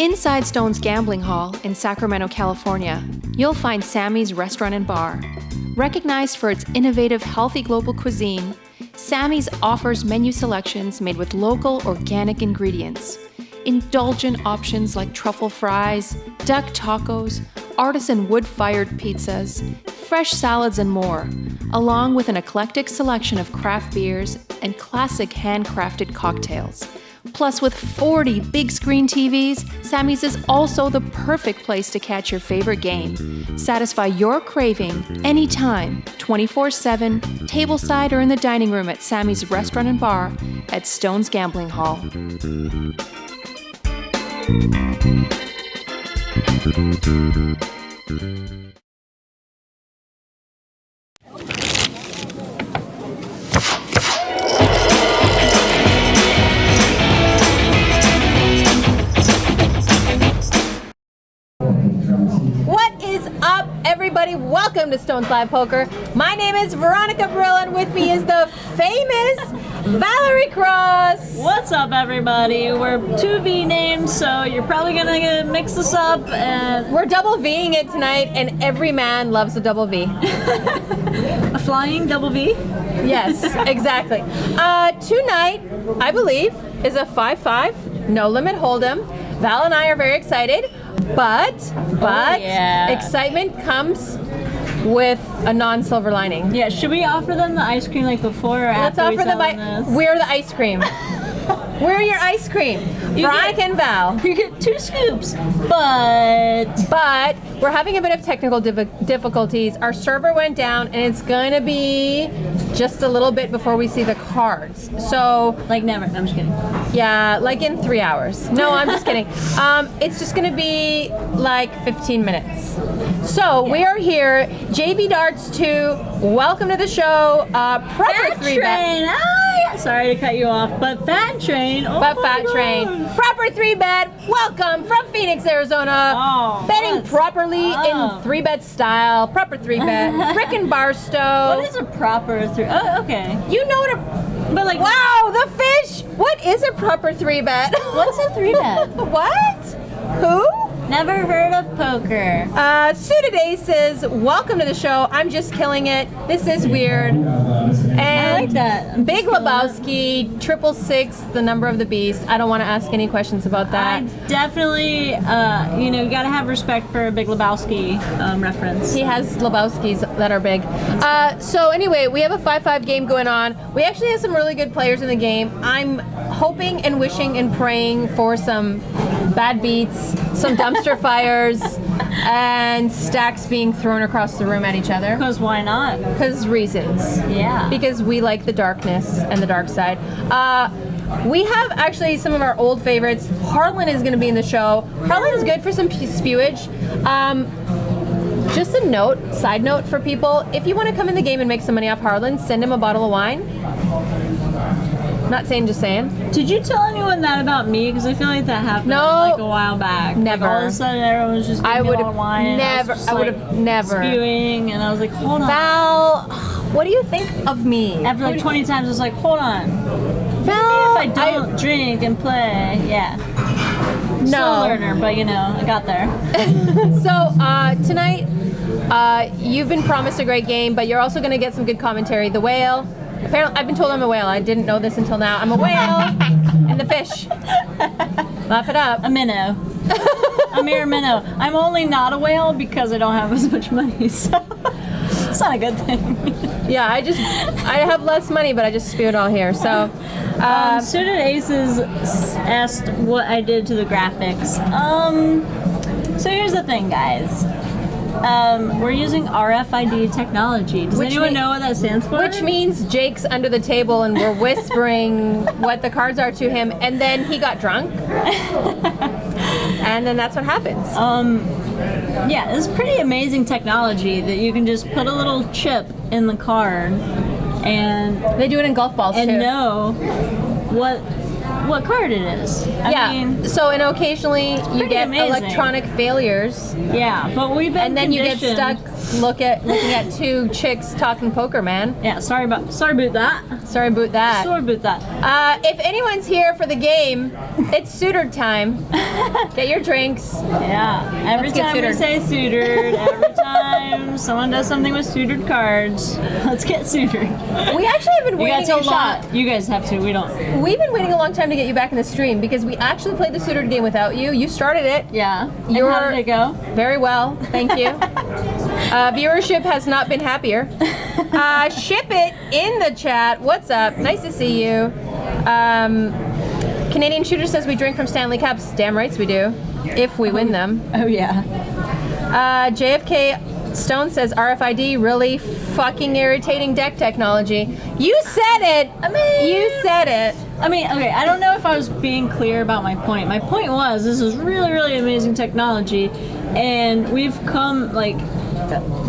Inside Stone's Gambling Hall in Sacramento, California, you'll find Sammy's Restaurant and Bar. Recognized for its innovative, healthy global cuisine, Sammy's offers menu selections made with local, organic ingredients. Indulgent options like truffle fries, duck tacos, artisan wood-fired pizzas, fresh salads, and more, along with an eclectic selection of craft beers and classic handcrafted cocktails. Plus, with 40 big screen TVs, Sammy's is also the perfect place to catch your favorite game. Satisfy your craving anytime, 24/7, tableside or in the dining room at Sammy's Restaurant and Bar at Stone's Gambling Hall. What is up, everybody? Welcome to Stone's Live Poker. My name is Veronica Brill, and with me is the famous Valerie Cross. What's up, everybody? We're 2V names, so you're probably gonna mix this up, and We're double Ving it tonight, and every man loves a double V. a flying double V. Yes, exactly. Tonight, I believe, is a 5-5, no limit hold'em. Val and I are very excited, but yeah. excitement comes with a non-silver lining. Yeah, should we offer them the ice cream like before or Let's after we offer tell them them this? We're the ice cream. We're your ice cream. You Veronica get- and Val. You get 2 scoops, but We're having a bit of technical difficulties. Our server went down, and it's gonna be just a little bit before we see the cards. So, like never. No, I'm just kidding. yeah, like in 3 hours. No, I'm just kidding. It's just gonna be like 15 minutes. So we are here. JB Darts 2. Welcome to the show. Proper Fat 3 bet. Train. Ah, sorry to cut you off, but Fat Train. Oh But my Fat God. Train. Proper 3 bet. Welcome from Phoenix, Arizona. Oh, Betting what's properly up? in 3 bet style. Proper 3 bet. Rick and Barstow. What is a proper 3? Oh, okay. You know what a... But like, Wow, the fish! What is a proper 3 bet? what's a 3 bet? What? Who? Never heard of poker. Suited Aces, welcome to the show. I'm just killing it. This is weird. And I like that. I'm Big just killing Lebowski, 666, the number of the beast. I don't want to ask any questions about that. I definitely, you gotta have respect for a Big Lebowski reference. He has Lebowskis that are big. So anyway, we have a 5-5 game going on. We actually have some really good players in the game. I'm hoping and wishing and praying for some bad beats, some dumpster fires, and stacks being thrown across the room at each other. Because why not? Because reasons. Yeah. Because we like the darkness and the dark side. We have actually some of our old favorites. Harlan is going to be in the show. Harlan's good for some spewage. Just a note, side note for people, if you want to come in the game and make some money off Harlan, send him a bottle of wine. Not saying, just saying. Did you tell anyone that about me? Because I feel like that happened No. like a while back. Never. Like, all of a sudden, everyone was just giving I me would all wine. and have never, was just, I would like, have never. spewing, and I was like, hold on. Val, what do you think of me? After like 20 times, I was like, hold on. Val, If I don't drink and play, yeah. Slow learner, but I got there. So tonight, you've been promised a great game, but you're also going to get some good commentary. The whale. Apparently, I've been told I'm a whale. I didn't know this until now. I'm a whale and the fish. Laugh it up. A minnow. A mere minnow. I'm only not a whale because I don't have as much money, so it's not a good thing. Yeah, I have less money, but I just spew it all here. So, Suited Aces asked what I did to the graphics. So here's the thing, guys. We're using RFID technology. Does anyone know what that stands for? which means Jake's under the table and we're whispering what the cards are to him, and then he got drunk. And then that's what happens. Yeah, this is pretty amazing technology that you can just put a little chip in the card and They do it in golf balls too. know what what card it is. I mean, so and occasionally you pretty get amazing. electronic failures, yeah, but we've been and then you get conditioned- stuck looking at two chicks talking poker, man. Yeah, sorry about that. Sorry about that. Sorry about that. If anyone's here for the game, it's suitored time. Get your drinks. Yeah, every Let's get time we suitored. say suitored, every time someone does something with suitored cards, let's get suitored. We actually have been You gotta waiting take a a lot. shot. You guys have to. We don't. We've been waiting a long time to get you back in the stream because we actually played the suitored game without you. You started it Yeah. And You're- how did it go? very well. Thank you. Viewership has not been happier. Ship it in the chat. What's up? Nice to see you. Canadian Shooter says we drink from Stanley Cups. Damn rights we do. If we win them. Oh yeah. JFK Stone says RFID really fucking irritating deck technology. You said it. You said it. I mean, okay, I don't know if I was being clear about my point. My point was this is really, really amazing technology, and we've come like,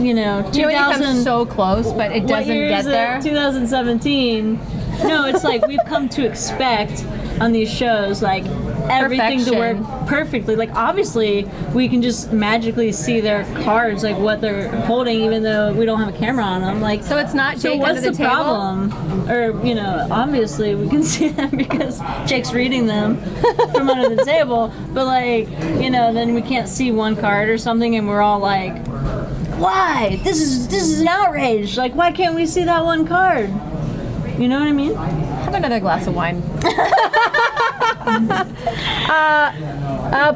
you know, You know, you 2000. come so close, but it what doesn't year get is it? there. 2017. No, it's like we've come to expect on these shows like everything to Perfection. work perfectly. Like obviously we can just magically see their cards, like what they're holding, even though we don't have a camera on them. Like So it's not so Jake what's under the the table? problem? Or you know, obviously we can see them because Jake's reading them from under the table. But like you know, then we can't see one card or something, and we're all like, why? This is an outrage. Like why can't we see that one card? You know what I mean? Have another glass of wine.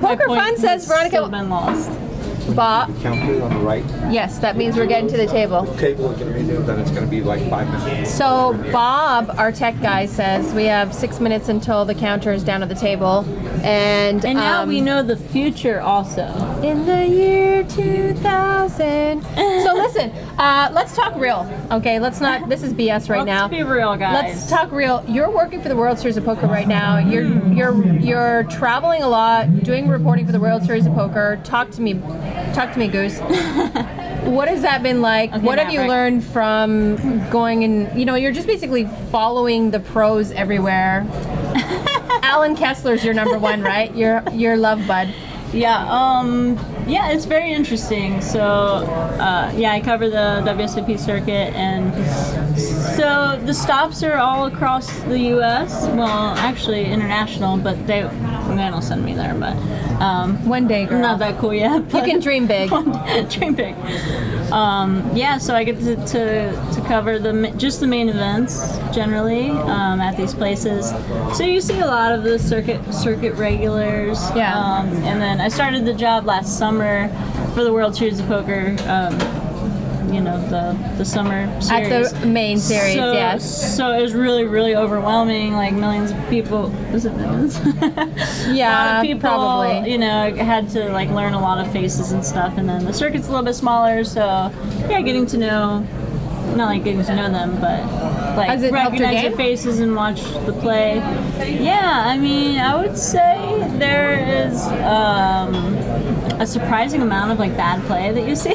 Poker Point Fun says has still Veronica been lost. Bob. Counter on the right Yes, that means we're getting to the table. table, then it's going to be like 5 minutes. So Bob, our tech guy, says we have 6 minutes until the counter is down at the table, and And now we know the future also. in the year 2000. So listen, let's talk real. Okay, let's not. This is BS right now. Let's be real, guys. Let's talk real. You're working for the World Series of Poker right now. You're traveling a lot, doing reporting for the World Series of Poker. Talk to me, Goose. What has that been like? Okay, What have you Maverick. learned from going and you're just basically following the pros everywhere. Alan Kessler's your number one, right? Your love bud. Yeah, it's very interesting. So, yeah, I cover the WSOP circuit, and so the stops are all across the U.S. Well, actually international, but they don't send me there. But One day, girl. I'm not that cool yet. You but- can dream big. Dream big. Yeah, so I get to cover just the main events generally at these places. So you see a lot of the circuit regulars. Yeah. And then I started the job last summer for the World Series of Poker. You know, the summer At series. the main series, So, yes. So it was really, really overwhelming. Like millions of people. Was it millions? Yeah, a lot of people, probably. you know, had to like learn a lot of faces and stuff, and then the circuit's a little bit smaller, so yeah, getting to know, not like getting to know them, but like Has it helped your recognize game? their faces and watch the play. Yeah, I mean, I would say there is a surprising amount of like bad play that you see.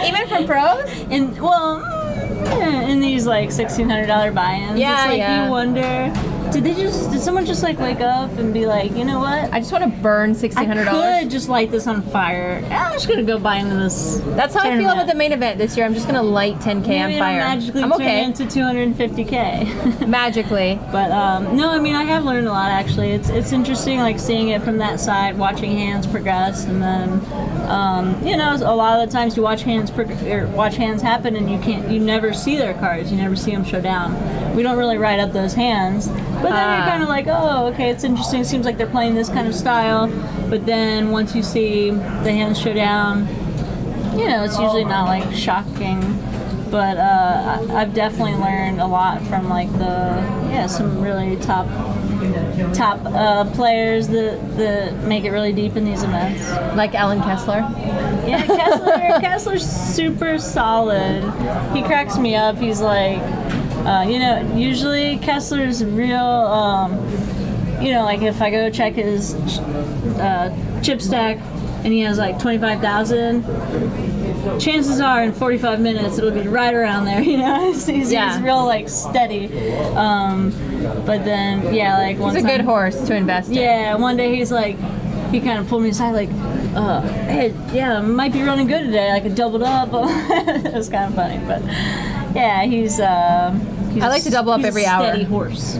Even from pros? In these like $1,600 buy-ins, Yeah, it's like yeah. you wonder, did someone just like wake up and be like, you know what? I just want to burn I $1,600. could just light this on fire. I'm just gonna go buy into this. That's how I feel tournament. about the main event this year. I'm just gonna light 10K on Maybe fire. it'll magically I'm turn okay. into 250K. Magically. But no, I mean I have learned a lot actually. It's interesting like seeing it from that side, watching hands progress, and then you know a lot of the times you watch hands happen and you never see their cards, you never see them show down. We don't really write up those hands, but then you're kind of like, oh, okay, it's interesting. It seems like they're playing this kind of style, but then once you see the hands show down, you know, it's usually not like shocking. But I've definitely learned a lot from like some really top players that make it really deep in these events. Like Alan Kessler. Yeah, Kessler's super solid. He cracks me up. He's like, you know, usually Kessler's real. You know, like if I go check his chip stack, and he has like 25,000. Chances are in 45 minutes it'll be right around there, you know. He's real like steady. But then like one He's a time, good horse to invest in. Yeah, one day he's like, he kind of pulled me aside like, hey, yeah, might be running good today. Like it doubled up. It was kind of funny, but yeah, he's I like to double up he's every a hour. steady horse.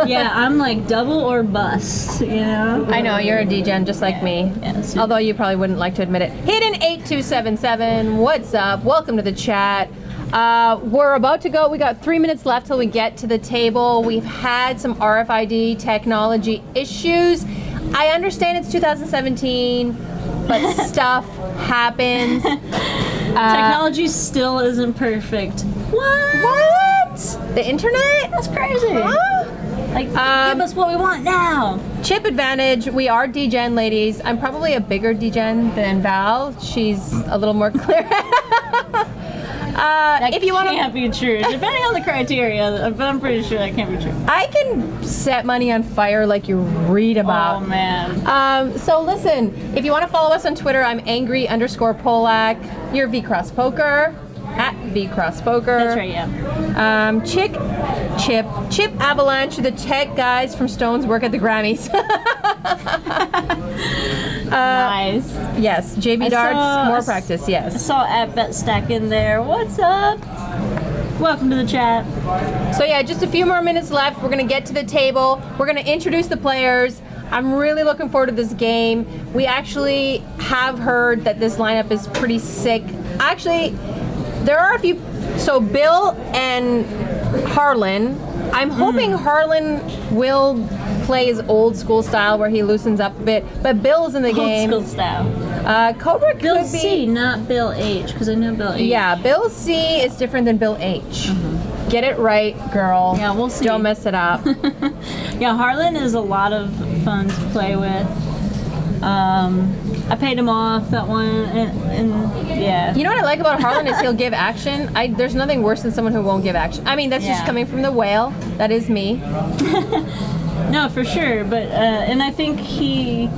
Yeah, I'm like double or bust, you know. I know, you're a degen just like me. Yes. Although you probably wouldn't like to admit it. Hidden8277, what's up? Welcome to the chat. We're about to go. We got 3 minutes left till we get to the table. We've had some RFID technology issues. I understand it's 2017, but stuff happens. Technology still isn't perfect. What? The internet? That's crazy. Huh? Like, give us what we want now. Chip advantage. We are degen, ladies. I'm probably a bigger degen than Val. She's a little more clear. If you want Can't be true. Depending on the criteria, but I'm pretty sure that can't be true. I can set money on fire like you read about. Oh man. So listen, if you want to follow us on Twitter, I'm angry_Polak. You're VCrossPoker at VCrossPoker. That's right, yeah. Chip Avalanche, the tech guys from Stone's work at the Grammys. Nice. Yes, JB Darts, more practice, I yes. saw at BetStack in there. What's up? Welcome to the chat. So yeah, just a few more minutes left. We're gonna get to the table. We're gonna introduce the players. I'm really looking forward to this game. We actually have heard that this lineup is pretty sick. Actually, there are a few. So Bill and Harlan. I'm hoping Harlan will play his old school style where he loosens up a bit. But Bill's in the game. Old school style. Cobra Bill could be. C, not Bill H, because I know Bill H. Yeah, Bill C is different than Bill H. Get it right, girl. Yeah, we'll see. Don't mess it up. Yeah, Harlan is a lot of fun to play with. I paid him off that one, and yeah. You know what I like about Harlan is he'll give action. There's nothing worse than someone who won't give action. I mean, that's just Yeah. coming from the whale. That is me. No, for sure, but and I think he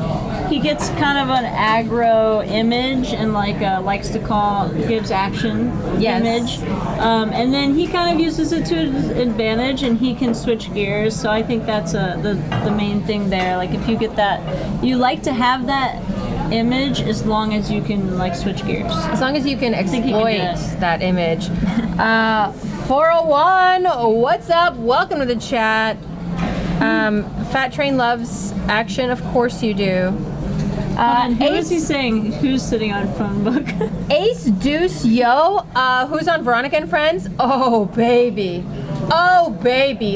gets kind of an aggro image and like likes to call gives action Yes. image, and then he kind of uses it to his advantage and he can switch gears. So I think that's the main thing there. Like if you get that, you like to have that image as long as you can like switch gears. As long as you can think he can do exploit it. that image. 401, what's up? Welcome to the chat. Fat Train loves action. Of course you do. And who is he saying? Who's sitting on phone book? Ace Deuce Yo, who's on Veronica and Friends? Oh baby,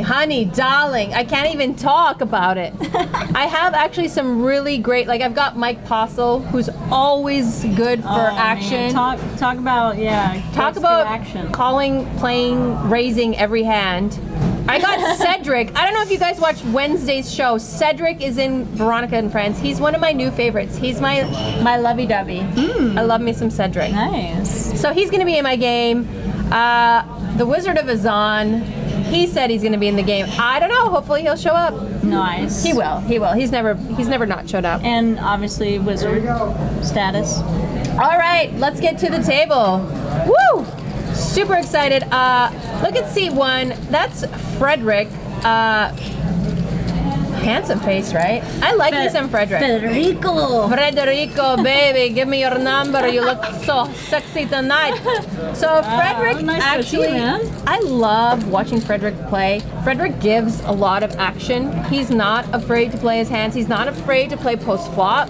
honey, darling, I can't even talk about it. I have actually some really great, like I've got Mike Postle, who's always good for action. Man. Talk about Talk let's about do action. calling, playing, raising every hand. I got Cedric. I don't know if you guys watch Wednesday's show. Cedric is in Veronica and Friends. He's one of my new favorites. He's my lovey-dovey. I love me some Cedric. Nice. So he's going to be in my game. The Wizard of Azan, he said he's going to be in the game. I don't know. Hopefully he'll show up. Nice. He will. He's never not showed up. And obviously wizard status. All right, let's get to the table. Woo! Super excited. Look at seat one. That's Frederick. Handsome face, right? I like me some Frederick. Federico. Frederico, baby, give me your number. You look so sexy tonight. So Frederick, nice actually, goatee, man. I love watching Frederick play. Frederick gives a lot of action. He's not afraid to play his hands. He's not afraid to play post flop.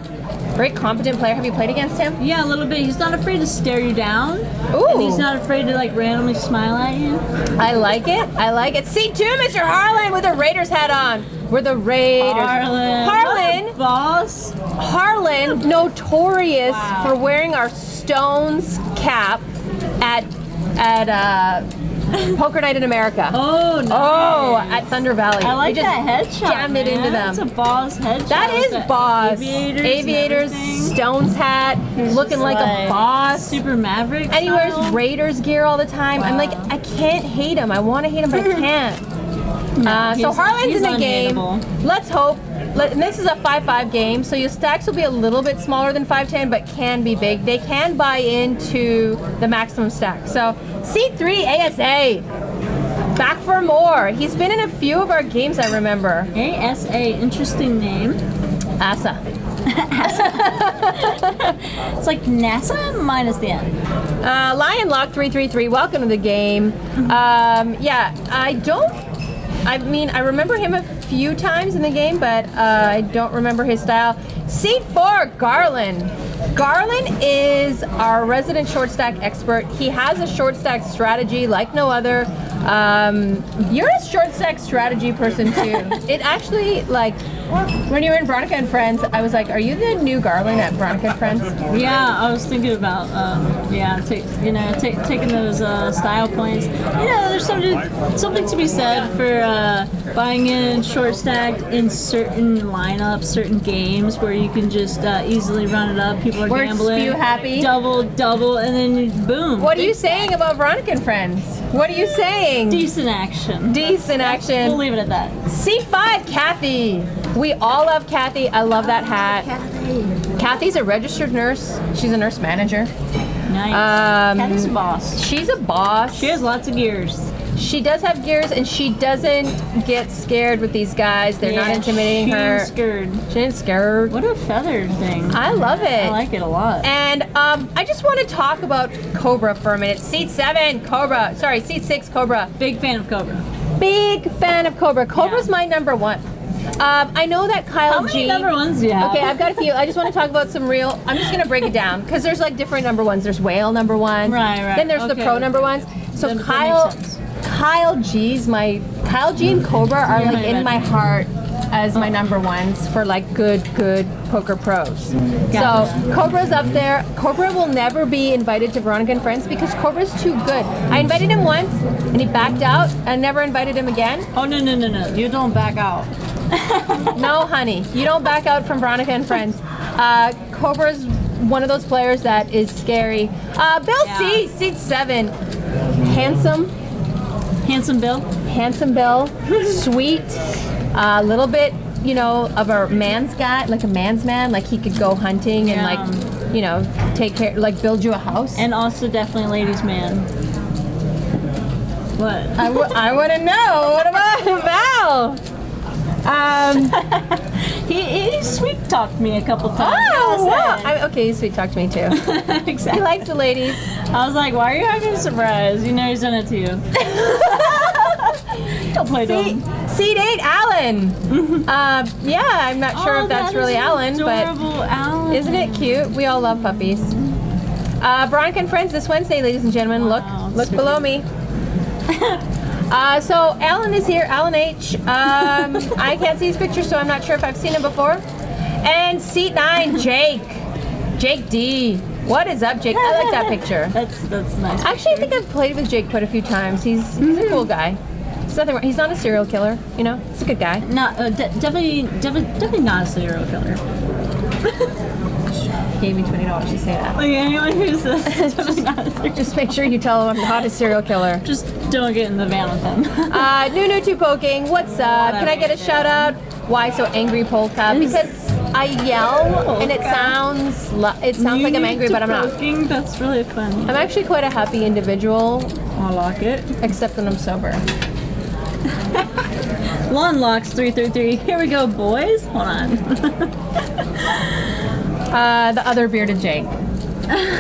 Very competent player. Have you played against him? Yeah, a little bit. He's not afraid to stare you down. Ooh. And he's not afraid to like randomly smile at you. I like it. I like it. C2, Mr. Harlan with a Raiders hat on. We're the Raiders. Harlan. Boss. Harlan, notorious Wow. for wearing our Stones cap at Poker Night in America. Oh, nice. Oh, at Thunder Valley. I like we just that headshot. jammed it into man. them. That's a boss headshot. That with is the boss. Aviators, and everything. Stones hat, He's looking just like a boss. Super Maverick. And he wears style. Raiders gear all the time. I'm Wow. like, I can't hate him. I want to hate him, but I can't. So he's- Harlan's he's in the game. unhateable. Let's hope and this is a 5-5 game, so your stacks will be a little bit smaller than 5-10, but can be big. They can buy into the maximum stack. So Seat 3 ASA, back for more. He's been in a few of our games, I remember. ASA, interesting name. ASA. It's like NASA minus the N. Lion Lock 333, welcome to the game. Yeah, I mean, I remember him a few times in the game, but I don't remember his style. Seat 4, Garland. Garland is our resident short stack expert. He has a short stack strategy like no other. You're a short stack strategy person too. It actually, like, when you were in Veronica and Friends, I was like, are you the new Garland at Veronica and Friends? Yeah, I was thinking about taking those style points. You know, there's something to be said for buying in short stacked in certain lineups, certain games where you can just easily run it up. People are Where it's gambling, spew happy. double, and then boom. What are you saying about Veronica and Friends? What are you saying? Decent action. Decent action. We'll leave it at that. C5, Kathy. We all love Kathy. I love that hat. Kathy's a registered nurse. She's a nurse manager. Nice. Kathy's a boss. She's a boss. She has lots of gears. She does have gears, and she doesn't get scared with these guys. They're not intimidating her. Scared. She ain't scared. What a feathered thing. I love it. I like it a lot. And I just want to talk about Cobra for a minute. Seat 7, Cobra. Sorry, Seat 6, Cobra. Big fan of Cobra. Big fan of Cobra. Cobra's my number one. I know that Kyle How many G. number ones do you have? Okay, I've got a few. I just want to talk about some real. I'm just going to break it down because there's like different number ones. There's Whale number one. Right. Then there's the Okay. pro number ones. So That makes sense. Kyle G and Cobra are You're like my in my best. heart as my number ones for like good poker pros. Gotcha. So Cobra's up there. Cobra will never be invited to Veronica and Friends because Cobra's too good. I invited him once and he backed out and never invited him again. Oh, no. You don't back out. No, honey, you don't back out from Veronica and Friends. Cobra's one of those players that is scary. Bill C, Seat 7. Handsome Bill. Handsome Bill, sweet, a little bit, of a man's guy, like a man's man, like he could go hunting and like, take care, like build you a house. And also definitely ladies' man. What? I want to know, what about Val? He sweet talked me a couple times. Oh, wow. Okay, he sweet talked to me too. Exactly. He likes the ladies. I was like, why are you acting surprised? You know he's done it to you. Don't play dumb. Seat 8, Alan. Yeah, I'm not sure if that's really Alan, but Alan. isn't it cute? We all love puppies. Veronica and Friends this Wednesday, ladies and gentlemen. Wow, Look sweet. below me. So Alan is here, Alan H. I can't see his picture, so I'm not sure if I've seen him before. And Seat 9, Jake. Jake D. What is up, Jake? I like that picture. That's nice. Actually, I think I've played with Jake quite a few times. He's a cool guy. There's nothing wrong. He's not a serial killer, He's a good guy. Not definitely not a serial killer. Gave me $20 to say that. Like anyone who's definitely not a serial. Just make sure you tell him I'm not a serial killer. Just don't get in the van with him. Nunu2 Poking, what's up? Can I get a shout out? Why so angry, Polka? Because I yell and it sounds like I'm angry, but I'm not. Poking, that's really fun. I'm actually quite a happy individual, I like it. except when I'm sober. Lawn Locks 333. Here we go, boys. Hold on. The other bearded Jake.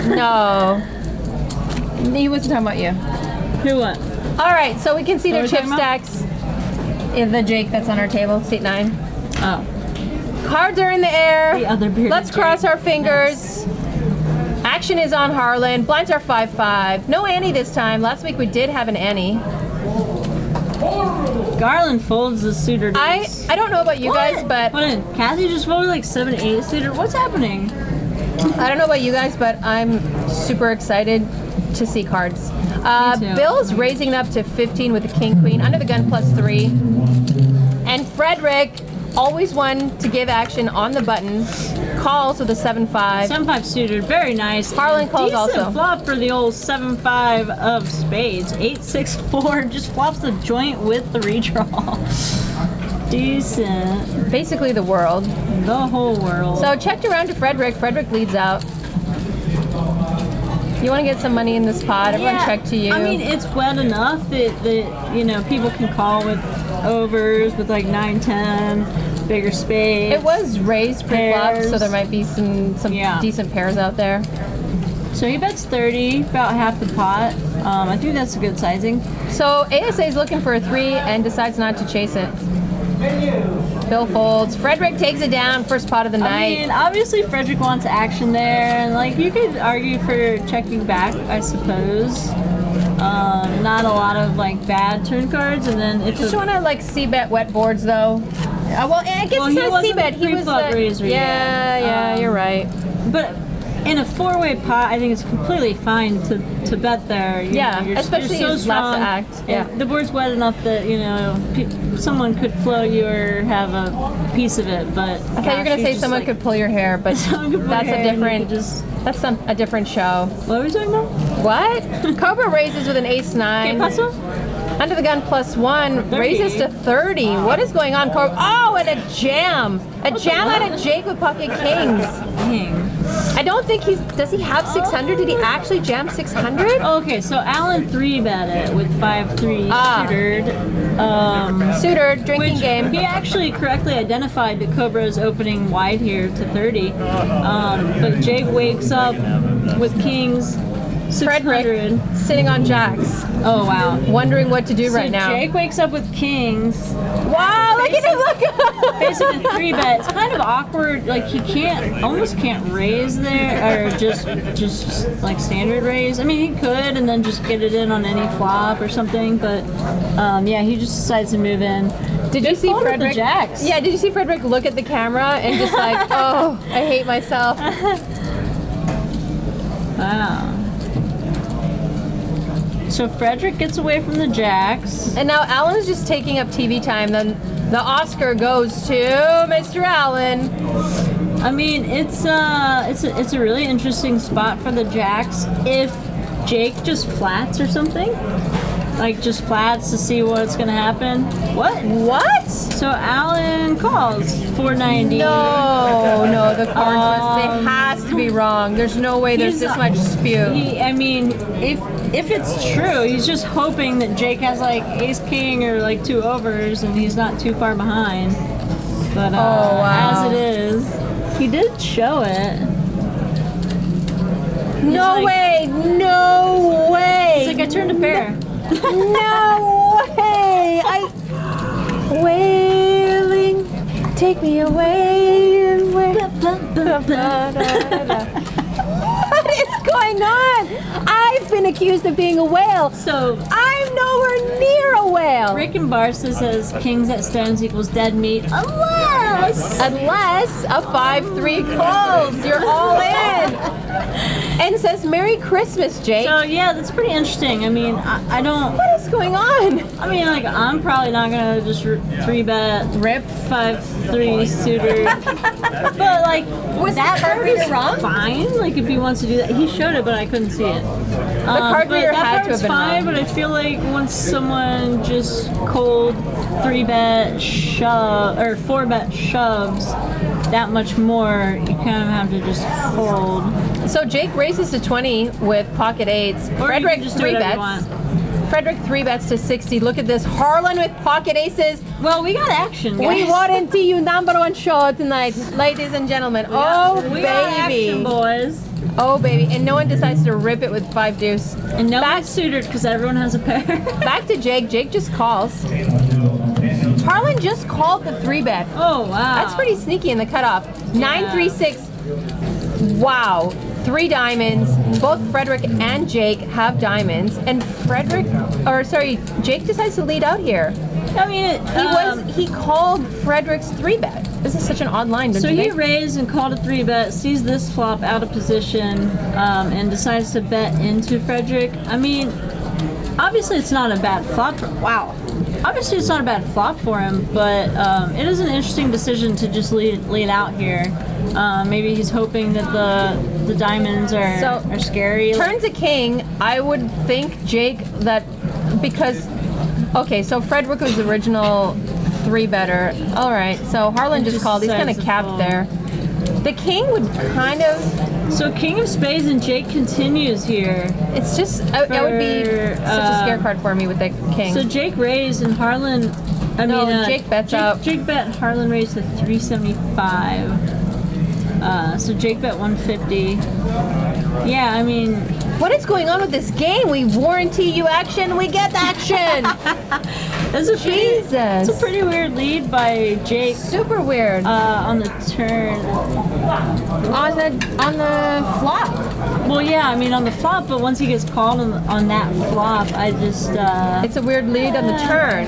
No. He wasn't talking about you. Who won? All right, so we can see their What are we chip talking about? stacks in the Jake that's on our table, Seat 9. Oh. Cards are in the air. The other bearded Let's cross Jake. our fingers. Action is on Harlan. Blinds are 5-5. No Annie this time. Last week we did have an Annie. Garland folds the suitor deuce. I don't know about you guys, but Hold on. Kathy just folded like 7-8 suitor. What's happening? I don't know about you guys, but I'm super excited to see cards. too. Bill's raising up to 15 with the King Queen under the gun +3, and Frederick, always one to give action on the button, calls with a 7-5. 7-5 suited. Very nice. Harlan calls Decent also. flop for the old 7-5 of spades. 8-6-4 just flops the joint with the redraw. Decent. Basically the world. The whole world. So checked around to Frederick. Frederick leads out. You want to get some money in this pot? Everyone check to you. I mean, it's wet enough that you know, people can call with overs with like 9-10, bigger spades. It was raised pre-flop, Pairs. so there might be some decent pairs out there. So he bets 30, about half the pot. I think that's a good sizing. So ASA is looking for a 3 and decides not to chase it. Bill folds. Frederick takes it down, first pot of the I night. mean, obviously Frederick wants action there, and like you could argue for checking back, I suppose. Not a lot of like bad turn cards, and then if Just want to like c-bet wet boards though. Well, I guess he it's not wasn't c-bet. He was pre-flop raiser yet. yeah, you're right. But in a four-way pot, I think it's completely fine to bet there. You Yeah, know, you're especially so his last strong. act, And yeah. the board's wet enough that you know someone could float you or have a piece of it. But I thought you were gonna say someone could pull your hair, but that's a different. That's a different show. What were we talking about? What? Cobra raises with an ace-9. Okay, paso. Under the gun +1 30. raises to 30. What is going on, Cobra? Oh, and a jam! A jam out of Jake with pocket kings. Dang. I don't think does he have 600? Did he actually jam 600? Okay, so Alan 3-bet it with 5-3 suited. Suitor, drinking Which game. he actually correctly identified that Cobra is opening wide here to 30. But Jake wakes up with kings, 600. Frederick sitting on jacks, Oh, wow. wondering what to do right now. Jake wakes up with kings. Wow, look at him, look! Basically 3-bet. It's kind of awkward. Like he almost can't raise there, or just like standard raise. I mean, he could and then just get it in on any flop or something. But yeah, he just decides to move in. Did you see fold with the Frederick? jacks. Yeah, did you see Frederick look at the camera and just like, oh, I hate myself. Wow. So Frederick gets away from the jacks. And now Alan's just taking up TV time. Then the Oscar goes to Mr. Allen. I mean, it's a really interesting spot for the jacks if Jake just flats or something. Like just flats to see what's gonna happen. What? So Alan calls 490. No, the cards must. They has to be wrong. There's no way there's this much spew. I mean, if it's true, he's just hoping that Jake has like ace king or like 2 overs and he's not too far behind. But wow. as it is, he did show it. No way! No way! He's like, I turned a pair. No way! Wailing, take me away. What is going on? I've been accused of being a whale. So I'm nowhere near a whale. Rick and Barca says kings at stones equals dead meat unless a 5-3 calls. You're all in. And says Merry Christmas, Jake. So yeah, that's pretty interesting. I mean, I don't. What is going on? I mean, like I'm probably not gonna just 3-bet Rip 5-3 suitor. But like, Was that the card part is reader wrong? fine. Like if he wants to do that, he showed it, but I couldn't see it. The card reader had to have been fine, wrong. but I feel like once someone just cold 3-bet shove or 4-bet shoves that much more, you kind of have to just fold. So Jake raises to 20 with pocket eights. Or Frederick you can just do 3 whatever you bets. want. Frederick 3 bets to 60. Look at this. Harlan with pocket aces. Well, we got action, guys. We warranty you #1 show tonight, ladies and gentlemen. We got action, baby. boys. Oh, baby. And no one decides to rip it with 5 deuce. And no Back- one's suited because everyone has a pair. Back to Jake. Jake just calls. Harlan just called the 3 bet. Oh, wow. That's pretty sneaky in the cutoff. 9-3-6. Wow. 3 diamonds. Both Frederick and Jake have diamonds. And Jake decides to lead out here. I mean, He called Frederick's 3 bet. This is such an odd line, don't so you he think? raised and called a 3-bet, sees this flop out of position, and decides to bet into Frederick. I mean, obviously it's not a bad flop. Obviously it's not a bad flop for him, but it is an interesting decision to just lead out here. Maybe he's hoping that the diamonds are scary. Turns a king. I would think, Jake, that because... Okay, so Frederick was the original 3 better. All right, so Harlan just called. He's kind of decides to capped fold. there. The king would kind of. So King of Spades and Jake continues here. It's just. It would be such a scare card for me with the king. So Jake raised and Harlan. Jake bets up. Jake bet Harlan raised to 375. So Jake bet 150. Yeah, I mean, what is going on with this game? We warranty you action, we get action. that's a Jesus. It's a pretty weird lead by Jake Super weird. on the turn. On the flop. Well, yeah, I mean on the flop, but once he gets called on that flop, I just. It's a weird lead on the turn.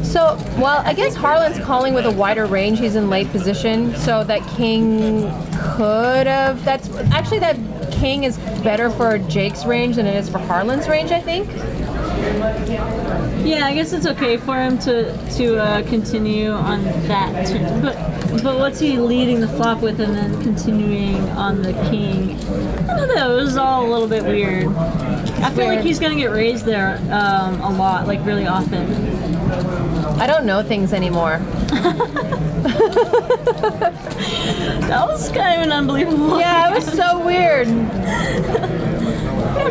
So, well, I guess Harlan's calling with a wider range. He's in late position, so that king could have. That's actually that king is better for Jake's range than it is for Harlan's range, I think. Yeah, I guess it's okay for him to continue on that turn. But what's he leading the flop with and then continuing on the king? I don't know. It was all a little bit weird. I feel like weird. he's gonna get raised there a lot, like really often. I don't know things anymore. That was kind of an unbelievable. Yeah, it was so weird.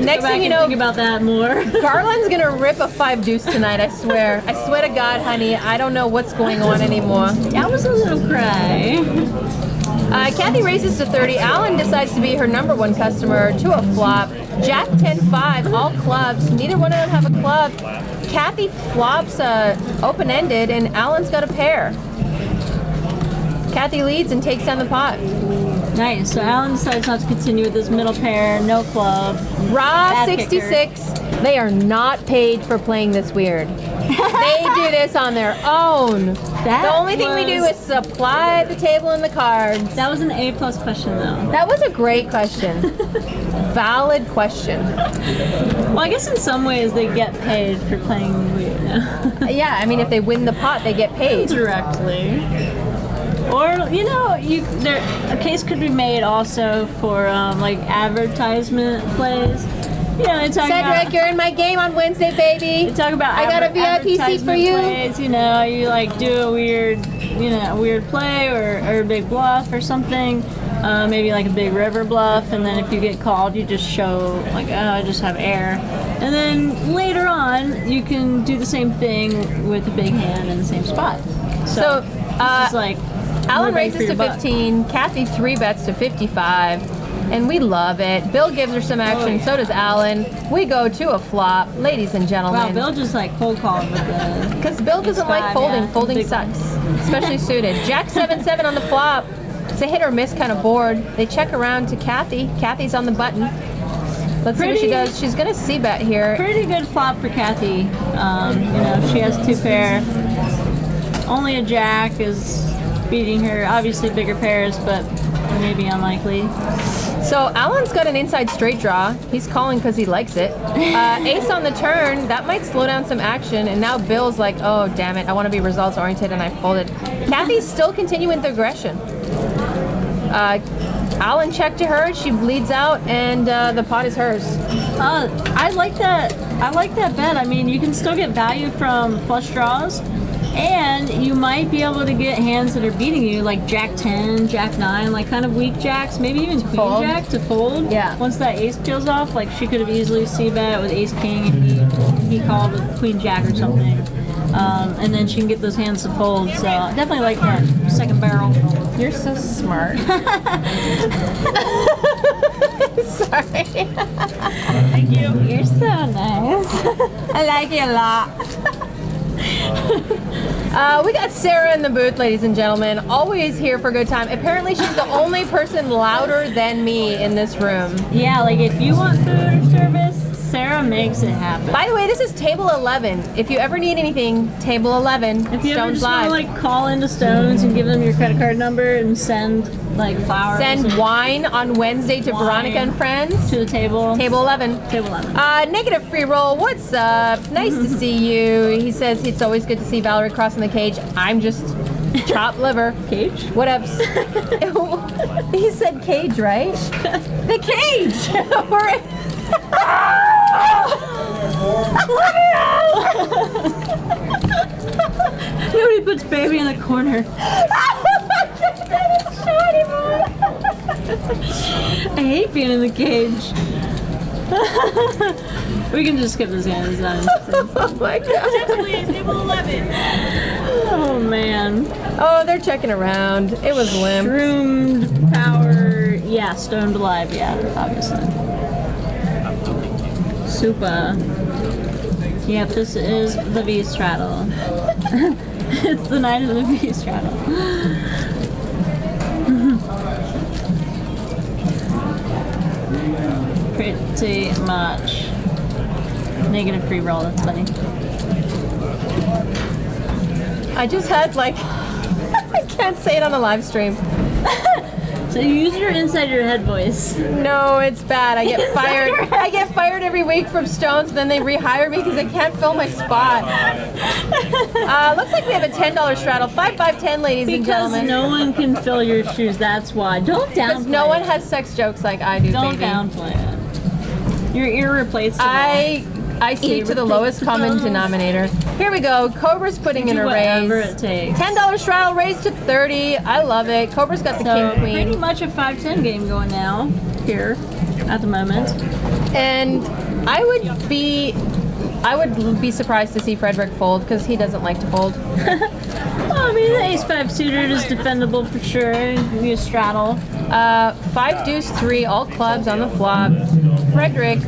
Next thing you know, think about that more. Garland's gonna rip a 5 deuce tonight, I swear. I swear to God, honey, I don't know what's going on anymore. That was a little cry. Kathy raises to 30. Alan decides to be her number 1 customer to a flop. Jack 10-5, all clubs. Neither one of them have a club. Kathy flops open-ended, and Alan's got a pair. Kathy leads and takes down the pot. Nice. So Alan decides not to continue with this middle pair, no club. Raw Bad 66. They are not paid for playing this weird. They do this on their own. The only thing we do is supply the table and the cards. That was an A+ question though. That was a great question. Valid question. Well, I guess in some ways they get paid for playing weird. Yeah, I mean, if they win the pot, they get paid. Directly. Or a case could be made also for like advertisement plays. You know, they talk Cedric, about, you're in my game on Wednesday, baby. they talk about I got a VIP seat for advertisement you. Plays, you know, you like do a weird play or a big bluff or something. Maybe like a big river bluff, and then if you get called, you just show like, oh, I just have air. And then later on, you can do the same thing with a big hand in the same spot. So, this is like Alan more bang for raises your to buck. 15. Kathy 3 bets to 55. And we love it. Bill gives her some action, yeah. so does Alan. We go to a flop, ladies and Wow, gentlemen. Bill just like cold called with the. Because Bill doesn't like five, folding. yeah, Folding big sucks, especially suited. Jack 7-7 on the flop. It's a hit or miss kind of board. They check around to Kathy. Kathy's on the button. Let's see what she Pretty- does. She's gonna C bet here. Pretty good flop for Kathy. She has 2 pair. Only a jack is beating her. Obviously bigger pairs, but maybe unlikely. So Alan's got an inside straight draw. He's calling because he likes it. Ace on the turn. That might slow down some action. And now Bill's like, oh, damn it. I want to be results oriented, and I folded. Kathy's still continuing the aggression. Alan checked to her. She bleeds out, and the pot is hers. I like that. I like that bet. I mean, you can still get value from flush draws, and you might be able to get hands that are beating you, like Jack 10, Jack 9, like kind of weak jacks, maybe even Queen fold. Jack to fold. Yeah. Once that ace peels off, like she could have easily c-bet with Ace King, and he called with Queen Jack or something. And then she can get those hands to fold. So definitely like that second barrel. You're so smart. Sorry. Thank you. You're so nice. I like you a lot. We got Sarah in the booth, ladies and gentlemen. Always here for a good time. Apparently, she's the only person louder than me in this room. Yeah, like if you want food or service, Sarah makes it happen. By the way, this is table 11. If you ever need anything, table 11. If you ever Stones just want to Live. like call into Stones and give them your credit card number and send like flowers Send or wine on Wednesday to Wine. Veronica and friends. to the table. Table 11. Table 11. Negative free roll. What's up? Nice to see you. He says it's always good to see Valerie crossing the cage. I'm just chopped liver. Cage? What up? He said cage, right? The cage. We're See when he puts baby in the corner. I hate being in the cage. We can just skip this game. It's not interesting. Oh my god. Please, people love it. Oh man. Oh, they're checking around. It was limp. Shroomed power. Yeah, stoned alive. Yeah, obviously. Super. Yep, this is the V straddle. It's the night of the V straddle. Pretty much. Negative free roll, that's funny. I just had like I can't say it on the live stream. So you use your inside your head voice. No, it's bad. I get fired. I get fired every week from Stones, then they rehire me because I can't fill my spot. Looks like we have a $10 straddle. 5-5-10, ladies and Because gentlemen. no one can fill your shoes, that's why. Don't downplay Because no one it. has sex jokes like I do, Don't baby. downplay it. You're irreplaceable. I speak to the lowest common denominator. Here we go. Cobra's putting in Do a whatever raise. it takes. $10 straddle raised to 30. I love it. Cobra's got the So king pretty queen. much a 5-10 game going now here at the moment. And I would be surprised to see Frederick fold because he doesn't like to fold. Well, I mean, the ace-5 suited is defendable for sure. You straddle. 5 deuce 3, all clubs on the flop. Frederick,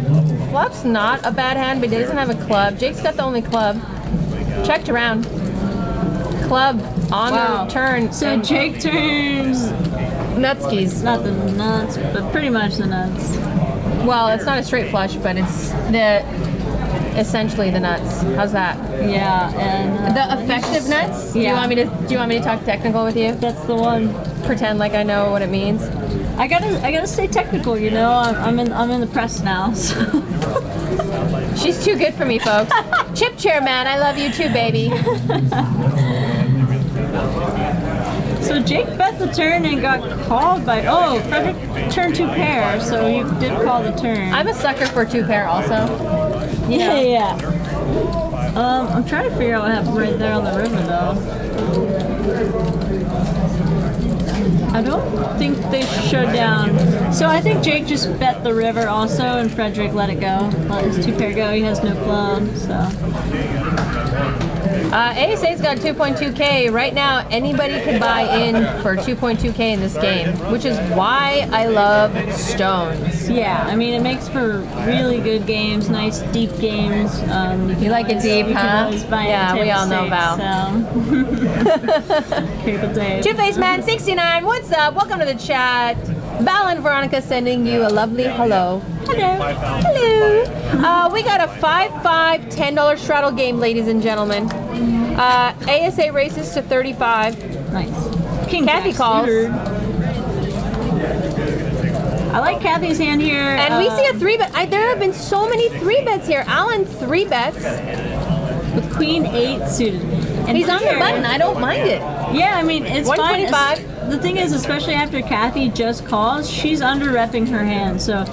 flop's not a bad hand, but he doesn't have a club. Jake's got the only club. Checked around. Club on the turn. So and Jake turns nutskis. not the nuts, but pretty much the nuts. Well, it's not a straight flush, but it's essentially the nuts. How's that? Yeah, and The effective nuts? Do you Yeah. want me to talk technical with you? that's the one. Pretend like I know what it means. I gotta stay technical, you know. I'm in the press now. So. She's too good for me, folks. Chip chair man, I love you too, baby. So Jake bet the turn and got called by. Oh, Frederick turned 2 pair, so he did call the turn. I'm a sucker for 2 pair also. You know. Yeah. I'm trying to figure out what happened right there on the river though. I don't think they showed down. So I think Jake just bet the river also, and Frederick let it go. Let his 2 pair go. He has no club, so. ASA's got 2.2K. Right now, anybody can buy in for 2.2K in this game, which is why I love Stones. Yeah, I mean, it makes for really good games, nice deep games. You like it deep, you huh? can always buy Yeah, a we all know Val. So. Paper tape. Two-Face Man 69, what's up? Welcome to the chat. Val and Veronica sending you a lovely hello. Hello. Hello. We got a 5-5 $10 straddle game, ladies and gentlemen. ASA races to 35. Nice. King Kathy Jack calls. suited. I like Kathy's hand here. And we see a 3-bet. There have been so many 3-bets here. Alan 3-bets. with Queen 8 suited. And He's on the here- button. I don't mind it. Yeah, I mean, it's fine. 125. The thing is, especially after Kathy just calls, she's under-repping her hand. So,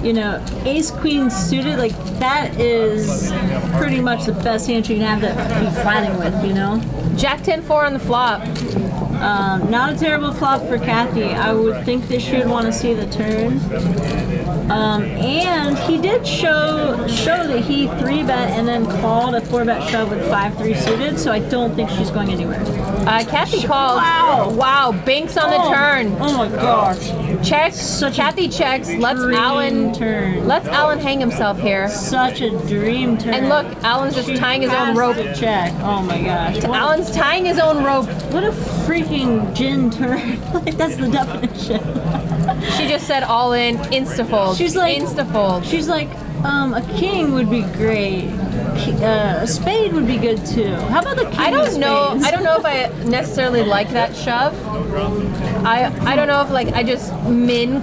you know, ace queen suited, like, that is pretty much the best hand she can have to be flatting with, you know? Jack 10-4 on the flop. Not a terrible flop for Kathy. I would think that she would want to see the turn. And he did show that he 3-bet and then called a 4-bet shove with 5-3 suited, so I don't think she's going anywhere. Kathy calls. Wow. Wow. Binks on the turn. Oh my gosh. Checks. Kathy checks. Let's dream Alan turn. Let's Alan hang himself here. Such a dream turn. And look, Alan's just She tying his own has rope. to check. Oh my gosh. Alan's tying his own rope. What a freaking gin turn. Like, that's the definition. She just said all in, insta-fold. She's like- insta-fold. She's like, a king would be great. A spade would be good too. How about the king I of don't know. spades? I don't know if I necessarily like that shove. I don't know if like I just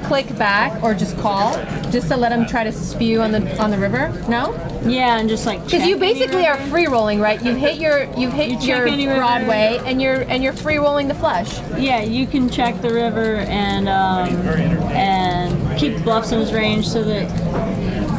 click back or just call just to let him try to spew on the river. No, Yeah, and just like because check you any basically are river. free rolling, right? You've hit your check any river. Broadway and you're free rolling the flush. Yeah, you can check the river and keep bluffs in his range so that.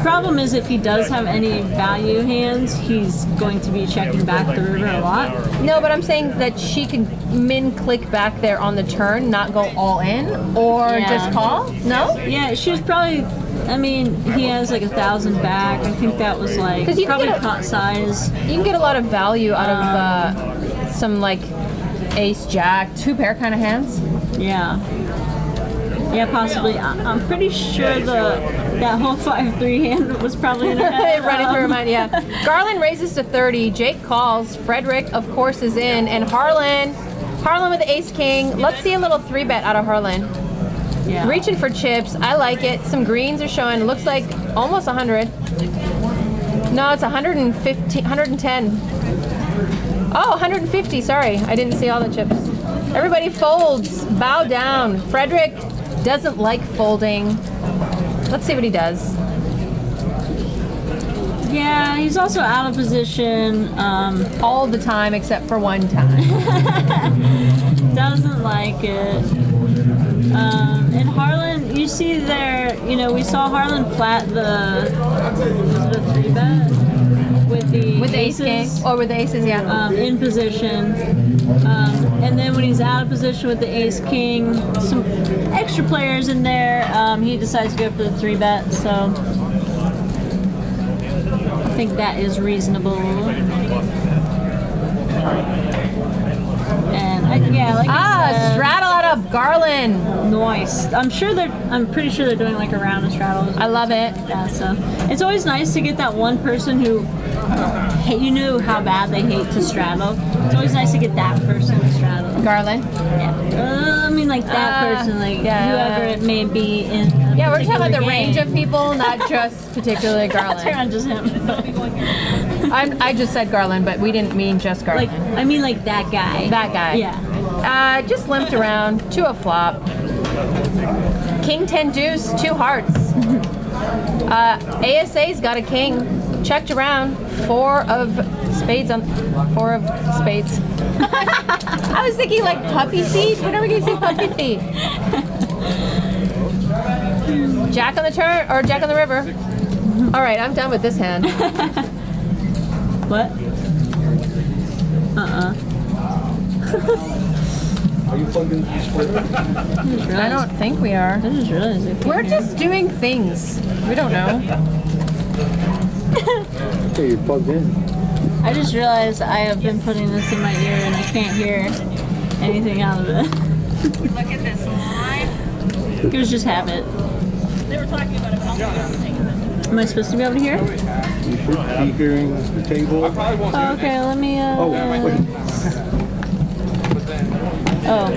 Problem is, if he does have any value hands, he's going to be checking back the river a lot. No, but I'm saying that she can min click back there on the turn, not go all in, or Yeah. just call. No. Yeah, she was probably. I mean, he has like 1,000 back. I think that was like 'Cause you can probably get a- pot size. You can get a lot of value out of some like ace jack, 2 pair kind of hands. Yeah. Yeah, possibly. I'm pretty sure that whole 5-3 hand was probably in her head. Running through her mind, yeah. Garland raises to 30. Jake calls. Frederick, of course, is in, and Harlan with the ace king. Let's see a little 3-bet out of Harlan. Yeah. Reaching for chips. I like it. Some greens are showing. Looks like almost 100. No, it's 150, 110. Oh, 150. Sorry, I didn't see all the chips. Everybody folds. Bow down. Frederick doesn't like folding. Let's see what he does. Yeah, he's also out of position. All the time except for one time. Doesn't like it. And Harlan, you see there, we saw Harlan flat the 3-bet with the With the ace king. aces, Or with the aces, yeah. in position. And then when he's out of position with the ace king, some extra players in there, he decides to go for the 3-bet. So I think that is reasonable. And like I said, straddle out of Garland. nice. I'm pretty sure they're doing like a round of straddles. I love it. Yeah, so it's always nice to get that one person who you know how bad they hate to straddle. It's always nice to get that person to straddle. Garland. Yeah. I mean, like that person, like yeah. whoever it may be in. Yeah, we're talking about the range of people, not just particularly Turn Garland. on just him. I just said Garland, but we didn't mean just Like, Garland. I mean, like that guy. That guy. Yeah. Just limped around to a flop. King 10 deuce, 2 hearts. ASA's got a king. Checked around. 4 of spades. I was thinking like puppy feet. When are we gonna see puppy feet? Jack on the turn or Jack on the river. All right, I'm done with this hand. What? Are you plugged into the splitter? I don't think we are. I just realized it. We're just doing things. We don't know. Okay, you're plugged in. I just realized I have been putting this in my ear and I can't hear anything out of it. Look at this line. It was just habit. They were talking about it. Am I supposed to be able to hear? You should be hearing the table. Oh, okay, let me. Oh, wait. Oh,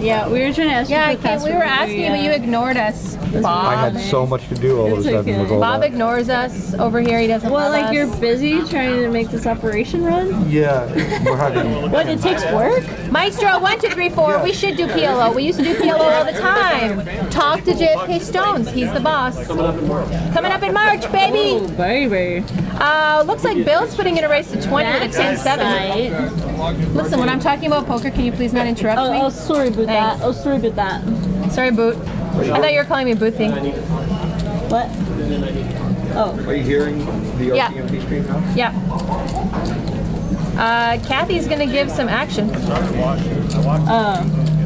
yeah, we were trying to ask you. Yeah, for I the can't. We password were before asking you, but you ignored us. I Bob. had so much to do all of a It's sudden okay. with all Bob that. ignores us over here. He doesn't Well, love like us. you're busy trying to make this operation run. Yeah, we're having. What? It takes work. Maestro 1, 2, 3, 4. We should do PLO. We used to do PLO all the time. Talk to JFK Stones. He's the boss. Coming up in March, baby. Oh, baby. Looks like Bill's putting in a race to 20 with a 10-7. Listen, when I'm talking about poker, can you please not interrupt me? Oh, sorry about that. Thanks. Oh, sorry about that. Sorry, Boot. I thought you were calling me Boothie. What? Oh, Are you hearing the Yeah. RCMP stream now? Yeah. Kathy's gonna give some action.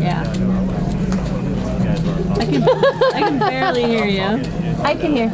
yeah. I can barely hear you. I can hear.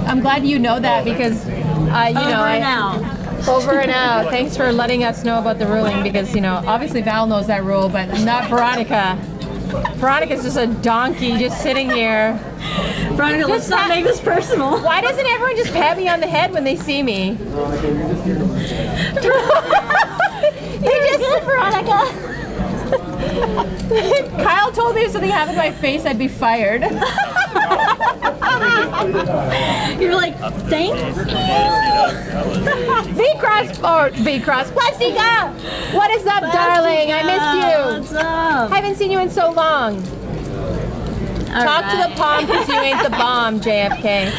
I'm glad you know that because, Over and out. Over and out. Thanks for letting us know about the ruling because, obviously Val knows that rule, but not Veronica. Veronica's just a donkey just sitting here. Veronica, let's not make this personal. Why doesn't everyone just pat me on the head when they see me? You just, Veronica. Kyle told me if something happened to my face, I'd be fired. You're like, thank V-Cross, Plastica! What is up, darling? I missed What's you. up? I haven't seen you in so long. Talk to the palm because you ain't the bomb, JFK.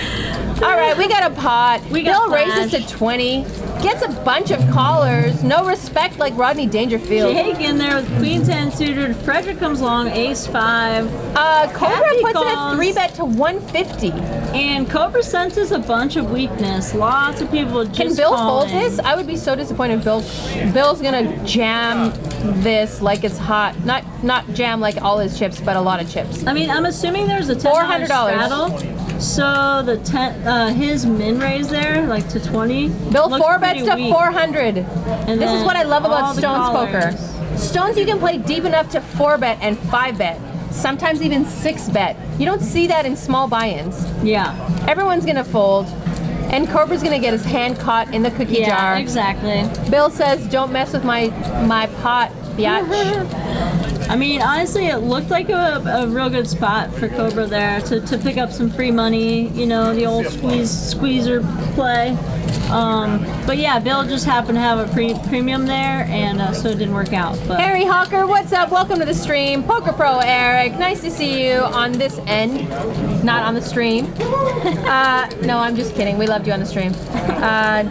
All right, we got a pot. We got Bill raises Flash. to 20. Gets a bunch of callers. No respect like Rodney Dangerfield. Jake in there with Queen 10 suited. Frederick comes along, Ace 5. Cobra Kathy puts in a calls. 3-bet to 150. And Cobra senses a bunch of weakness. Lots of people just Can Bill fold calling. this? I would be so disappointed. Bill's gonna jam this like it's hot. Not jam like all his chips, but a lot of chips. I mean, I'm assuming there's a $10 $400. straddle. So the his min raise there, like to 20. Bill looks 4-bets pretty to weak. 400. And This is then what I love all about the Stones callers. poker. Stones you can play deep enough to 4-bet and 5-bet. Sometimes even 6-bet. You don't see that in small buy-ins. Yeah. Everyone's gonna fold. And Cobra's gonna get his hand caught in the cookie Yeah, jar. exactly. Bill says, "Don't mess with my pot, biatch." I mean, honestly, it looked like a real good spot for Cobra there to pick up some free money, you know, the old squeezer play. But yeah, Bill just happened to have a premium there, and so it didn't work out. But Harry Hawker, what's up? Welcome to the stream. Poker Pro Eric, nice to see you on this end, not on the stream. No, I'm just kidding. We loved you on the stream.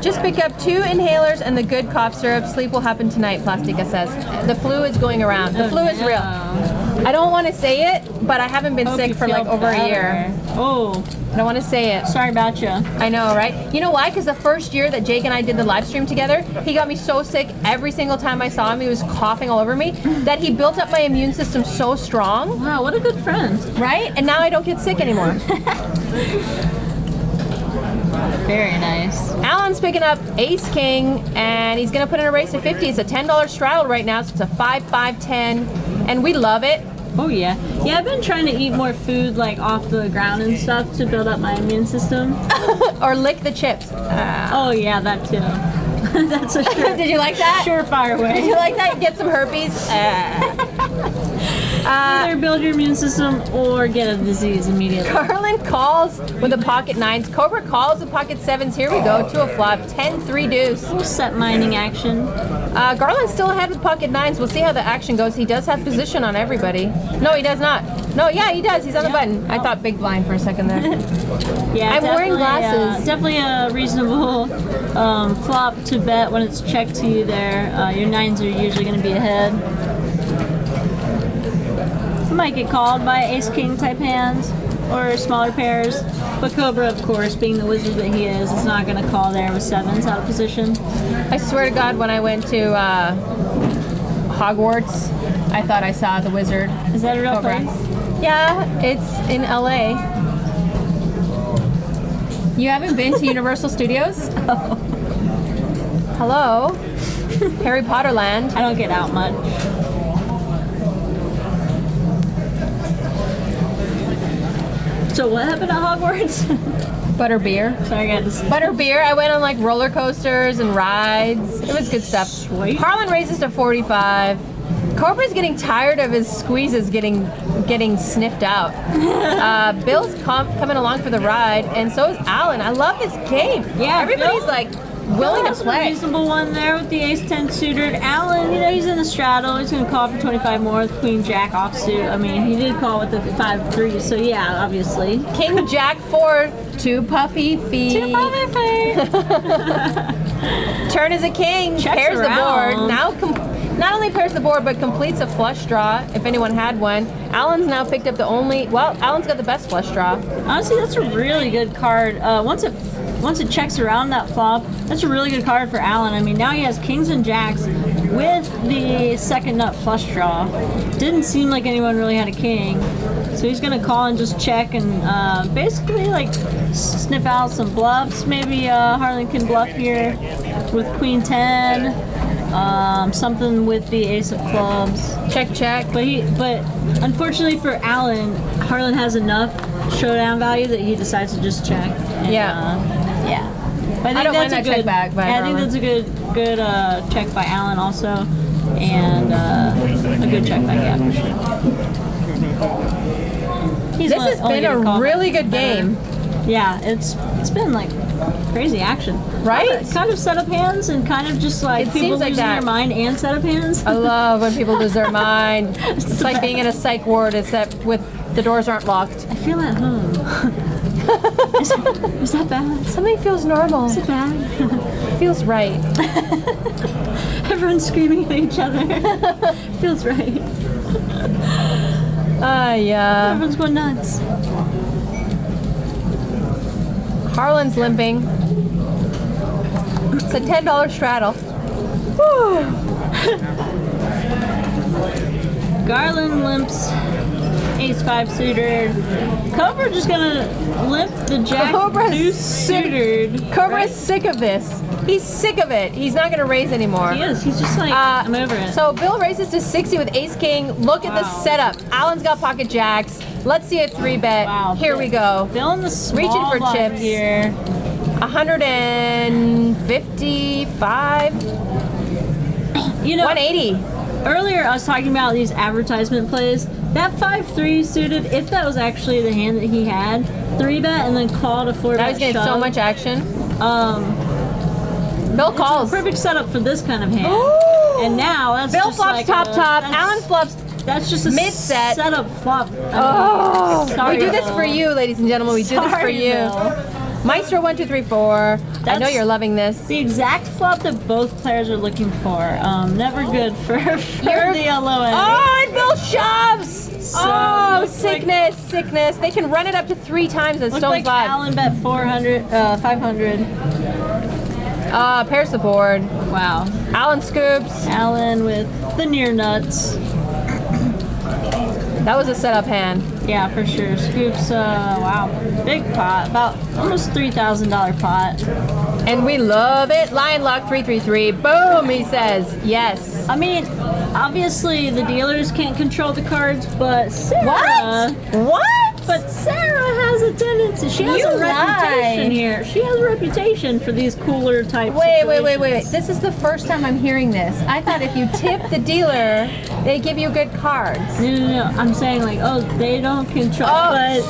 Just pick up 2 inhalers and the good cough syrup. Sleep will happen tonight, Plastica says. The flu is going around. The flu is real. I don't want to say it, but I haven't been Hope sick you for feel like over a year. better. Oh, I don't want to say it. sorry about you. I know, right? You know why? Because the first year that Jake and I did the live stream together, he got me so sick every single time I saw him. He was coughing all over me that he built up my immune system so strong, Wow, what a good friend. right? And now I don't get sick anymore. Very nice. Alan's picking up Ace King, and he's going to put in a race of 50. It's a $10 straddle right now, so it's a 5-5-10, and we love it. Oh yeah. Yeah, I've been trying to eat more food like off the ground and stuff to build up my immune system. Or lick the chips. Oh yeah, that too. That's a Did you like that? surefire Did way. you like that? Get some herpes. Either build your immune system or get a disease immediately. Garland calls with a pocket 9s. Cobra calls with pocket 7s. Here we go. To a flop. 10-3 deuce. Set mining action. Garland's still ahead with pocket 9s. We'll see how the action goes. He does have position on everybody. No, he does not. No, yeah, he does. He's on the button. I thought big blind for a second there. Yeah, I'm wearing definitely, glasses. Definitely a reasonable flop to bet when it's checked to you there. Your 9s are usually going to be ahead. You might get called by ace king type hands or smaller pairs, but Cobra, of course, being the wizard that he is not going to call there with 7s out of position. I swear to God, when I went to Hogwarts, I thought I saw the wizard. Is that a real Cobra. place? Yeah, it's in LA. You haven't been to Universal Studios? Hello? Harry Potter Land. I don't get out much. So what happened at Hogwarts? Butterbeer. Sorry, guys. Butterbeer. I went on like roller coasters and rides. It was good stuff. Sweet. Harlan raises to 45. Cobra's getting tired of his squeezes getting sniffed out. Bill's coming along for the ride, and so is Alan. I love this game. Yeah, everybody's Bill- like willing to That's a play. reasonable one there with the ace-10 suited. Alan, you know, he's in the straddle. He's going to call for 25 more with queen jack offsuit. I mean, he did call with the 5-3, so yeah, obviously. King Jack 4, 2 puppy feet. Turn is a king. Checks Pairs the board. around. Now not only pairs the board, but completes a flush draw, if anyone had one. Alan's now picked up the only, well, Alan's got the best flush draw. Honestly, that's a really good card. Once it checks around that flop, that's a really good card for Alan. I mean, now he has kings and jacks with the second nut flush draw. Didn't seem like anyone really had a king. So he's going to call and just check and basically like sniff out some bluffs. Maybe Harlan can bluff here with queen 10. Something with the ace of clubs. Check, check. But unfortunately for Alan, Harlan has enough showdown value that he decides to just check. And, Yeah. Yeah. But I don't mind that check back by I think Harlan. that's a good check by Alan also, and a good check back, yeah, for sure. He's This has only been gonna a call really better. good game. Yeah, it's been like crazy action. Right? Kind of setup hands and kind of just like It people seems like losing that. their mind and setup hands. I love when people lose their mind. It's the like being in a psych ward, except with the doors aren't locked. I feel at home. is that bad? Something feels normal. Is it bad? Feels right. Everyone's screaming at each other. Feels right. Yeah. Everyone's going nuts. Harlan's limping. It's a $10 straddle. Whew. Garland limps ace 5 suited. Cobra just gonna limp the jack Cobra's deuce sick. suited. Cobra's right? sick of this. He's sick of it. He's not going to raise anymore. He is. He's just like, I'm over it. So Bill raises to 60 with ace king. Look at the Wow. setup. Alan's got pocket jacks. Let's see a 3-bet. Wow. Here we go. Bill in the small Reaching for blind chips. here. 155. You know, 180. earlier I was talking about these advertisement plays. That 5-3 suited, if that was actually the hand that he had, 3-bet and then called a 4-bet That was getting so shove. much action. Um, Bill calls. perfect setup for this kind of hand. And now that's Bill just flops like top. that's- Alan flops. That's just a mid-set. setup flop. Oh, sorry, we do this Bill. for you, ladies and gentlemen. We do this for Sorry, you. Bill. Maestro 1, 2, 3, 4. I know That's- you're loving this. The exact flop that both players are looking for. Never good for the low end. Oh, and Bill shoves! So, Oh, looks like- sickness. They can run it up to 3 times at Looks Stone's like Live. Alan bet 500. Pairs the board. Wow. Alan scoops. Alan with the near nuts. That was a setup hand. Yeah, for sure. Scoops, wow. Big pot. About almost $3,000 pot. And we love it. Lion Lock 333. Boom, he says. Yes. I mean, obviously the dealers can't control the cards, but Sarah. What? But Sarah has a tendency. She has You a reputation lied. here. She has a reputation for these cooler type Wait. situations. This is the first time I'm hearing this. I thought if you tip the dealer, they give you good cards. No. I'm saying like, oh, they don't control. Oh, But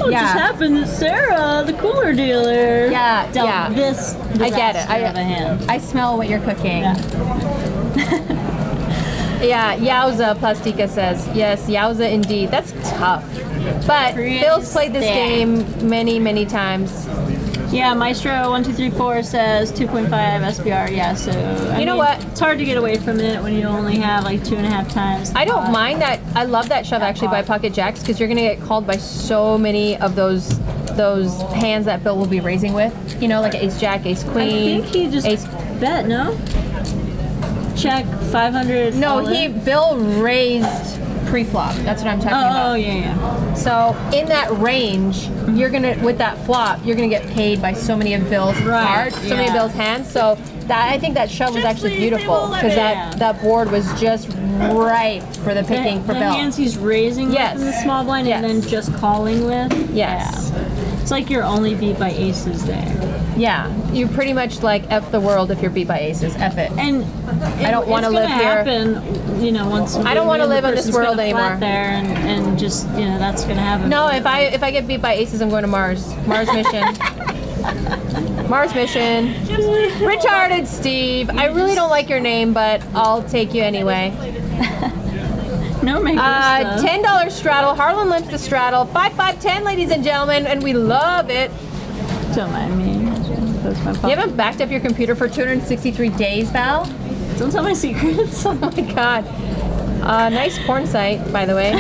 what yeah. just happened is Sarah, the cooler dealer, Yeah, dealt yeah. this I get it. disaster of a hand. I smell what you're cooking. Yeah. Yeah, Yowza, Plastica says. Yes, Yowza indeed. That's tough. But Pretty Bill's played this stacked. game many times. Yeah, Maestro 1234 says 2.5 SBR. Yeah, so You know what? It's hard to get away from it when you only have like 2.5 times. I don't mind that. I love that shove actually by Pocket Jacks because you're gonna get called by so many of those hands that Bill will be raising with. You know, like Ace Jack, Ace I Queen. think he just Ace. bet, no? Check 500. No, all in. Bill raised pre-flop. That's what I'm talking about. Oh yeah. So in that range, you're gonna with that flop, you're gonna get paid by so many of Bill's Right, cards, so many of yeah. Bill's hands. So that I think that shove was Just actually please, beautiful they won't let because me. that board was just ripe for the picking for the Bill. hands he's raising Yes. with in the small blind Yes. and then just calling with. Yes. Yeah. It's like you're only beat by aces there. Yeah, you pretty much like F the world if you're beat by aces. F it. And I don't wanna it's live gonna here. Happen, you know, once you I don't wanna wanna live on this world anymore. There and just that's gonna happen. No, if I get beat by aces, I'm going to Mars. Mars mission. Mars mission. Retarded Steve. I really don't like your name, but I'll take you anyway. No me gusta. $10 straddle. Harlan limps the straddle. 5-5-10, ladies and gentlemen, and we love it. Don't mind me. That's my You haven't backed up your computer for 263 days, Val? Don't tell my secrets. Oh my god. Nice porn site, by the way.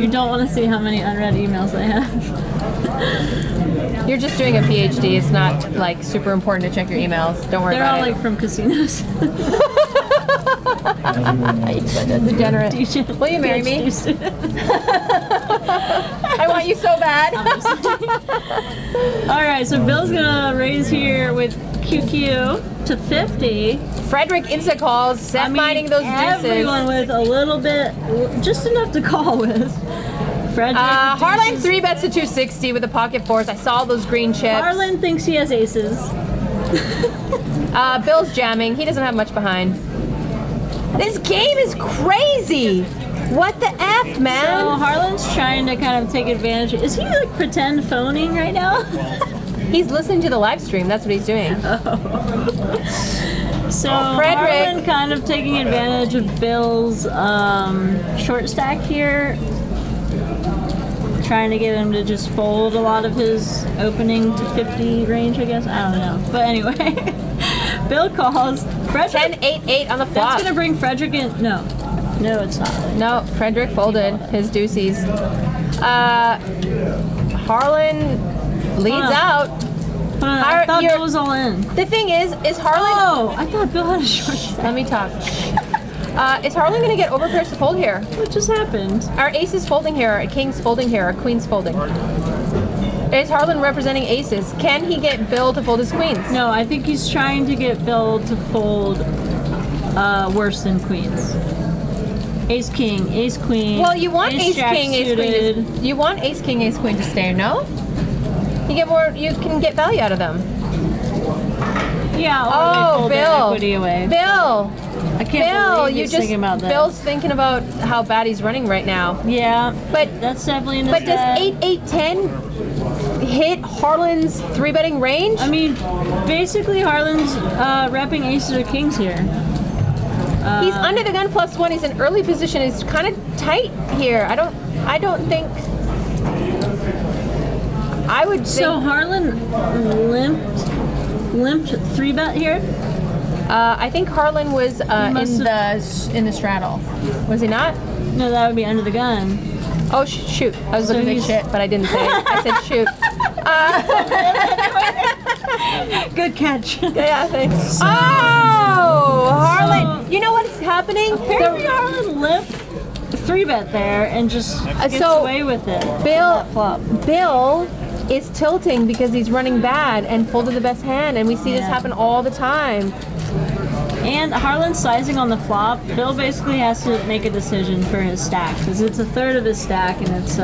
You don't want to see how many unread emails I have. You're just doing a PhD. It's not like super important to check your emails. Don't worry They're all about like from casinos. it. Degenerate. Will you marry me? PhD student. I want you so bad. All right, so Bill's gonna raise here with QQ to 50. Frederick Insta calls, set mining those everyone deuces. with a little bit, just enough to call with. Frederick. Harlan deuces. 3-bets to 260 with the pocket fours. I saw those green chips. Harlan thinks he has aces. Bill's jamming. He doesn't have much behind. This game is crazy. What the F, So man? Harlan's trying to kind of take advantage. Is he like pretend phoning right now? He's listening to the live stream. That's what he's doing. So Frederick. Harlan kind of taking advantage of Bill's short stack here, trying to get him to just fold a lot of his opening to 50 range, I guess. I don't know. But anyway, Bill calls. Frederick. 10-8-8 on the flop. That's gonna bring Frederick in. No, it's not. No, Frederick folded his deuces. Harlan leads Hold on. out. I thought you're- Bill was all in. The thing is Harlan... Oh, I thought Bill had a short stack. Let me talk. Is Harlan going to get overpairs to fold here? What just happened? Our ace is folding here, our king's folding here, our queen's folding. Is Harlan representing aces? Can he get Bill to fold his queens? No, I think he's trying to get Bill to fold worse than queens. Ace king, ace queen. Well, you want ace jack king, ace suited. queen. You want ace king, ace queen to stay, no? You get more. You can get value out of them. Yeah, or Oh, they fold their Bill. equity away. Bill. I can't Bill, believe you he's just. thinking about that. Bill's thinking about how bad he's running right now. Yeah, But that's definitely in his But does head. 8-8-10 hit Harlan's 3-betting range? I mean, basically Harlan's repping aces or kings here. He's under the gun +1. He's in early position. He's kind of tight here. I don't think. I would So think. Harlan limped 3-bet here. I think Harlan was in the straddle. Was he not? No, that would be under the gun. Oh shoot! I was So looking at he's- shit, but I didn't say it. I said shoot. Good catch. Yeah, thanks. Oh, Harlan! You know what's happening? Apparently Harlan limped 3-bet there and just gets so away with it. Bill, Flop. Bill is tilting because he's running bad and folded the best hand, and we see this Yeah. happen all the time. And Harlan's sizing on the flop. Bill basically has to make a decision for his stack because it's a third of his stack, and it's he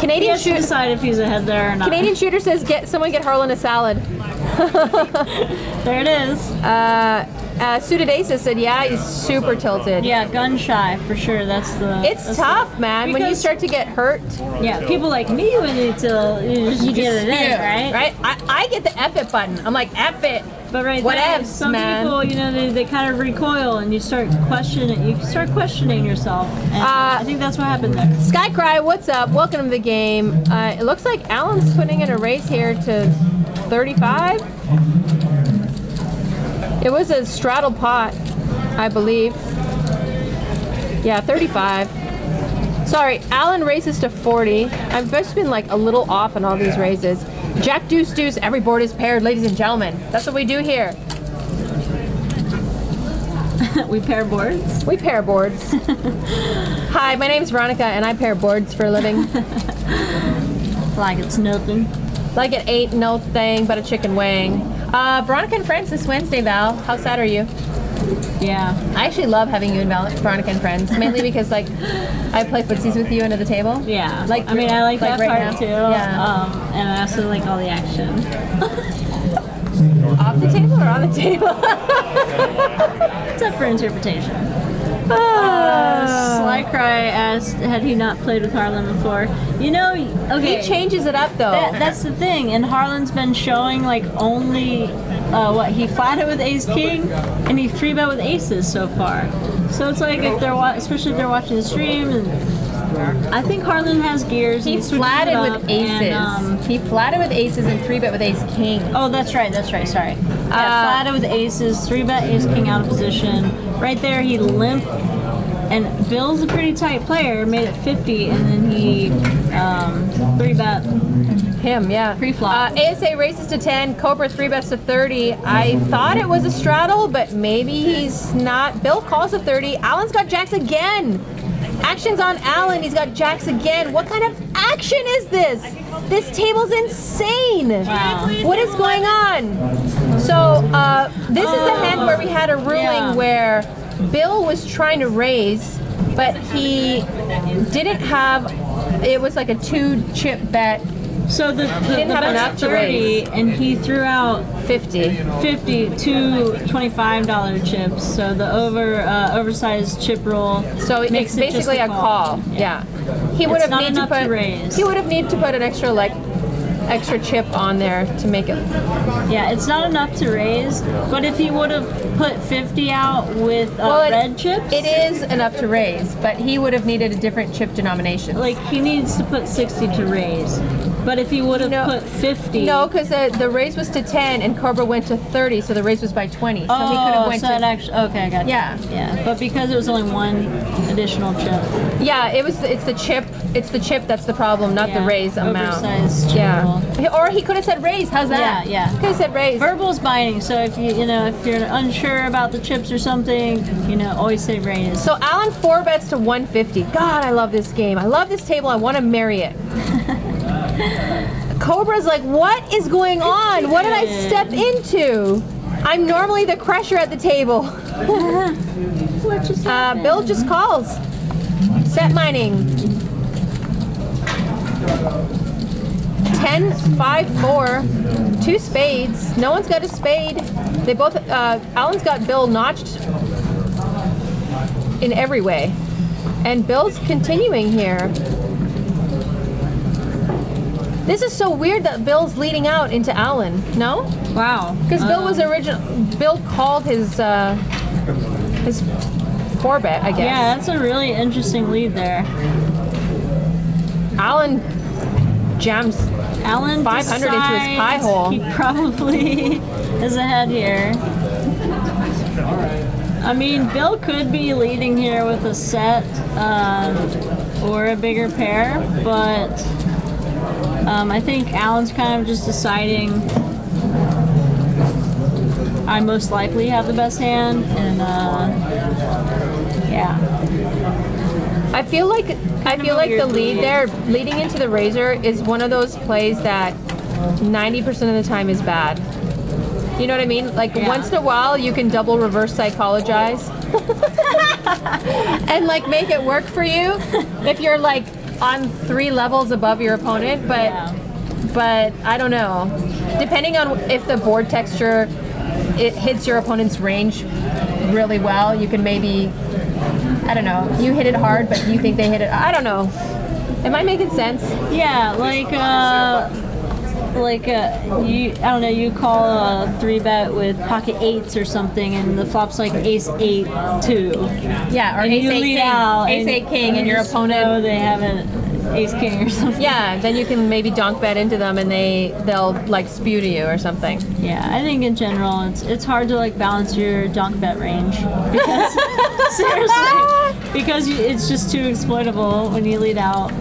Canadian has to shooter. decide if he's ahead there or not. Canadian shooter says, someone get Harlan a salad." There it is. Suited Aces said, "Yeah, he's super tilted." Yeah, gun shy for sure. That's It's that's tough, man. When you because- start to get hurt, Yeah, people like me would need to you get it in, right? Right? I get the F it button. I'm like, F it. But right there, Whatevs, some man. people, they kind of recoil and you start questioning yourself. And I think that's what happened there. Skycry, what's up? Welcome to the game. It looks like Alan's putting in a race here to 35. It was a straddle pot, I believe. Yeah, 35. Sorry, Alan races to 40. I've just been like a little off on all these races. Jack deuce deuce, every board is paired, ladies and gentlemen. That's what we do here. We pair boards. We pair boards. Hi, my name is Veronica and I pair boards for a living. Like it's nothing. Like it ain't no thing but a chicken wing. Veronica and Friends this Wednesday, Val. How sad are you? Yeah. I actually love having you and Veronica and Friends, mainly because like I play footsies with you under the table. Yeah. Like- I mean, I like like that right part now? too. Yeah. And I also like all the action. Off the table or on the table? It's up for interpretation. Ah. Slycry asked, had he not played with Harlan before? Okay. He changes it up though. That's the thing, and Harlan's been showing like only he flatted with ace king, and he 3-bet with aces so far. So it's like if they're especially if they're watching the stream, and I think Harlan has gears. He and switches flatted it with up, aces. and, He flatted with aces and 3-bet with ace king. oh, that's right. Sorry. Yeah, flatted with aces, 3-bet ace king out of position. Right there, he limped. And Bill's a pretty tight player, made it 50, and then he 3-bet. Him, yeah. Pre-flop. ASA races to 10, Cobra 3-bets to 30. I thought it was a straddle, but maybe he's not. Bill calls a 30. Alan's got jacks again. Action's on Alan. He's got jacks again. What kind of action is this? This table's insane. Wow. What is going on? So this is the hand where we had a ruling Yeah. where Bill was trying to raise, but he didn't have. It was like a 2-chip bet So the didn't have bet's enough to 30, raise. and he threw out 50. 50 two $25 chips. So the oversized chip roll. So it's makes it just basically a call. Yeah. He would It's have not need to enough to put. raise. He would have need to put an extra chip on there to make it. Yeah, it's not enough to raise. But if he would have put 50 out with red chips, It is enough to raise, but he would have needed a different chip denomination. like he needs to put 60 to raise. But if he would have No. put 50, No, because the raise was to 10 and Cobra went to 30, so the raise was by 20. So he could have went so to. it actually okay, I got you. Yeah. Yeah, but because it was only one additional chip. Yeah, it's the chip. It's the chip that's the problem, not the Yeah, raise amount. oversized chip roll. Yeah. Or he could have said raise. How's that? Yeah, yeah. Could have said raise. Verbal's binding, so if if you're unsure about the chips or something, always say raise. So Alan 4 bets to 150. God, I love this game. I love this table. I want to marry it. Cobra's like, what is going on? What did I step into? I'm normally the crusher at the table. What just Bill just calls. Set mining. 10, 5, 4. 2 spades. No one's got a spade. They both. Alan's got Bill notched in every way, and Bill's continuing here. This is so weird that Bill's leading out into Alan. No, Wow. because Bill was original. Bill called his 4-bet, I guess. Yeah, that's a really interesting lead there. Alan jams. Alan 500 into his decides pie hole. He probably is ahead here. I mean, Bill could be leading here with a set or a bigger pair, but I think Alan's kind of just deciding I most likely have the best hand, and yeah. I feel like a the weird lead lead. there, leading into the razor, is one of those plays that 90% of the time is bad. You know what I mean? Like Yeah. once in a while, you can double reverse psychologize and like make it work for you if you're like on 3 levels above your opponent. But Yeah. but I don't know. Depending on if the board texture it hits your opponent's range really well, you can maybe. I don't know. You hit it hard, but you think they hit it. I don't know. Am I making sense? Yeah, you I don't know, you call a 3-bet with pocket 8s or something, and the flop's like ace 8 2. Yeah, or And ace you 8 lead king. out, Ace 8 king, and your just know opponent. they have an ace king or something. Yeah, then you can maybe donk bet into them, and they'll like spew to you or something. Yeah, I think in general it's hard to like balance your donk bet range because seriously, because it's just too exploitable when you lead out.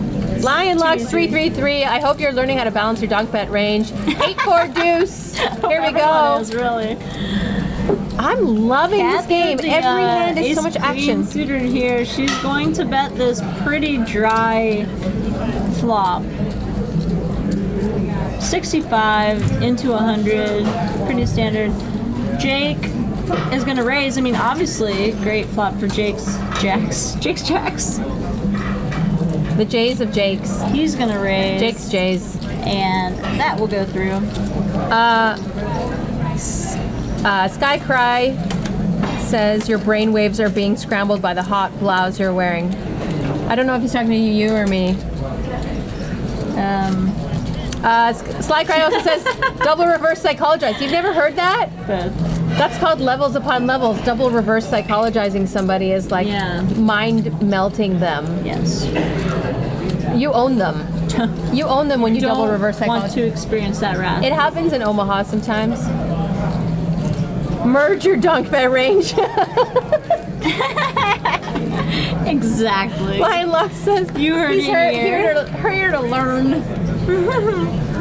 Lion Locks easy. 333. I hope you're learning how to balance your donk bet range. 8-4 deuce. Here we Everyone go. is really. I'm loving this Kathy game. with the, Every hand is ace so much queen action. suited here. She's going to bet this pretty dry flop. 65 into 100, pretty standard. Jake is going to raise. I mean, obviously, great flop for Jake's jacks. The Jays of Jakes. He's going to raise. Jake's Jays. And that will go through. Skycry says your brain waves are being scrambled by the hot blouse you're wearing. I don't know if he's talking to you or me. Slycry also says double reverse psychologize. You've never heard that? But That's called levels upon levels. Double reverse psychologizing somebody is like Yeah. mind melting them. yes. You own them. You own them when you double reverse want psychology. to experience that wrath. It happens in Omaha sometimes. Merge your dunk bet range. Exactly. Lion Luck says You heard he's it here. here to learn.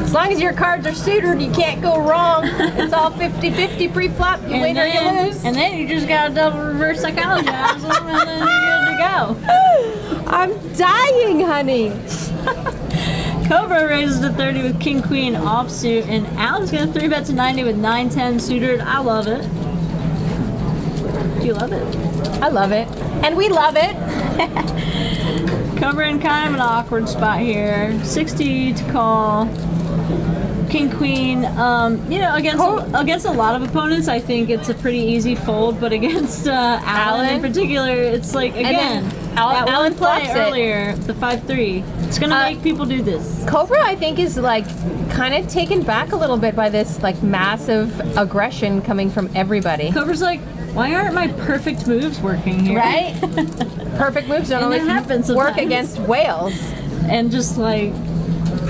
As long as your cards are suited, you can't go wrong. It's all 50-50 pre-flop. You win or you lose. And then you just got to double reverse psychologize them, and then you're good to go. I'm dying, honey. Cobra raises to 30 with King Queen offsuit, and Alan's gonna 3-bet to 90 with 9-10 suited. I love it. Do you love it? I love it. And we love it. Cobra in kind of an awkward spot here. 60 to call. King Queen. You know, against a lot of opponents, I think it's a pretty easy fold. But against Alan in particular, it's like again then that Alan one play flops it. earlier, the 5-3. It's gonna make people do this. Cobra, I think, is like kind of taken back a little bit by this like massive aggression coming from everybody. Cobra's like, why aren't my perfect moves working here? Right? Perfect moves don't And always it happens work sometimes. against whales. And just like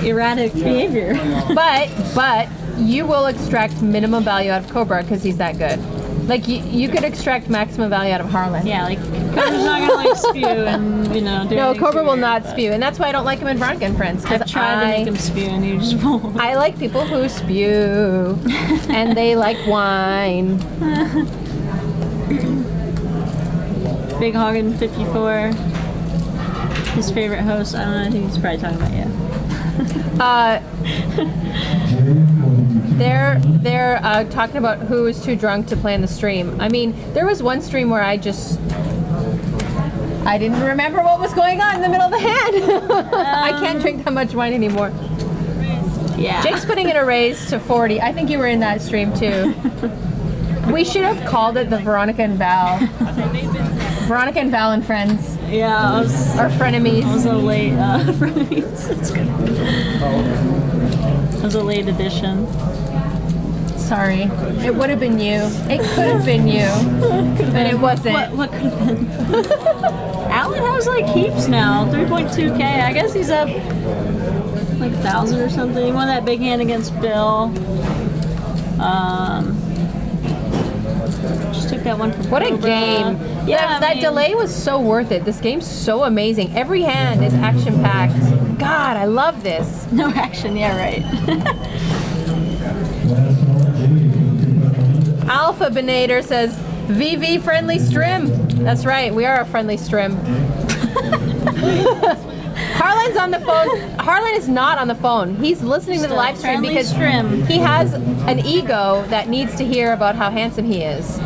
erratic behavior. But you will extract minimum value out of Cobra because he's that good. Like you could extract maximum value out of Harlan. Yeah, like Cobra's not gonna like spew and do No, anything Cobra will weird, not but spew, and that's why I don't like him in Veronica and Friends. 'Cause I've tried to make him spew and he just won't. I like people who spew, and they like wine. Big Hoggin 54. His favorite host. I don't know. I think he's probably talking about you. They're talking about who is too drunk to play in the stream. I mean, there was one stream where I didn't remember what was going on in the middle of the hand. I can't drink that much wine anymore. Yeah. Jake's putting in a raise to 40. I think you were in that stream too. We should have called it the Veronica and Val. Veronica and Val and Friends. Yeah, I was Or frenemies. a late frenemies. That's good. It was a late edition. Sorry. It would have been you. It could have been you. But it wasn't. What could have been? Alan has like heaps now. 3.2k. I guess he's up like 1,000 or something. He won that big hand against Bill. Just took that one from What a Cobra. game. Yeah, That delay was so worth it. This game's so amazing. Every hand is action-packed. God, I love this. No action. Yeah, right. Alpha Benator says, VV friendly strim. That's right, we are a friendly strim. Harlan's on the phone. Harlan is not on the phone. He's listening to the live stream Friendly because strim. he has an ego that needs to hear about how handsome he is.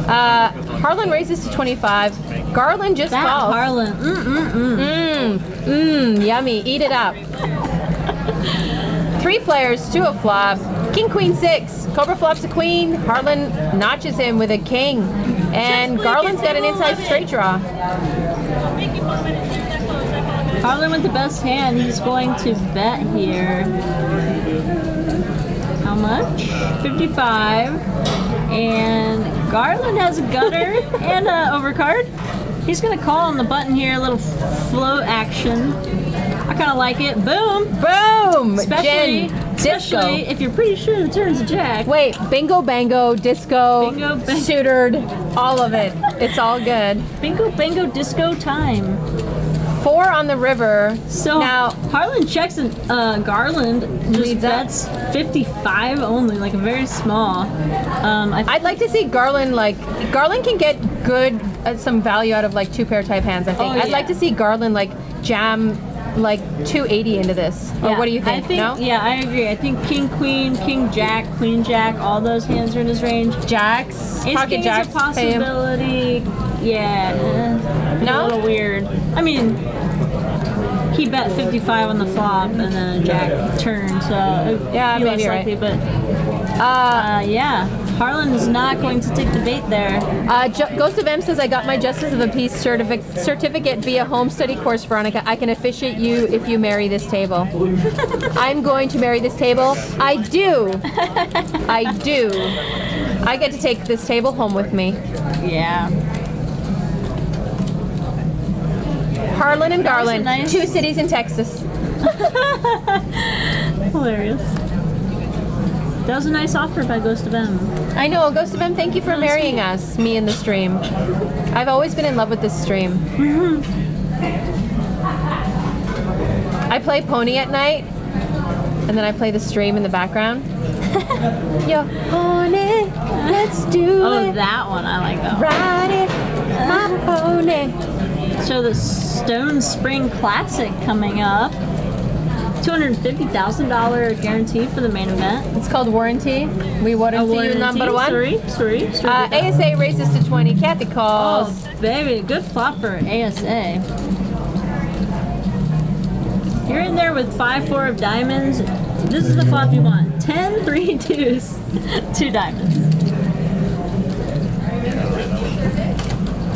Harlan raises to 25. Garland just That calls. Harlan. Yummy. Eat it up. 3 players, 2 a flop. King, queen, 6. Cobra flops a queen. Harlan notches him with a king. And Garland's got an inside straight draw. Harlan with the best hand. He's going to bet here. How much? 55. And Garland has a gutter and an overcard. He's going to call on the button here. A little float action. I kind of like it. Boom. Boom! Especially Disco. if you're pretty sure the turn's a jack. Wait, bingo, bango, disco, Bingo, bang- suitored, all of it. It's all good. Bingo, bango, disco time. 4 on the river. So now, Harlan checks and Garland just Leads up. bets 55 only, like a very small. I'd like to see Garland Garland can get good some value out of like 2 pair type hands. I think. Oh, I'd like yeah. to see Garland like jam like 280 into this. Or Yeah, what do you think? I think No? yeah, I agree. I think King Queen, King Jack, Queen Jack, all those hands are in his range. Jacks, Ace pocket King jacks, is a pay him. possibility. Yeah, No? a little weird. I mean, he bet 55 on the flop and then a jack turn, so Yeah, it'd be maybe less you're likely. But yeah, Harlan is not going to take the bait there. Ghost of M says, I got my Justice of the Peace certificate via home study course, Veronica. I can officiate you if you marry this table. I'm going to marry this table. I do. I do. I get to take this table home with me. Yeah. Harlan and That was a Garland, nice- 2 cities in Texas. Hilarious. That was a nice offer by Ghost of M. I know, Ghost of M, thank you for marrying us, me and the stream. I've always been in love with this stream. I play Pony at night, and then I play the stream in the background. Yo, Pony, let's do Oh, it. that one. I like that one. Ride it, my pony. So the Stone Spring Classic coming up. $250,000 guarantee for the main event. It's called Warranty. We warranty you number 1. Sorry. ASA raises to 20. Kathy calls. Oh, baby, good flop for ASA. You're in there with 5-4 of diamonds. This is the flop you want. 10, 3 deuce, 2 diamonds.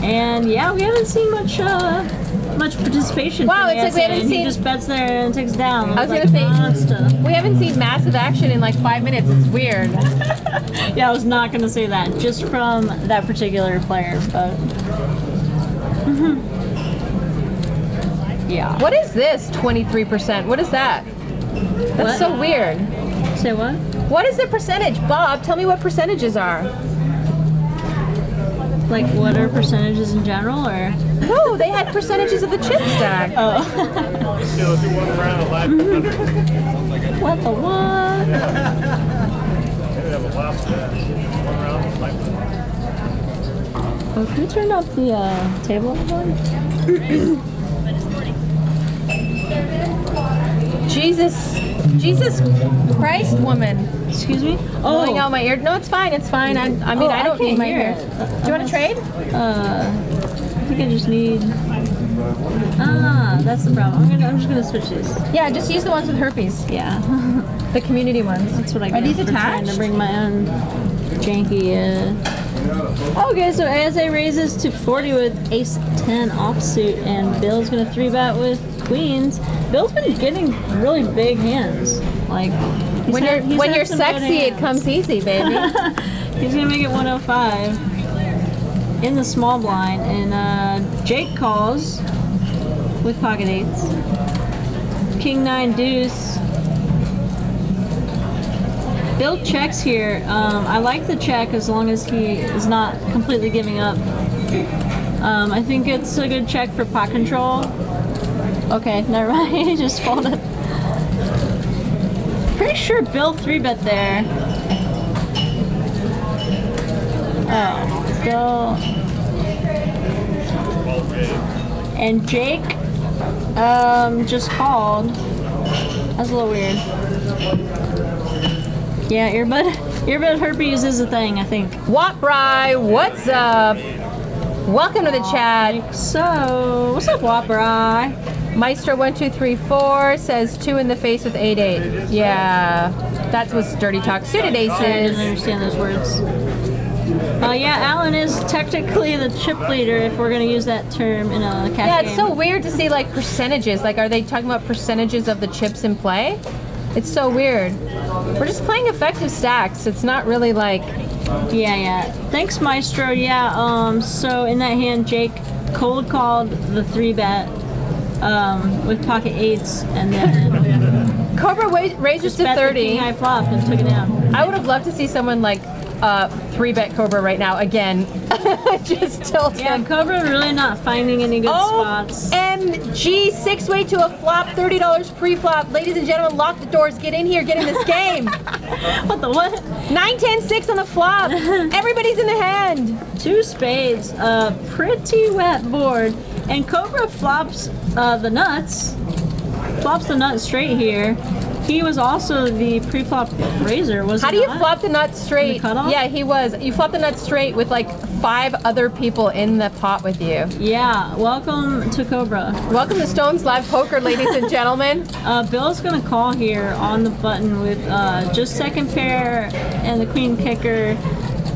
And yeah, we haven't seen much participation. Wow, from it's like we haven't ASA, and he seen- just bets there and takes down. I was Like, gonna say- nonstop. We haven't seen massive action in like 5 minutes. It's weird. Yeah, I was not gonna say that just from that particular player, but yeah. What is this 23%? What is that? That's What? so weird. Say what? What is the percentage? Bob, tell me what percentages are. Like what are percentages in general, or? No, they had percentages of the chip stack. Oh. What the what? Oh, can we turn up the table one? Jesus Christ, woman. Excuse me? Blowing out my ear. No, it's fine. It's fine. I mean, Oh, I don't can't need my hear ear. it. Do you want to trade? I think I just need. That's the problem. I'm just gonna switch these. Yeah, just use the ones with herpes. Yeah, The community ones. that's what I Are get these for trying attached? to bring my own janky. Okay, so ASA raises to 40 with Ace 10 offsuit, and Bill's gonna 3-bet with Queens. Bill's been getting really big hands. Like he's When had- you're he's when had you're some good sexy, it hands. comes easy, baby. He's gonna make it 105 in the small blind, and Jake calls with pocket eights. King 9 deuce. Bill checks here. I like the check as long as he is not completely giving up. I think it's a good check for pot control. Okay, never mind. He just folded. Pretty sure Bill 3-bet there. Oh, Bill. And Jake just called. That's a little weird. Yeah, earbud herpes is a thing, I think. Wapry, what's up? Welcome to the chat. So, what's up, Wapra? Maestro1234 says 2 in the face with 8-8. Yeah, that was dirty talk. Suited I didn't aces. understand those words. Yeah, Alan is technically the chip leader if we're gonna use that term in a cash Yeah, game. it's so weird to see like percentages. Like, are they talking about percentages of the chips in play? It's so weird. We're just playing effective stacks. It's not really like. Yeah. Thanks, Maestro. Yeah. So in that hand, Jake cold called the 3-bet with pocket eights, and then Cobra raises to bet the 30. king high flop and took it down. I would have loved to see someone like 3-bet Cobra right now again. Just tilt Yeah, him. Cobra really not finding any good spots. OMG, 6-way to a flop, $30 pre-flop. Ladies and gentlemen, lock the doors. Get in here. Get in this game. What the what? 9-10-6 on the flop. Everybody's in the hand. 2 spades, a pretty wet board, and Cobra flops the nuts. Flops the nut straight here. He was also the pre-flop raiser, was How he do you not? flop the nut straight? In the cutoff? Yeah, he was. You flop the nut straight with like 5 other people in the pot with you. Yeah, welcome to Cobra. Welcome to Stone's Live Poker, ladies and gentlemen. Bill's gonna call here on the button with just second pair and the queen kicker.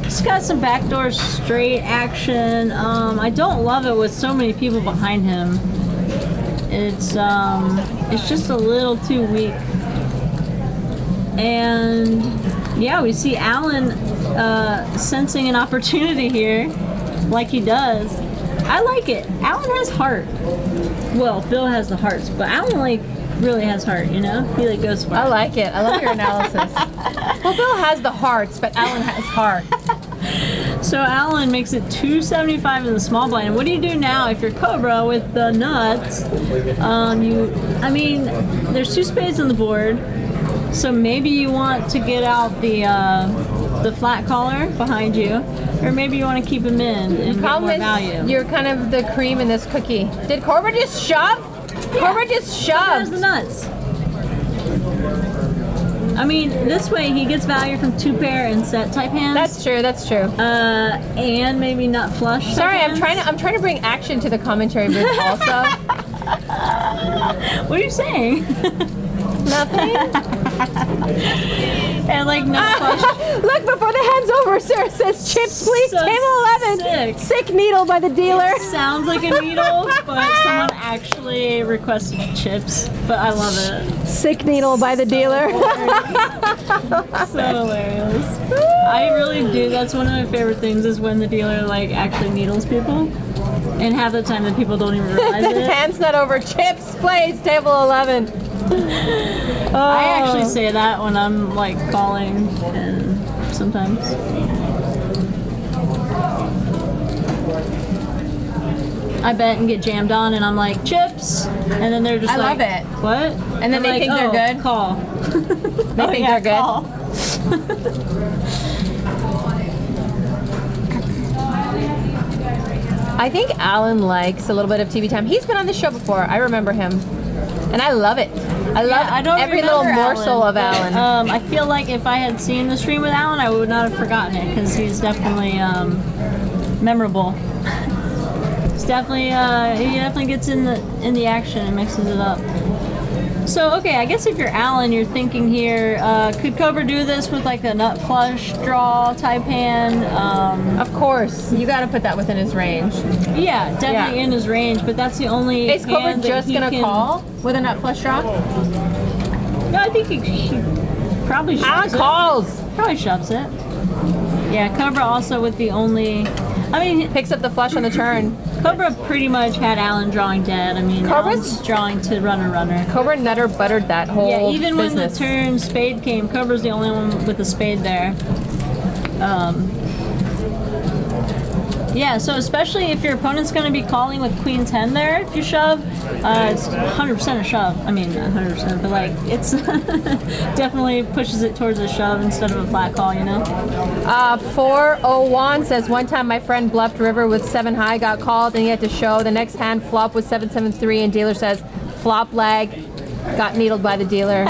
He's got some backdoor straight action. I don't love it with so many people behind him. It's just a little too weak. And yeah, we see Alan sensing an opportunity here, like he does. I like it. Alan has heart. Well, Bill has the hearts, but Alan like really has heart. You know, he like goes for I it. like it. I love your analysis. Well, Bill has the hearts, but Alan has heart. So Alan makes it 275 in the small blind. And what do you do now if you're Cobra with the nuts? There's 2 spades on the board, so maybe you want to get out the flat caller behind you, or maybe you want to keep him in and get Problem more is, value. you're kind of the cream in this cookie. Did Cobra just shove? Cobra just There's the shoved. nuts. I mean, this way he gets value from 2 pair and set type hands. That's true. That's true. And maybe nut flush. type Sorry, hands. I'm trying to bring action to the commentary booth also. What are you saying? Nothing. And like no question. Look, before the hand's over, Sarah says, chips, please, So table 11. sick. Sick needle by the dealer. It sounds like a needle, but someone actually requested chips. But I love it. Sick needle by the dealer. So hilarious. I really do. That's one of my favorite things is when the dealer like actually needles people. And half the time the people don't even realize it. Hand's not over, chips, please, table 11. I actually say that when I'm like calling and sometimes. I bet and get jammed on and I'm like, chips! And then they're just I like, love it. what? And then they I'm think like, they're good? Call. They think they're good. Call. I think Alan likes a little bit of TV time. He's been on the show before. I remember him. And I love it. I love I don't every little remember morsel of but, Alan. I feel like if I had seen the stream with Alan, I would not have forgotten it because he's definitely memorable. It's definitely he definitely gets in the action and mixes it up. So okay, I guess if you're Alan, you're thinking here, could Cobra do this with like a nut flush draw type hand? Of course, you got to put that within his range. Yeah, definitely Yeah. in his range, but that's the only. Is Cobra hand that just he gonna can- call with a nut flush draw? No, I think he probably shoves Alan it. calls. Probably shoves it. Yeah, Cobra also with the only. I mean, Picks up the flush on the turn. Cobra pretty much had Alan drawing dead. I mean, Cobra's- Alan's drawing to runner. Cobra nutter buttered that whole Yeah, even business. when the turn spade came, Cobra's the only one with a spade there. Yeah, so especially if your opponent's going to be calling with Queen 10 there, if you shove, it's 100% a shove. I mean, not 100%, but like, it's definitely pushes it towards a shove instead of a flat call, you know? 401 says, one time my friend bluffed river with 7 high, got called, and he had to show. The next hand flop was 773, and dealer says, flop lag, got needled by the dealer.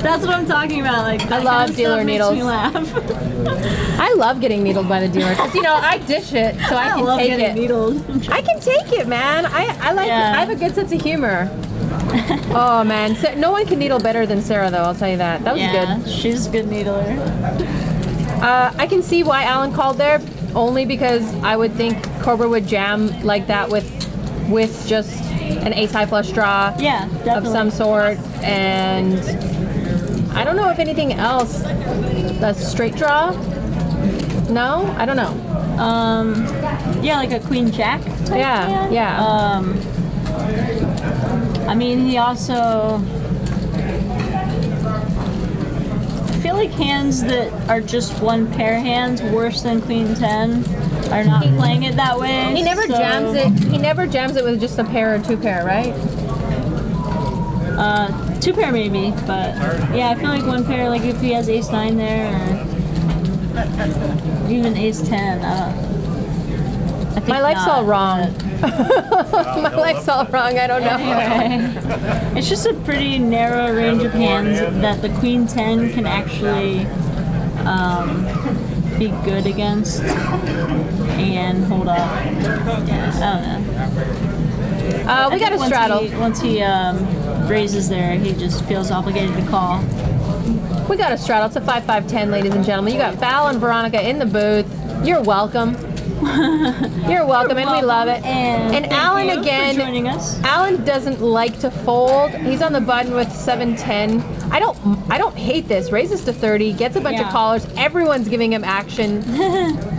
That's what I'm talking about. Like, that love kind of dealer stuff needles. makes me laugh. I love getting needled by the dealer because I dish it, so I can love take getting it. needled. I can take it, man. I like. Yeah. I have a good sense of humor. Oh man, no one can needle better than Sarah, though. I'll tell you that. That was Yeah, good. she's a good needler. I can see why Alan called there, only because I would think Cobra would jam like that with just an ace high flush draw. Yeah, Of definitely. some sort, and I don't know if anything else. A straight draw? No, I don't know. Yeah, like a queen jack type Yeah, hand. yeah. I mean, he also. I feel like hands that are just one pair hands, worse than Queen 10, are not playing it that way. He never so- jams it. He never jams it with just a pair or 2 pair, right? 2 pair maybe, but yeah, I feel like 1 pair, like if he has ace 9 there, or even ace 10, I think My life's not, all wrong. but- My life's all wrong. I don't know. Anyway, it's just a pretty narrow range of hands that the Queen 10 can actually be good against and hold up. Yeah, I don't know. We got a Once straddle. Once he raises there, he just feels obligated to call. We got a straddle. It's a 5-5-10, ladies and gentlemen. You got Val and Veronica in the booth. You're welcome. You're welcome, and we love it. And thank Alan you again. for joining us. Alan doesn't like to fold. He's on the button with 7-10. I don't hate this. Raises to 30, gets a bunch of Yeah. callers. Everyone's giving him action.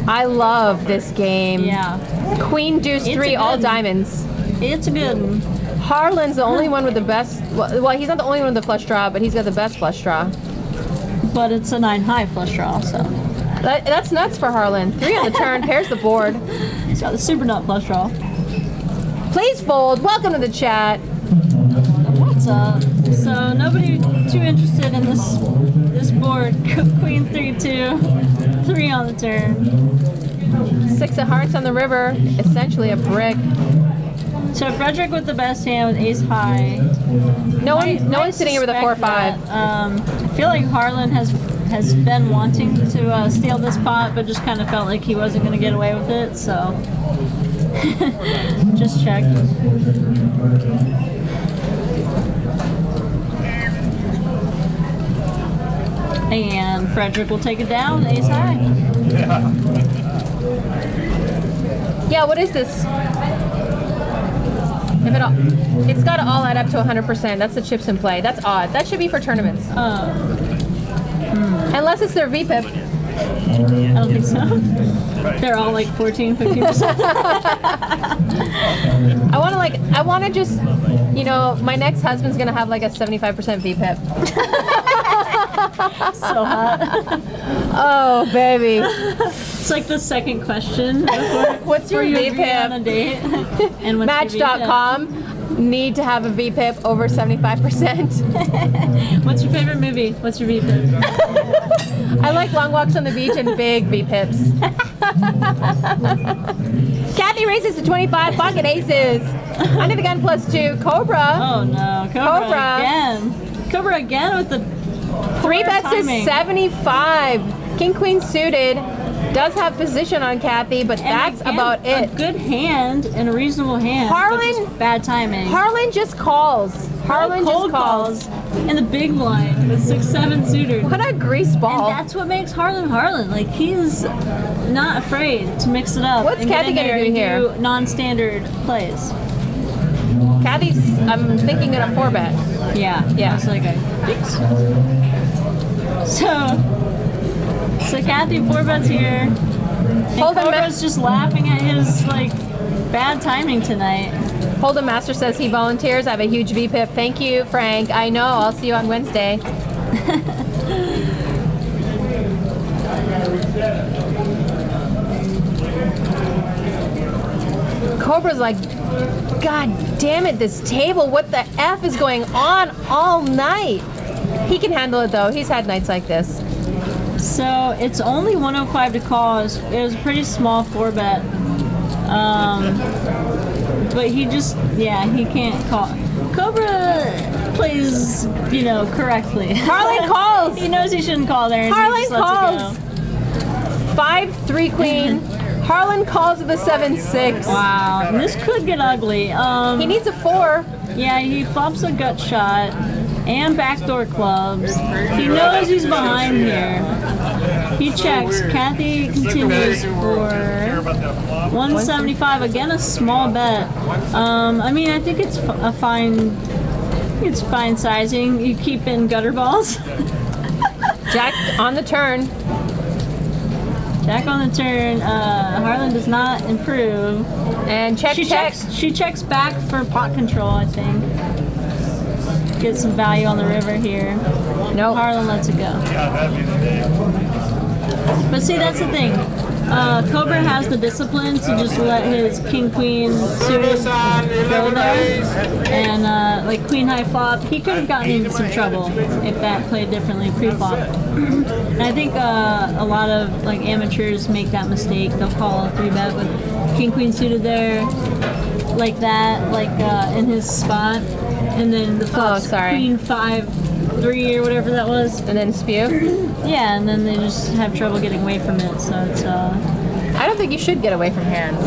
I love this game. Yeah, Queen Deuce It's 3, a all good- diamonds. it's a good one. Harlan's the only one with the best. Well, he's not the only one with the flush draw, but he's got the best flush draw. But it's a 9 high flush draw, so That's nuts for Harlan. 3 on the turn, pairs the board. it's got the super nut flush draw. Please fold. Welcome to the chat. What's up? So nobody too interested in this board. Queen 3-2, 3 on the turn. 6 of hearts on the river. Essentially a brick. So Frederick with the best hand with ace high. No one's sitting here with a 4-5. I feel like Harlan has been wanting to steal this pot, but just kind of felt like he wasn't going to get away with it. So just check. And Frederick will take it down with ace high. Yeah, what is this? If it all, it's got to all add up to 100%. That's the chips in play. That's odd. That should be for tournaments. Unless it's their VPIP. I don't think so. They're all like 14, 15%. I want to just, you know, my next husband's going to have like a 75% VPIP. So hot. Oh, baby. It's like the second question. What's your before you agree on a VPIP? date. And what's your VPIP? Match.com need to have a VPIP over 75%. What's your favorite movie? What's your VPIP? I like long walks on the beach and big VPIPs. Kathy raises to 25, pocket aces. Under the gun +2, Cobra. Oh no, Cobra again. Cobra again with the 3 bets is timing. 75. King Queen suited. Does have position on Kathy, but And that's again, about it. A good hand and a reasonable hand. but Harlan- just bad timing. Harlan just calls. Harlan cold just calls. in the big blind with 6-7 suited. What a grease ball. And that's what makes Harlan Harlan. Like, he's not afraid to mix it up. What's and get Kathy in gonna there do and here? do non-standard plays. Kathy's, I'm thinking in a 4-bet. Yeah. Yeah. I was like, I think so. So Kathy 4-bets here. And Hold on, Cobra's just laughing at his, like, bad timing tonight. Holden Master says he volunteers. I have a huge VPIP. Thank you, Frank. I know. I'll see you on Wednesday. Cobra's like, God damn it, this table. What the F is going on all night? He can handle it, though. He's had nights like this. So it's only 105 to call. It was a pretty small 4-bet. But he just, yeah, he can't call. Cobra plays, you know, correctly. Harlan calls. He knows he shouldn't call there. And Harlan he just lets calls. it 5-3 queen. Harlan calls with a 7-6. go. Wow, and this could get ugly. He needs a 4. Yeah, he flops a gut shot and backdoor clubs. He knows he's behind here. He checks. Kathy continues for 175. Again, a small bet. I mean, I think it's a fine. It's fine sizing. You keep in gutter balls. Jack on the turn. Jack on the turn. Harlan does not improve. And check, She check. checks. She checks back for pot control. I think. Get some value on the river here. Nope. Harlan lets it go. But see, that's the thing. Cobra has the discipline to just let his king queen suited go there, and like queen high flop, he could have gotten into some trouble if that played differently pre-flop. And I think a lot of like amateurs make that mistake. They'll call a 3-bet with king queen suited there, like that, like in his spot, and then the flops sorry. queen 5-3 or whatever that was. And then spew. Yeah, and then they just have trouble getting away from it. So it's I don't think you should get away from hands.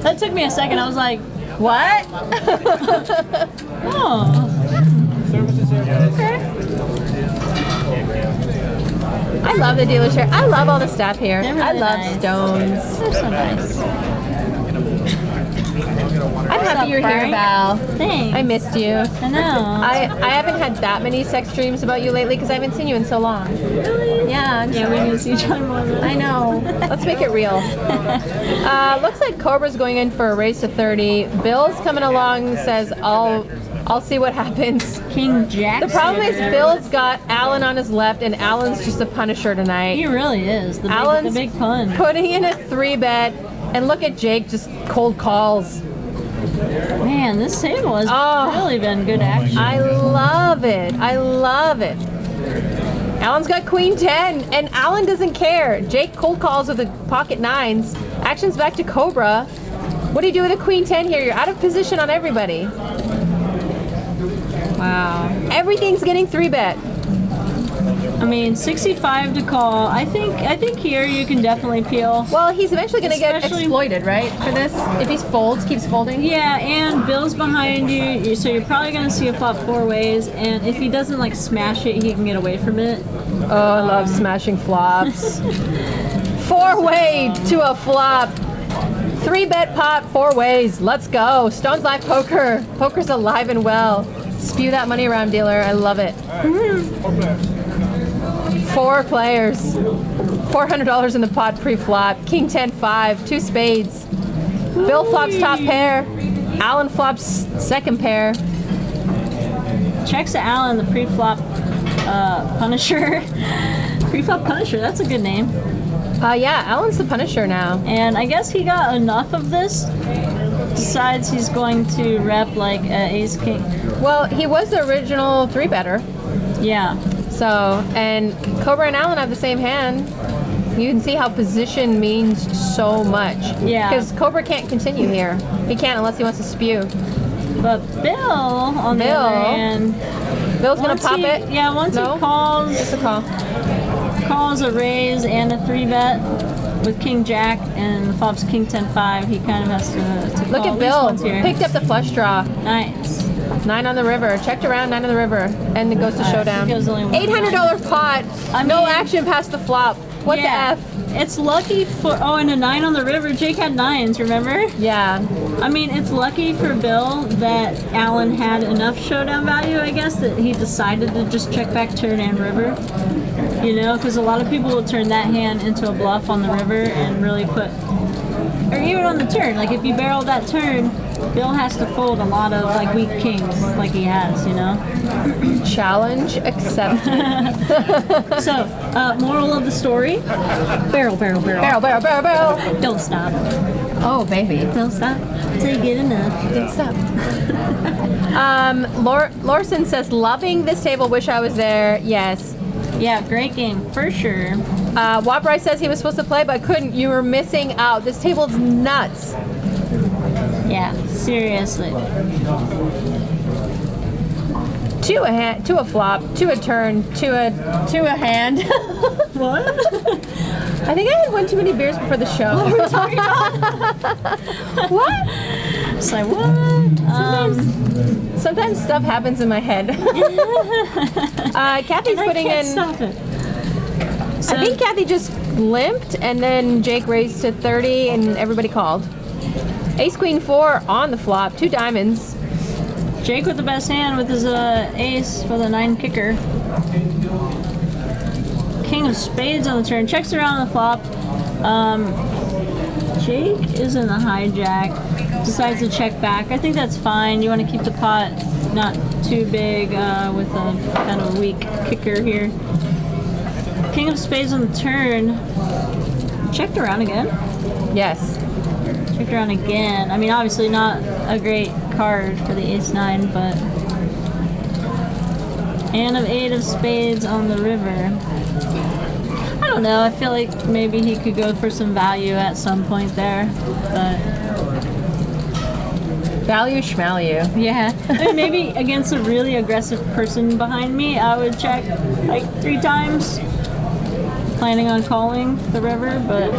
that took me a second. I was like, What? oh, I love the dealership. I love all the staff here. They're really I love nice. stones. they're so nice. I'm happy you're here, Frank? Val. Thanks. I missed you. I know. I haven't had that many sex dreams about you lately because I haven't seen you in so long. Really? Yeah, I'm Yeah, we sorry. need to see each other more. I know. Let's make it real. Looks like Cobra's going in for a raise to 30. Bill's coming along, says, I'll see what happens. King Jack. The problem is suited. Bill's got Alan on his left, and Alan's just a punisher tonight. He really is. The Alan's big pun. putting in a 3-bet, and look at Jake just cold calls. Man, this table has Oh. really been good action. I love it. I love it. Alan's got queen 10, and Alan doesn't care. Jake cold calls with the pocket 9s. Action's back to Cobra. What do you do with a queen 10 here? You're out of position on everybody. Wow. Everything's getting 3-bet. I mean, 65 to call. I think here you can definitely peel. Well, he's eventually going to get Especially- exploited, right? For this, if he keeps folding. Yeah, and Bill's behind you, so you're probably gonna see a flop 4 ways. And if he doesn't like smash it, he can get away from it. Oh, I love smashing flops. 4-way to a flop. 3-bet pot, 4 ways. Let's go. Stone's Live Poker. Poker's alive and well. Spew that money around, dealer. I love it. 4 players. $400 in the pot pre-flop. King 10-5. 2 spades. Bill flops top pair. Alan flops second pair. Checks to Allen, the pre-flop Punisher. Pre-flop Punisher, that's a good name. Yeah, Alan's the Punisher now. And I guess he got enough of this. Decides he's going to rep like Ace King. Well, he was the original 3-better. Yeah. So, and Cobra and Allen have the same hand. You can see how position means so much. Yeah. Because Cobra can't continue here. He can't unless he wants to spew. But Bill, on the Bill, other hand, Bill's gonna once pop he, it. Yeah, once No? he calls, It's a call. calls a raise and a 3-bet with King Jack and the flop's King 10-5, he kind of has to call Look at at least Bill. once here. Picked up the flush draw. Nice. 9 on the river. Checked around, 9 on the river. And it goes to showdown. it goes only one $800 pot. I No mean- action past the flop. What Yeah. the F? It's lucky for, oh, and a 9 on the river. Jake had 9s, remember? Yeah. I mean, it's lucky for Bill that Allen had enough showdown value, I guess, that he decided to just check back turn and river. You know, because a lot of people will turn that hand into a bluff on the river and really put, or even on the turn. Like if you barrel that turn, Bill has to fold a lot of like weak kings, like he has, you know. Challenge accepted. So, moral of the story: barrel, barrel, barrel. Barrel, barrel, barrel, barrel. Don't stop. Oh, baby. Don't stop till you get enough. Good stuff. Lorson says, loving this table, wish I was there. Yes. Yeah, great game for sure. Wabrice says he was supposed to play but couldn't. You were missing out. This table's nuts. Yeah, seriously. To a hand, to a flop, to a turn, to a hand. What? I think I had one too many beers before the show. What? It's like what? Sometimes stuff happens in my head. Kathy's I putting can't in. stop it. So, I think Kathy just limped, and then Jake raised to 30, and everybody called. Ace Queen 4 on the flop, 2 diamonds. Jake with the best hand with his ace for the 9 kicker. King of spades on the turn. Checks around the flop. Jake is in the hijack. Decides to check back. I think that's fine. You want to keep the pot not too big with a kind of weak kicker here. King of spades on the turn. Checked around again. Yes. Checked around again. I mean, obviously not a great card for the ace-9, but... And of 8 of spades on the river. I don't know, I feel like maybe he could go for some value at some point there, but... Value schmalue. Yeah, I mean, maybe against a really aggressive person behind me, I would check like 3 times. Planning on calling the river, but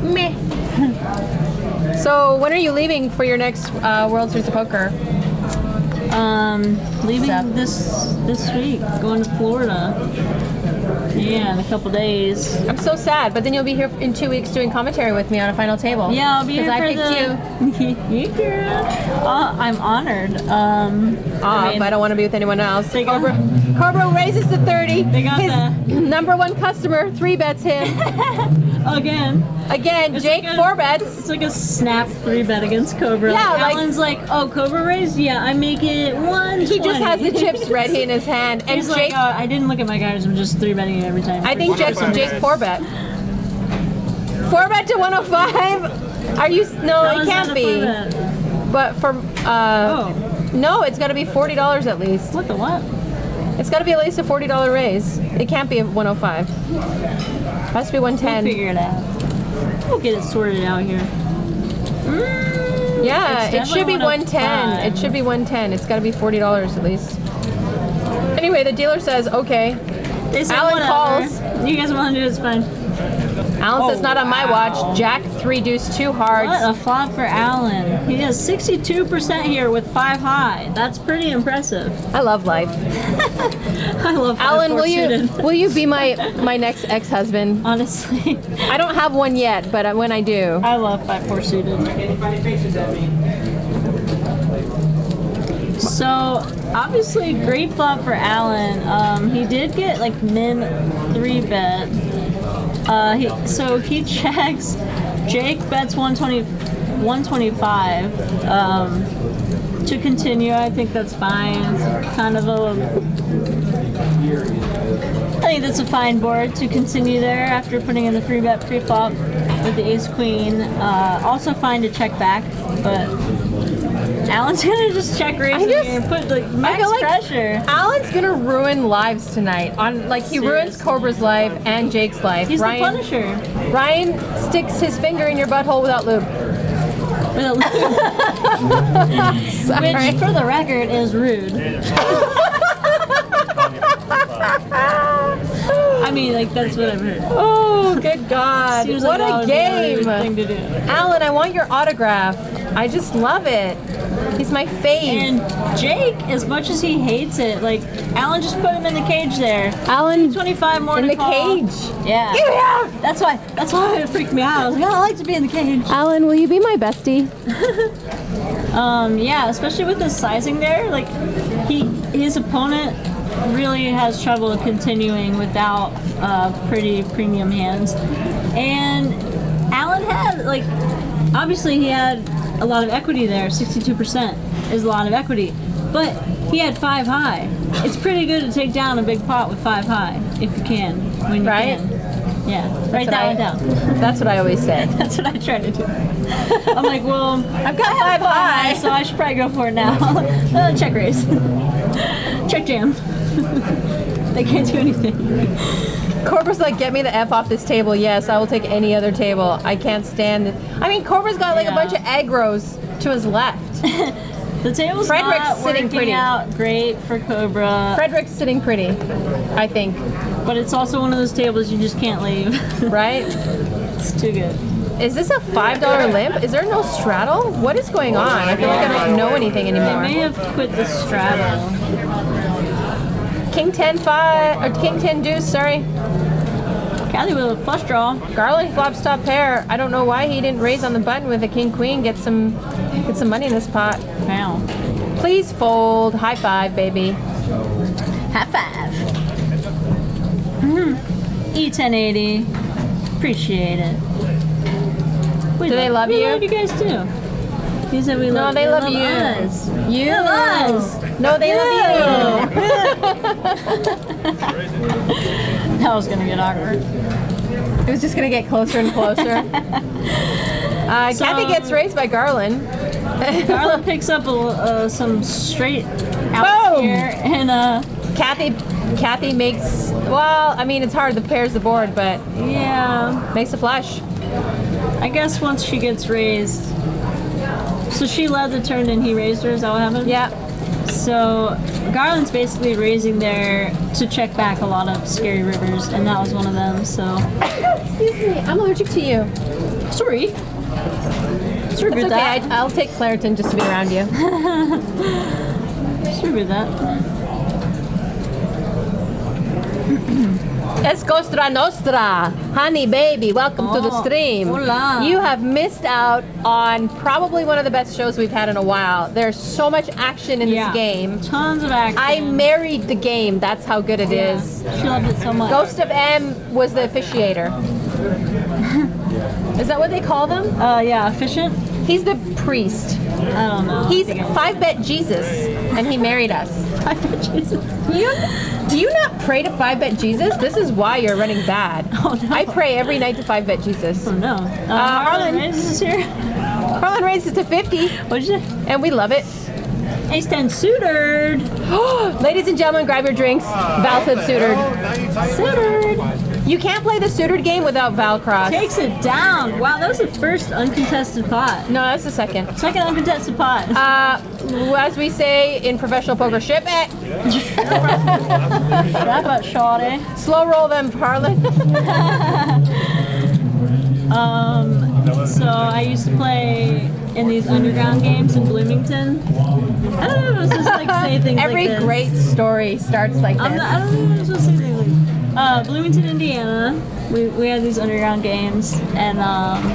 Meh. So when are you leaving for your next World Series of Poker? leaving Sep. this week, going to Florida. Yeah, in a couple days. I'm so sad, but then you'll be here in 2 weeks doing commentary with me on a final table. Yeah, I'll be here 'Cause for I picked you. You, girl. I'm honored. I mean, But I don't want to be with anyone else. They got- Cobra raises to 30. They got His number 1 customer 3-bets him. again. Again, It's Jake like a- 4-bets. It's like a snap 3-bet against Cobra. Yeah, like- Alan's like, oh, Cobra raised? Yeah, I make it 120. He just has the chips ready in his hand. And He's Jake, like, oh, I didn't look at my cards. I'm just 3-betting it every time. I think Jake 4-bet. 4-bet to 105? Are you? No, How it is can't that a be. 4-bet? But for Oh, no, it's got to be $40 at least. what the what? It's got to be at least a $40 raise. It can't be a 105. Has to be We'll 110. figure it out. We'll get it sorted out here. Yeah, It's it should be definitely one of 110. five. It should be 110. It's got to be $40 at least. Anyway, the dealer says okay. They said Alan whatever. calls. You guys want to do it, it's fine. Alan says not on my watch. Jack 3 deuce 2 hearts. What a flop for Alan. He has 62% here with 5 high. That's pretty impressive. I love life. I love Alan, will suited. you be my next ex-husband? Honestly, I don't have one yet, but when I do. I love 5-4 suited. So obviously, great flop for Alan. He did get like min 3-bet. So he checks. Jake bets 125 to continue. I think that's fine. It's kind of I think that's a fine board to continue there after putting in the 3-bet pre-flop with the ace queen. Also fine to check back, but Alan's gonna just check raising here and put like max feel like pressure. Alan's gonna ruin lives tonight. He ruins Seriously. Cobra's life and Jake's life. He's Ryan, the Punisher. Ryan sticks his finger in your butthole without lube. Sorry. Which, for the record, is rude. I mean, like, that's what I've heard. Oh, good God. Seems What like that a would be a rude game. thing to do. Alan, I want your autograph. I just love it. He's my fave. And Jake, as much as he hates it, like, Alan just put him in the cage there. Alan 25 more in to the call. cage. Yeah. Get me out! That's why it freaked me out. I was like, oh, I like to be in the cage. Alan, will you be my bestie? Yeah, especially with the sizing there, like his opponent really has trouble continuing without pretty premium hands. And Alan had, like, obviously he had a lot of equity there. 62% is a lot of equity, but he had 5 high. It's pretty good to take down a big pot with 5 high if you can, when you Right? can. Yeah, write that one down. That's what I always say. That's what I try to do. I'm like, well, I've got 5 high. so I should probably go for it now. Check raise. Check jam. They can't do anything. Cobra's like, get me the F off this table. Yes, I will take any other table. I can't stand it. I mean, Cobra's got like a Yeah. bunch of aggros to his left. The table's Frederick's not sitting working pretty. out great for Cobra, Frederick's sitting pretty, I think. but it's also one of those tables you just can't leave. Right? It's too good. Is this a $5 limp? Is there no straddle? What is going on? I feel like I don't know anything They may anymore. have quit the straddle. King 10 5 or King 10 deuce, sorry. Kathy with a flush draw. Garland flop stop pair. I don't know why he didn't raise on the button with a king queen. Get some money in this pot. Wow. Please fold. High five, baby. High five. E1080. Appreciate it. Do they love we you? love you guys too. He said we No, love they love you. us. You. Love us. No, they love That was gonna get awkward. you. It was just gonna get closer and closer. Kathy gets raised by Garland. Garland picks up some straight out Boom! here, and Kathy makes. Well, I mean, it's hard. The pair's the board, but yeah, makes a flush. I guess once she gets raised, so she led the turn and he raised her. Is that what happened? Yeah. So Garland's basically raising there to check back a lot of scary rivers, and that was one of them. So Excuse me. I'm allergic to you. sorry. Sorry It's about okay. that. I'll take Claritin just to be around you. Sorry about that. Es Costa Nostra. Honey, baby, welcome to the Oh, stream. hola. You have missed out on probably one of the best shows we've had in a while. There's so much action in Yeah. this game. Tons of action. I married the game. That's how good it is. She loved it so much. Ghost of M was the officiator. Is that what they call them? Yeah, efficient. He's the priest. I don't know. He's 5-bet Jesus, and he married us. Jesus. Do you not pray to 5-bet Jesus? This is why you're running bad. Oh, no. I pray every night to 5-bet Jesus. Oh no. Harlan. Harlan is here. Harlan raises to 50, What'd you? and we love it. Ace 10 suited. Ladies and gentlemen, grab your drinks. Val said suitored. Suited. You can't play the suited game without Valcross. Takes it down. Wow, that was the first uncontested pot. No, that's the second. Second uncontested pot. As we say in professional poker, ship it. That about shawty. Slow roll them, Harlan. So I used to play in these underground games in Bloomington. I don't know if I was supposed to like say things Every like this. great story starts like I this. don't know if I was supposed to say things like this. Bloomington, Indiana. We had these underground games, and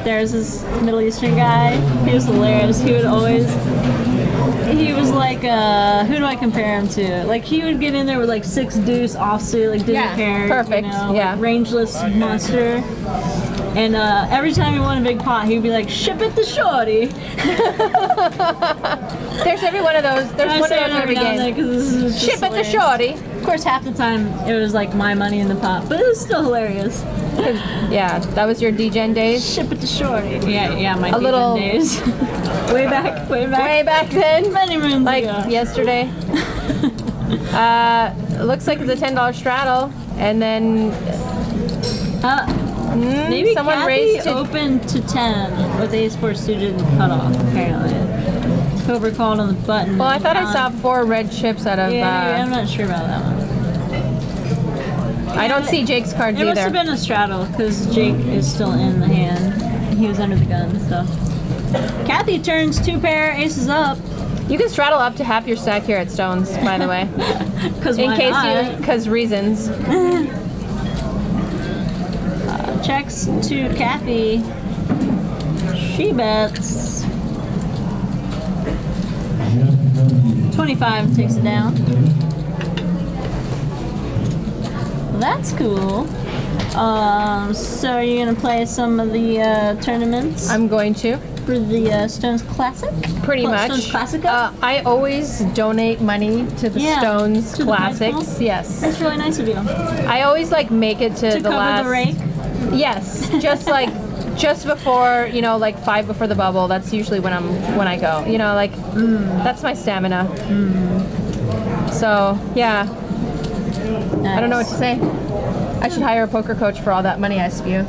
there's this Middle Eastern guy. He was hilarious. He was like, who do I compare him to? Like, he would get in there with like 6 deuce offsuit, like didn't Yeah, care. perfect, You know, yeah. like, rangeless monster. And every time he won a big pot, he would be like, ship it to shorty. There's every one of those. There's I one of say those it in every now and game. then 'cause this is just Ship it to hilarious. shorty. Of course, half the time it was like my money in the pot, but it was still hilarious. Yeah, that was your DGen days. Ship it to shorty. Yeah, my A little- days. way back. Way back then, Many moons like ago. yesterday. It looks like it's a $10 straddle, and then Maybe someone Kathy raised to- opened to 10 with ace-4 suited and cut off, apparently. Cobra called on the button. well, I thought I saw 4 red chips out of. Yeah, I'm not sure about that one. I don't see Jake's cards It must have either. been a straddle because Jake is still in the hand. He was under the gun, so. Kathy turns 2 pair, aces up. You can straddle up to half your stack here at Stones, by the way, Because in case because reasons. Checks to Kathy. She bets 25 and takes it down. Well, that's cool. So are you gonna play some of the tournaments I'm going to. for the Stones Classic? Pretty much. Stones Classica? I always donate money to the Yeah, Stones to the Classics. principal. Yes. That's really nice of you. I always like make it to, To the cover last. the rake. Yes, just like just before, like 5 before the bubble. That's usually when I go. Like that's my stamina. So yeah, I don't know what to say. I should hire a poker coach for all that money I spew.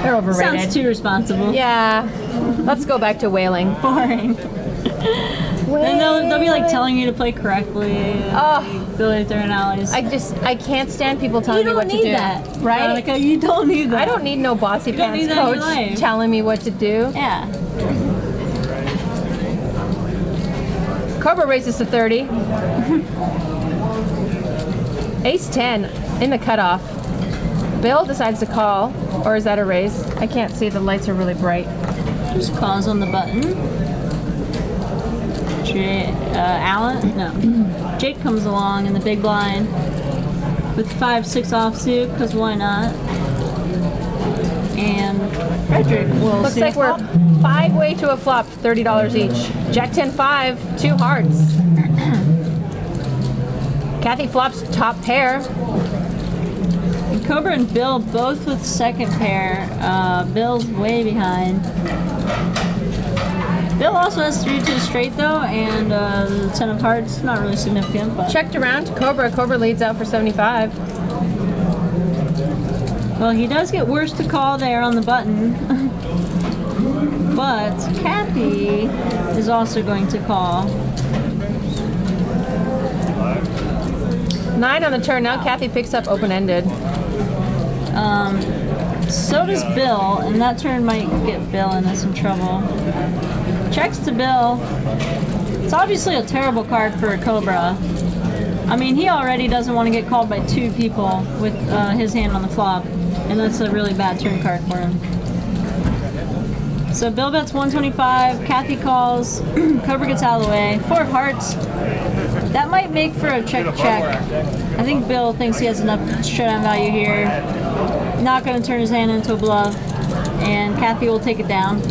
They're overrated. Sounds too responsible. Yeah, let's go back to whaling. Boring. Then they'll be like telling you to play correctly. Oh. Billy throwing alleys. I can't stand people telling you me don't what to need do. that, Right? Veronica, you don't need that. I don't need no bossy don't pants need that in your coach life. telling me what to do. Yeah. Cobra raises to 30. Ace 10 in the cutoff. Bill decides to call, or is that a raise? I can't see, the lights are really bright. Just calls on the button. Alan? No. Jake comes along in the big blind with 5-6 offsuit, because why not? And Frederick will Looks see like a we're flop. 5-way to a flop, $30 each. Jack 10-5, 2 hearts. Kathy flops top pair. And Cobra and Bill both with second pair. Bill's way behind. Bill also has 3-2 straight though, and the 10 of hearts, not really significant, but Checked around to Cobra. Cobra leads out for 75. well, he does get worse to call there on the button. But Kathy is also going to call. 9 on the turn. Now Kathy picks up open-ended. So does Bill, and that turn might get Bill into some trouble. Checks to Bill. It's obviously a terrible card for a Cobra. I mean, he already doesn't want to get called by 2 people with his hand on the flop, and that's a really bad turn card for him. So Bill bets 125, Kathy calls, Cobra gets out of the way. 4 of hearts. That might make for a check-check. I think Bill thinks he has enough showdown value here. Not going to turn his hand into a bluff, and Kathy will take it down.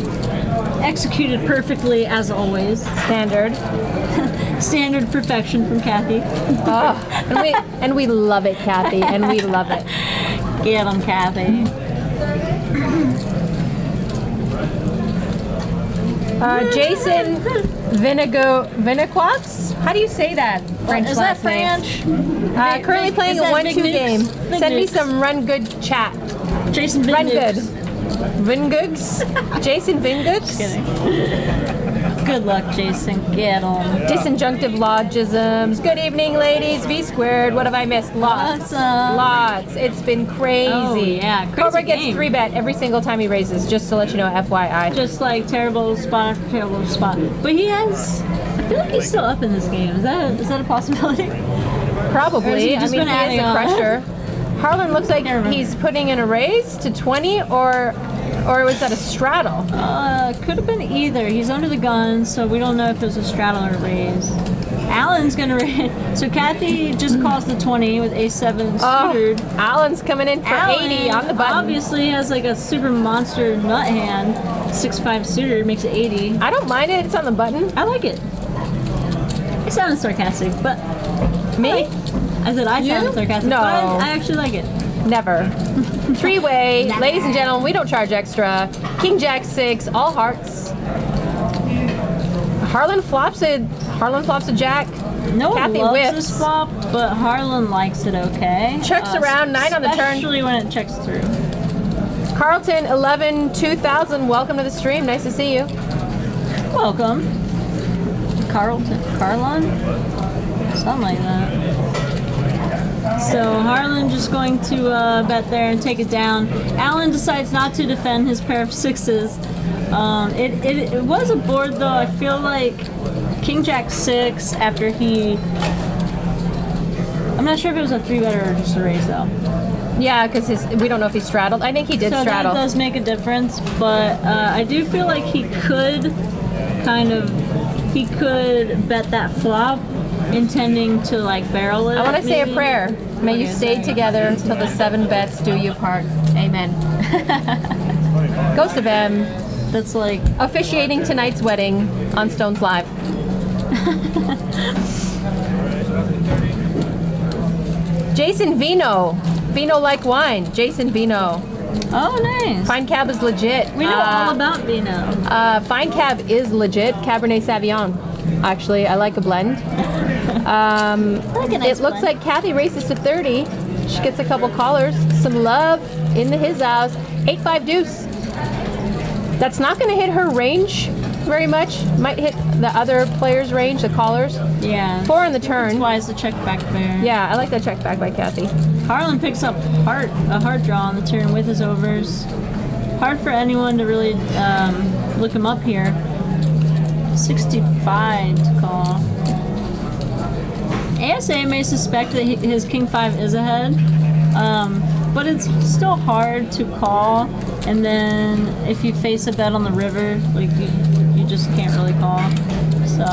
Executed perfectly, as always. Standard. Standard perfection from Kathy. Oh, and we love it, Kathy, and we love it. Get him, Kathy. Jason Vinaquox. How do you say that? French Is that last name? French? Currently playing Is a that 1-2 Big Nukes? game. Big Send me Nukes. some run good chat. Jason Run good. Vingugs. Vingoogs? Jason Vingoogs? Kidding. Good luck, Jason. Get on. Disjunctive logisms. Good evening, ladies. V squared. What have I missed? Lots. Awesome. Lots. It's been crazy. Oh, yeah. Crazy Cobra gets game. 3-bet every single time he raises, just to let you know, FYI. Just like terrible spot after terrible spot. But he has. I feel like he's still up in this game. Is that a possibility? Or has Probably. he I just mean, been he adding is a on? crusher. Harlan looks like Can't remember. he's putting in a raise to 20, or was that a straddle? Could have been either. He's under the gun, so we don't know if it was a straddle or a raise. Alan's gonna raise. So Kathy just calls the 20 with A7 suited. Oh, Alan's coming in for 80 on the button. Obviously has like a super monster nut hand. 6-5 suited makes it 80. I don't mind it. It's on the button. I like it. It sounds sarcastic, but Me? I said I You? sounded sarcastic, No. but I actually like it. Never. Three-way. Ladies and gentlemen, we don't charge extra. King Jack 6, all hearts. Harlan flops a jack. No one Kathy loves whiffs. this flop, but Harlan likes it okay. Checks around, 9 on the turn. Especially when it checks through. Carlton 11 2000. Welcome to the stream. Nice to see you. Welcome. Carlon? Something like that. So Harlan just going to bet there and take it down. Alan decides not to defend his pair of sixes. It was a board though. I feel like King Jack 6 after he. I'm not sure if it was a 3-better or just a raise though. Yeah, because we don't know if he straddled. I think he did So straddle. that does make a difference, but I do feel like he could bet that flop, intending to like barrel it. I want to say a maybe. prayer. May you Okay, stay sorry. together till the 7 bets do you part. Amen. Ghost of M. That's like Officiating tonight's wedding on Stones Live. Jason Vino. Vino like wine. Jason Vino. oh nice. Fine Cab is legit. We know all about Vino. Fine Cab is legit. Cabernet Sauvignon. Actually, I like a blend. I like a nice It looks blend. like Kathy races to 30. She gets a couple callers. Some love in his house. 8-5 deuce. That's not going to hit her range very much. Might hit the other player's range, the callers. Yeah. 4 on the turn. That's why it's the check back there. Yeah, I like that check back by Kathy. Harlan picks up a heart draw on the turn with his overs. Hard for anyone to really look him up here. 65 to call. ASA may suspect that his King 5 is ahead, but it's still hard to call. And then if you face a bet on the river, like you just can't really call. So,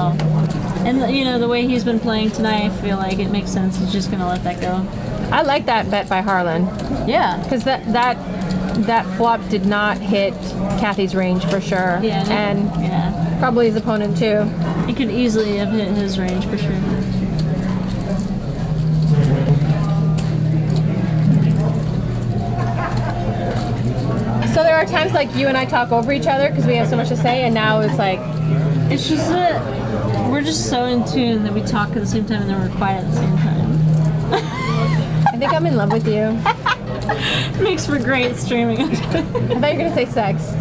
and you know the way he's been playing tonight, I feel like it makes sense. He's just gonna let that go. I like that bet by Harlan Yeah. because that flop did not hit Kathy's range for sure, Yeah. and yeah. probably his opponent too. He could easily have hit his range for sure. So there are times like you and I talk over each other because we have so much to say, and now it's like, It's just that we're just so in tune that we talk at the same time and then we're quiet at the same time. I think I'm in love with you. Makes for great streaming. I thought you were gonna say sex.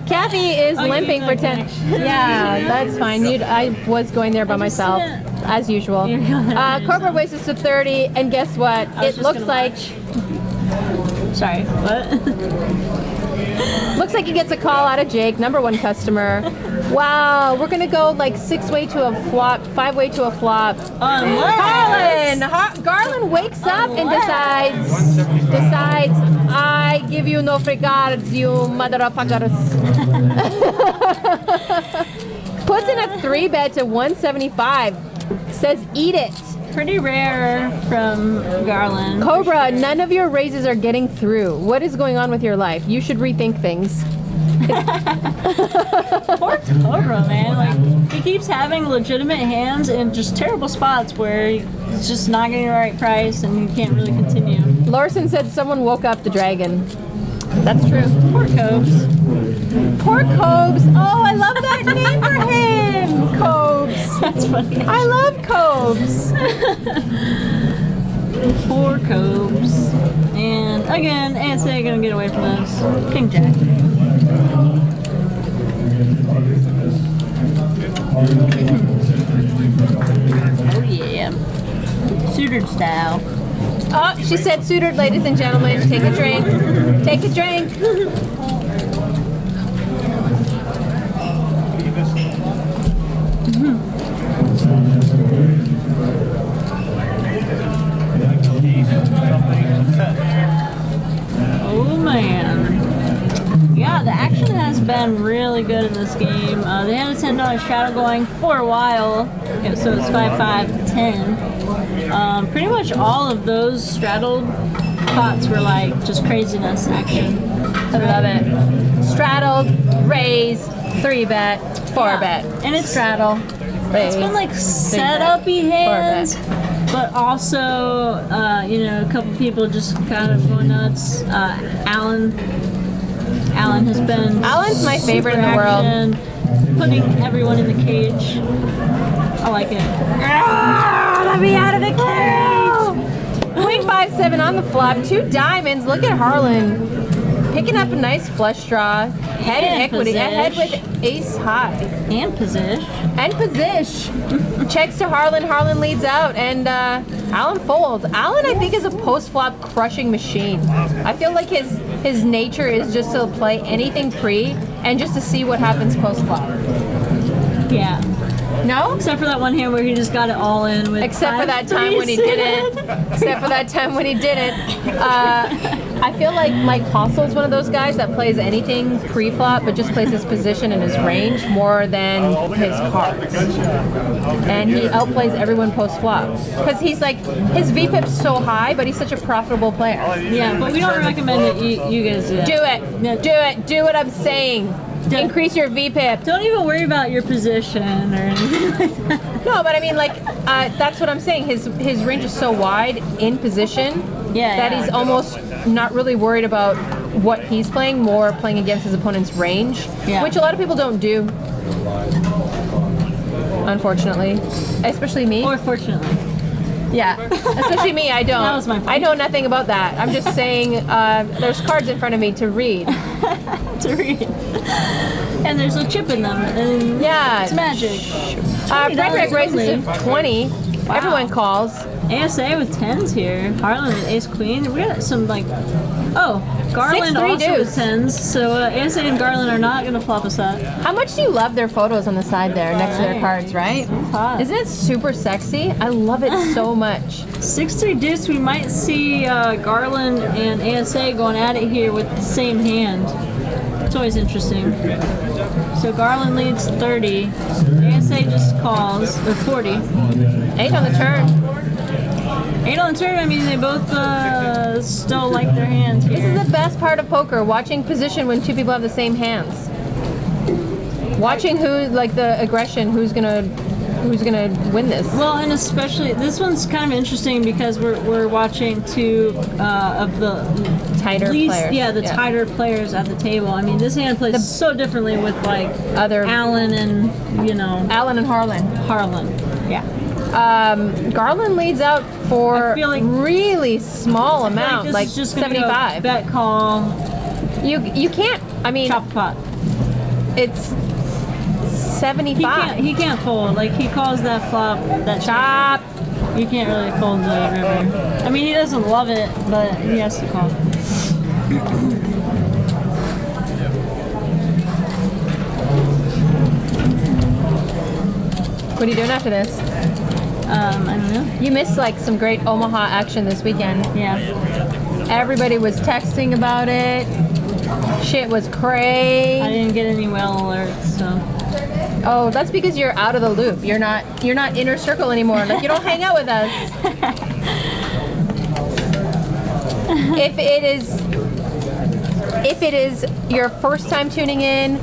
Kathy is Oh, you limping for mean 10. connection. Yeah, that's fine. I was going there by just myself, didn't- as usual. You're going there by Cobra yourself. races to 30, and guess what? I was It just looks gonna like watch. Sorry, what? looks like he gets a call out of Jake, #1 customer. Wow, we're gonna go like 6-way to a flop, 5-way to a flop. Unless. Garland wakes up and decides, I give you no regards, you motherfuckers. Puts in a 3-bet to 175. Says eat it. Pretty rare from Garland. Cobra, none of your raises are getting through. What is going on with your life? You should rethink things. Poor Cobra, man. Like, he keeps having legitimate hands in just terrible spots where he's just not getting the right price and he can't really continue. Larson said someone woke up the dragon. That's true. Poor Cobes. Poor Cobes. Oh, I love that name for him. Cobes. That's funny. I love Cobes. Poor Cobes. And again, ASA gonna get away from this. King Jack. Oh yeah. Suited style. Oh, she said suited, ladies and gentlemen. Take a drink. Take a drink. Oh man. Yeah, the action has been really good in this game. They had a $10 shadow going for a while, yeah, so it's 5, 5, 10. Pretty much all of those straddled pots were like just craziness action. I love it. Straddled, raise, 3-bet, 4-bet. And it's- straddle, raise. It's been like set-up-y hands, but also, a couple people just kind of going nuts. Alan has been. Alan's my favorite in the super world. action, putting everyone in the cage. I like it. Let me out of the cage! Queen 5-7 on the flop, 2 diamonds. Look at Harlan picking up a nice flush draw. Head and equity, ahead with ace high. And position. And position. Checks to Harlan. Harlan leads out, and Alan folds. Alan, I think, is a post-flop crushing machine. I feel like his nature is just to play anything pre and just to see what happens post-flop. Yeah. No? Except for that one hand where he just got it all in with. Except for that time when he didn't. Except for that time when he didn't. I feel like Mike Postle is one of those guys that plays anything pre-flop, but just plays his position and his range more than his cards. And he outplays everyone post-flop. Because he's like, his VPIP's so high, but he's such a profitable player. Yeah, but we don't recommend that you guys do that. Do it. No. Do it. Do what I'm saying. Increase your VPIP. Don't even worry about your position or anything like that. No, but I mean, like, that's what I'm saying. His range is so wide in position that he's almost not really worried about what he's playing, more playing against his opponent's range, which a lot of people don't do, unfortunately. Especially me. Or fortunately. Yeah, especially me. I don't. That was my point. I know nothing about that. I'm just saying there's cards in front of me to read. To read. And there's a chip in them. And Yeah. it's magic. Frederick $20 raises only. to 20. Wow. Everyone calls. ASA with 10s here. Harlan with ace queen. We got some like. Oh, Garland 6-3 also with deuce. 10s. So ASA and Garland are not going to flop us up. How much do you love their photos on the side there next to their cards, right? Hot. Isn't it super sexy? I love it so much. 6-3 deuce. We might see Garland and ASA going at it here with the same hand. It's always interesting. So Garland leads 30. ASA just calls, or 40. 8 on the turn. 8 on the turn, I mean, they both still like their hands This here. is the best part of poker, watching position when two people have the same hands. Watching who, like the aggression, who's gonna win this. Well, and especially, this one's kind of interesting because we're watching two of the Tighter players. Yeah, the tighter players at the table. I mean, this hand plays so differently with like Other Allen and, Alan and Harlan. Harlan. Yeah. Garland leads out for I feel like- really small amount, this like is just gonna go 75. bet call, You can't. I mean, chop pot. it's 75. He can't fold. Like he calls that flop, that Chop. You can't really fold the river. I mean, he doesn't love it, but he has to call. What are you doing after this? I don't know. You missed like some great Omaha action this weekend. Yeah. Everybody was texting about it. Shit was I cray. didn't get any whale alerts, so. Oh, that's because you're out of the loop. You're not inner circle anymore. Like you don't hang out with us. If it is your first time tuning in,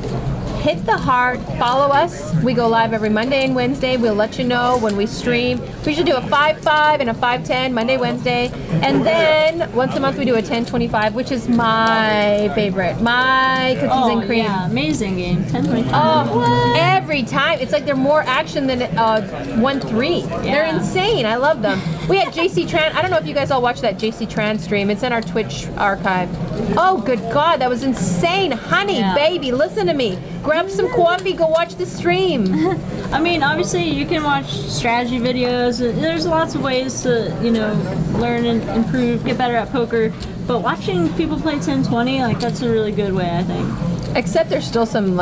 hit the heart, follow us. We go live every Monday and Wednesday. We'll let you know when we stream. We should do a 5-5 and a 5-10 Monday, Wednesday. And then once a month we do a 10-25, which is my favorite. My cookies and cream. Yeah, amazing game. 10-25. Oh, every time. It's like they're more action than 1-3. They're Yeah. insane. I love them. We had JC Tran. I don't know if you guys all watched that JC Tran stream. It's in our Twitch archive. Oh, good God. That was insane. Honey, Yeah. baby, listen to me. Grab some coffee. Go watch the stream. I mean, obviously, you can watch strategy videos. There's lots of ways to, learn and improve, get better at poker. But watching people play 10-20, like, that's a really good way, I think. Except there's still some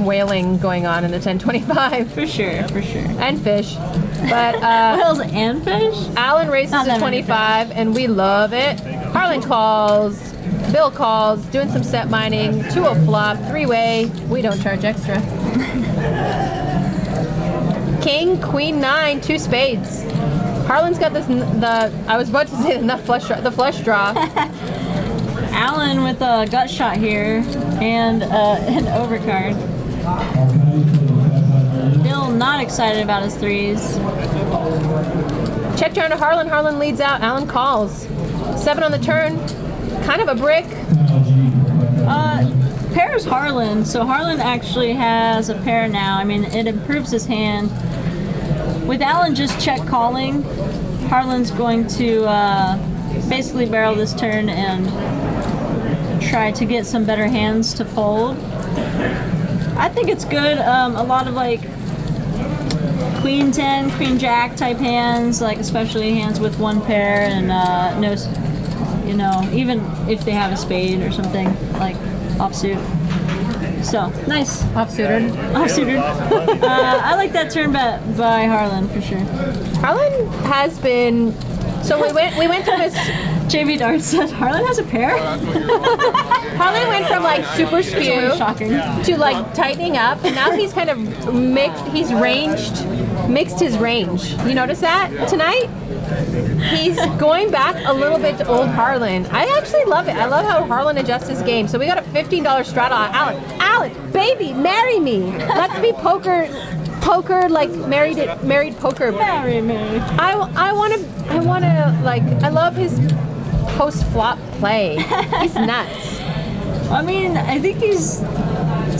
whaling going on in the 10-25. For sure, for sure. And fish. But Whales and fish? Alan races Not a that many 25, and we love it. Harlan calls, Bill calls, doing some set mining, 2 flop, 3-way. We don't charge extra. King, Queen 9, 2 spades. Harlan's got this. I was about to say the flush draw. Alan with a gut shot here and an overcard. Bill not excited about his 3s. Check turn to Harlan. Harlan leads out. Alan calls. 7 on the turn. Kind of a brick. Pairs Harlan, so Harlan actually has a pair now. I mean, it improves his hand. With Alan just check calling, Harlan's going to basically barrel this turn and try to get some better hands to fold. I think it's good. A lot of Queen 10, Queen Jack type hands, especially hands with 1 pair and no, even if they have a spade or something offsuit. So nice. Offsuited. Offsuited. I like that turn bet by Harlan for sure. Harlan has been. So we went through this. JV Dart said Harlan has a pair. Harlan went from super spew Shocking. to tightening up, and now he's kind of mixed. He's mixed his range. You notice that tonight? He's going back a little bit to old Harlan. I actually love it. I love how Harlan adjusts his game. So we got a $15 strat on Alan. Alan, baby, marry me. Let's be poker married poker. Marry me. I love his post flop play. He's nuts. I mean, I think he's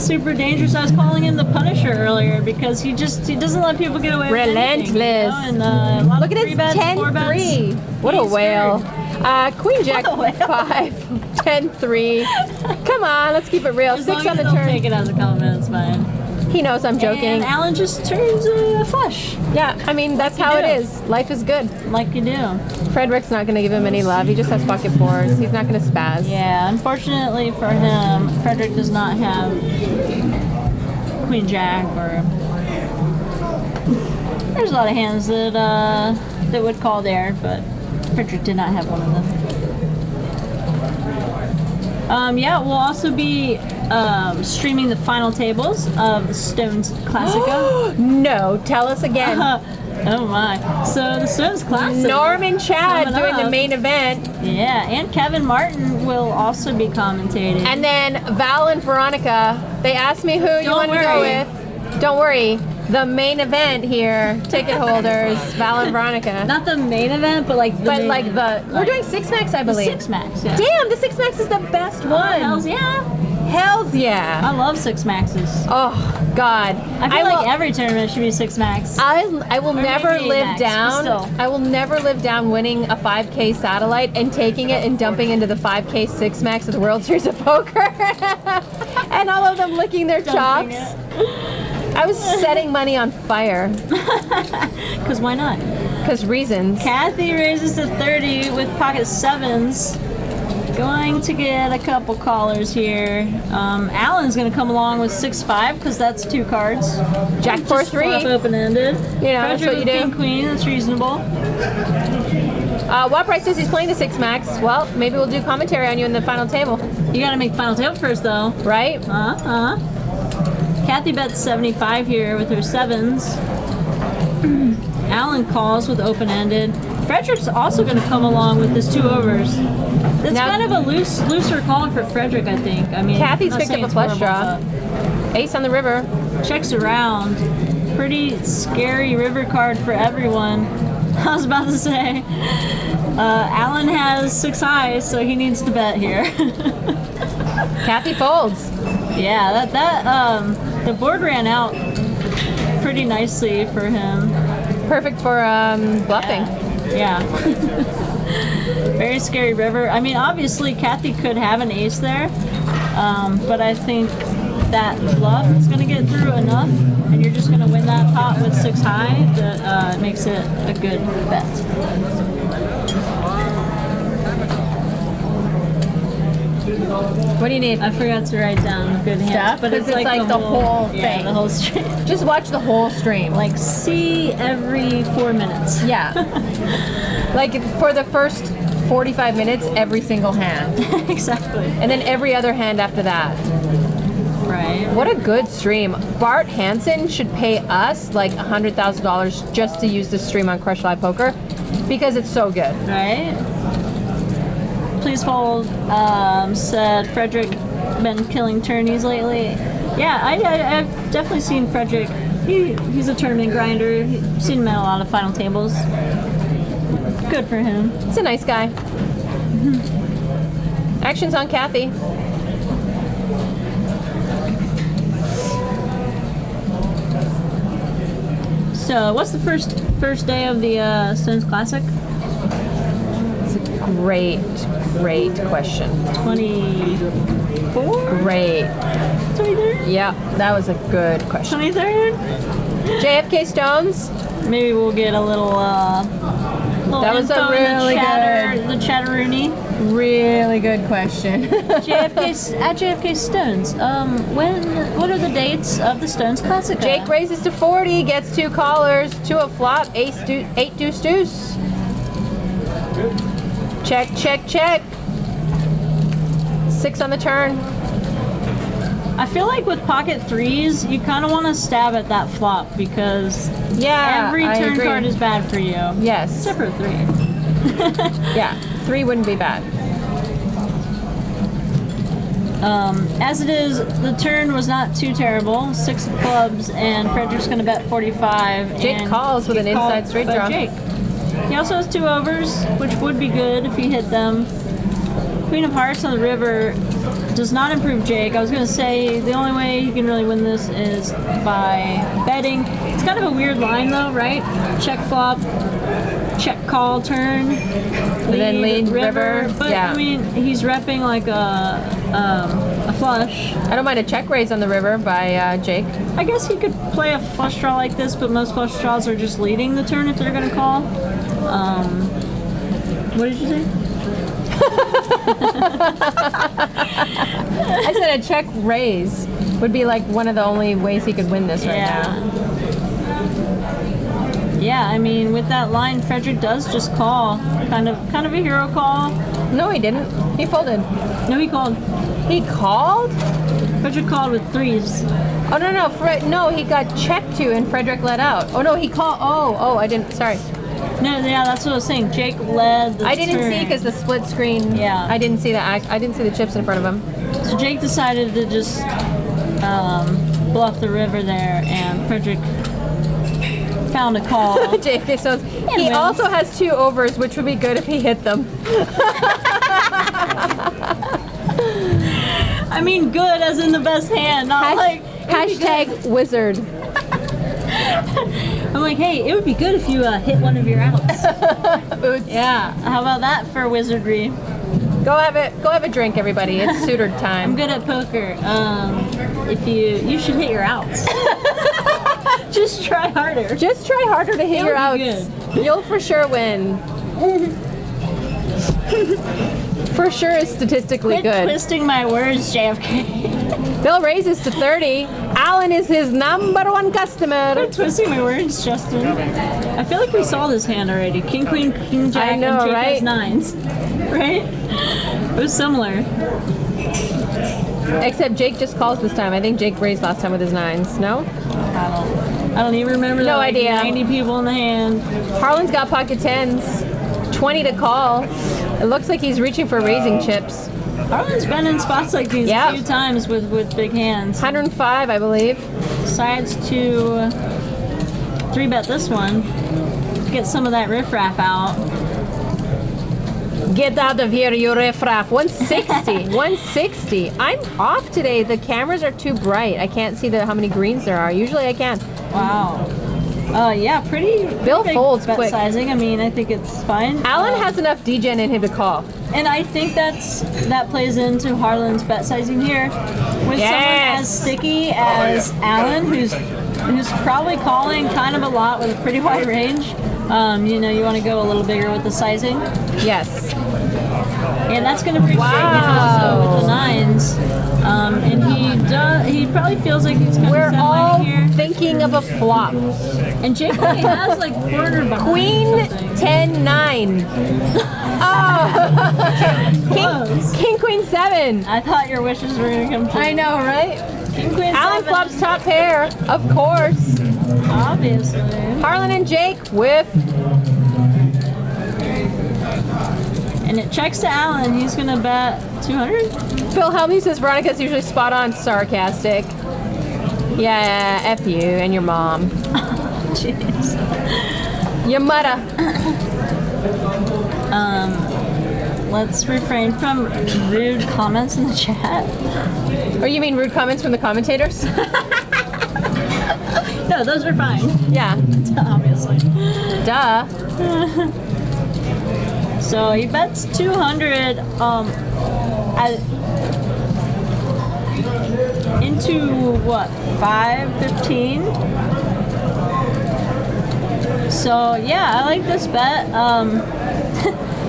super dangerous. I was calling him the Punisher earlier because he doesn't let people get away with anything, Relentless. And a lot Look of at his 3-bets, 10-3. What a He's whale. Queen Jack What a whale. 5, 10-3. Come on, let's keep it real. As 6 long on as the they'll turn. take it as a compliment, it's fine. He knows I'm joking. And Alan just turns flush, Yeah, I mean, that's you how do. it is. Life is good. like you do. Frederick's not going to give him any love. He just has pocket 4s. He's not going to spaz. Yeah, unfortunately for him, Frederick does not have Queen Jack or. There's a lot of hands that would call there, but Frederick did not have one of them. Yeah, we'll also be streaming the final tables of the Stones Classico. No, tell us again. Oh my. So the Stones Classic. Norman Chad coming doing the up. main event. Yeah, and Kevin Martin will also be commentating. And then Val and Veronica, they asked me who you Don't want to go worry. with. Don't worry. The main event here, ticket holders, Val and Veronica. Not the main event, but the But main we're doing 6 max, I believe. 6 max, yeah. Damn, the 6 max is the best one. Hells yeah. Hells yeah. I love 6 maxes. Oh God. I feel like will, every tournament should be 6 max. I will never maybe live max, but down. still. I will never live down winning a 5K satellite and taking it and dumping into the 5K 6 max of the World Series of Poker, and all of them licking their Dumping chops. I was setting money on fire Because why not? because reasons. Kathy raises to 30 with pocket 7s. Going to get a couple callers here. Alan's going to come along with 6-5 because that's 2 cards. Jack Just 4-3. open-ended. You know, that's what you do. King Queen, that's reasonable. What price says he's playing the 6 max? Well, maybe we'll do commentary on you in the final table, You got to make final table first though. right? Kathy bets 75 here with her 7s. Alan calls with open-ended. Frederick's also going to come along with his 2 overs. It's Now- kind of a looser call for Frederick, I think. I mean, Kathy's not picked saying up a it's flush horrible, draw. but- Ace on the river. Checks around. Pretty scary river card for everyone. I was about to say, Alan has 6 high, so he needs to bet here. Kathy folds. Yeah, the board ran out pretty nicely for him. Perfect for bluffing. Yeah. Very scary river. I mean, obviously, Kathy could have an ace there, but I think that bluff is going to get through enough, and you're just going to win that pot with 6 high, that makes it a good bet. What do you need? I forgot to write down good hands, Stuff? but 'Cause it's like the whole Yeah, thing. the whole stream. Just watch the whole stream. Like, see every 4 minutes. Yeah. Like for the first 45 minutes, every single hand. Exactly. And then every other hand after that. Right. What a good stream. Bart Hansen should pay us like $100,000 just to use this stream on Crush Live Poker because it's so good. Right? Please fold, said Frederick, been killing tourneys lately. Yeah, I've definitely seen Frederick. He's a tournament grinder. Seen him at a lot of final tables. Good for him. It's a nice guy. Action's on Kathy. So, what's the first day of the Stones Classic? It's a great question. 24? Great. 23rd? Yeah, that was a good question. 23rd? JFK Stones. Maybe we'll get a little That was a info in really the chatteroony. Really good question. JFK Stones. What are the dates of the Stones Classic? Jake raises to 40, gets 2 callers, 2 a flop, 8 deuce deuce. Check, check, check. 6 on the turn. I feel like with pocket 3s, you kind of want to stab at that flop because every I turn agree. card is bad for you. Yes. Except for 3. Yeah, 3 wouldn't be bad. As it is, the turn was not too terrible. 6 of clubs, and Frederick's going to bet 45. Jake and calls with get an inside called straight by draw. Jake. He also has 2 overs, which would be good if he hit them. Queen of Hearts on the river does not improve Jake. I was going to say the only way he can really win this is by betting. It's kind of a weird line though, right? Check flop, check call turn, then lead river. But Yeah. I mean, he's repping like a flush. I don't mind a check raise on the river by Jake. I guess he could play a flush draw like this, but most flush draws are just leading the turn if they're going to call. What did you say? I said a check raise would be like one of the only ways he could win this right now. Yeah, I mean, with that line, Frederick does just call. Kind of a hero call. No, he didn't. He folded. No, he called. He called? Frederick called with 3s. Oh, no. No, he got checked to and Frederick let out. Oh, no, he called. Oh, I didn't. Sorry. No, yeah, that's what I was saying. Jake led the I didn't turn. see because the split screen. Yeah. I didn't see that. I didn't see the chips in front of him. So Jake decided to just bluff the river there, and Frederick found a call. JFK Stones. He wins. also has 2 overs, which would be good if he hit them. I mean, good as in the best hand, not like. Hashtag wizard. I'm like, hey, it would be good if you hit one of your outs. Oots. Yeah, how about that for wizardry? Go have a drink, everybody. It's suitored I'm time. good at poker. If you should hit your outs. Just try harder. Just try harder to hit It your would be outs. You'll for sure win. For sure is statistically Quit good. twisting my words, JFK. Bill raises to 30. Alan is his #1 customer. Quit twisting my words, Justin. I feel like we saw this hand already. King, queen, king, jack, I know, and Jake right? has 9s. Right? It was similar. Except Jake just calls this time. I think Jake raised last time with his 9s. No? I don't even remember. No like idea. 90 people in the hand. Harlan's got pocket 10s. 20 to call. It looks like he's reaching for raising chips. Harlan's been in spots like these Yep. a few times with big hands. 105, I believe. Decides to 3-bet this one. Get some of that riffraff out. Get out of here, you riffraff. 160. 160. I'm off today. The cameras are too bright. I can't see how many greens there are. Usually I can. Wow. Yeah, pretty Bill big folds bet quick. sizing. I mean, I think it's fine. Alan has enough degen in him to call. And I think that plays into Harlan's bet sizing here. With someone as sticky as Alan, who's probably calling kind of a lot with a pretty wide range. You know, you want to go a little bigger with the sizing. Yes. And that's going to bring Jake also with the nines. And he probably feels like he's kind We're of all here. thinking of a flop. And Jake only has like 400 behind. Queen 10-9. Oh. King Queen 7. I thought your wishes were going to come true. I know, right? King Queen Alan 7. flops top pair, of course. Obviously. Harlan and Jake with. And it checks to Alan. He's going to bet 200. Phil Helmy says Veronica's usually spot on, sarcastic. Yeah, F you and your mom. Jeez. Your mother. Let's refrain from rude comments in the chat. Or you mean rude comments from the commentators? No, those are fine. Yeah. Obviously. Duh. So he bets 200 into what, 515? So yeah, I like this bet.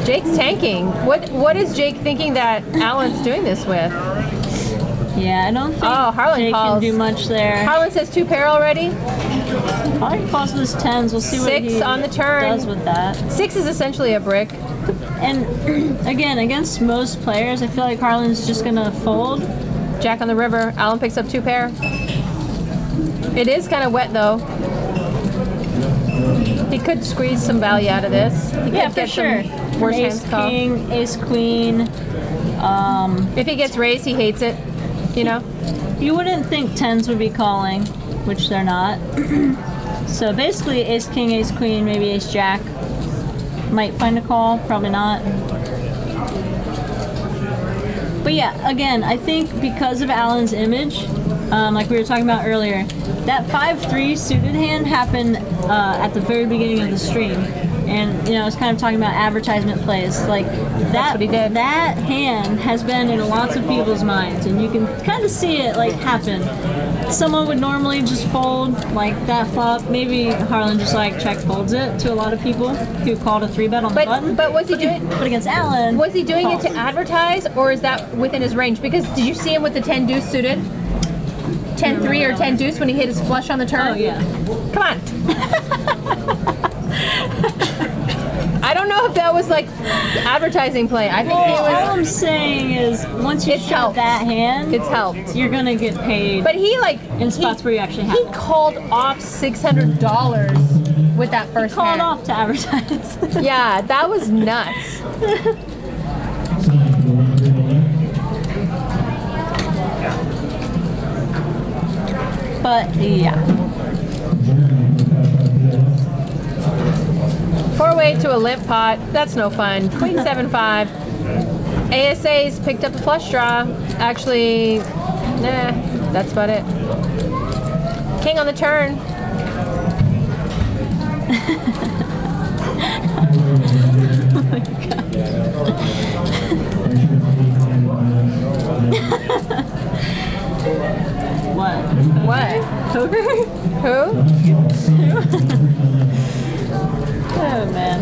Jake's tanking. What is Jake thinking that Alan's doing this with? Yeah, I don't think Harlan Jake calls. can do much there. Harlan says 2 pair already. Probably calls with his tens. We'll see what 6 he on the turn. does with that. 6 is essentially a brick. And again, against most players, I feel like Harlan's just gonna fold. Jack on the river. Alan picks up 2 pair. It is kind of wet though. He could squeeze some value out of this. He Yeah, could for get sure. some worse Ace hands called. king, ace queen. If he gets raised, he hates it. You know? You wouldn't think tens would be calling, which they're not. So basically, ace king, ace queen, maybe ace jack. Might find a call, probably not. But yeah, again, I think because of Alan's image, like we were talking about earlier, that 5-3 suited hand happened at the very beginning of the stream. And, you know, I was kind of talking about advertisement plays. Like, That's what he did. that hand has been in lots of people's minds, and you can kind of see it, like, happen. Someone would normally just fold, like, that flop. Maybe Harlan just, like, check folds it to a lot of people who called a 3-bet on the button. But was he doing? But against Alan... Was he doing it to calls. advertise, or is that within his range? Because did you see him with the 10 deuce suited? 10-3 or 10 deuce when he hit his flush on the turn? Oh, yeah. Come on. I don't know if that was like advertising play. I think Well, it all was. I'm saying is, once you It's shut helped. that hand, It's helped. you're gonna get paid But he like in spots where you actually have he it. called off $600 with that first Called hand. off to advertise. Yeah, that was nuts. But yeah. 4-way to a limp pot. That's no fun. Queen 7-5. ASA's picked up a flush draw. Actually, nah, that's about it. King on the turn. What? What? Poker? Who? Oh man.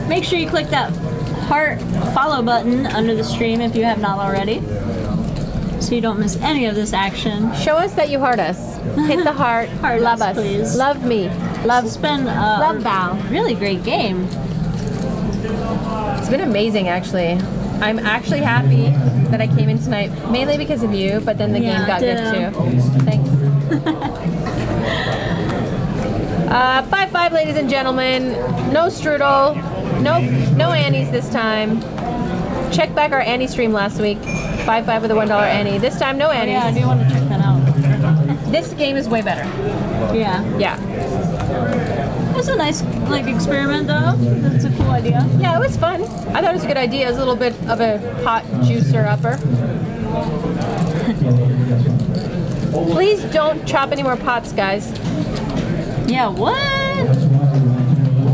Make sure you click that heart follow button under the stream if you have not already, so you don't miss any of this action. Show us that you heart us. Hit the heart. Heart Love us, us. please. Love me. Love. It's been Love a Val. really great game. It's been amazing, actually. I'm actually happy that I came in tonight, mainly because of you, but then the Yeah, game got ditto. good too. Thanks. 5-5, ladies and gentlemen. No strudel. Nope, no Annies this time. Check back our Annie stream last week. 5-5 with a $1 Annie. This time, no Annies. Yeah, I do want to check that out. This game is way better. Yeah. Yeah. It's a nice experiment though. That's a cool idea. Yeah, it was fun. I thought it was a good idea. It was a little bit of a pot juicer upper. Please don't chop any more pots, guys. Yeah, what?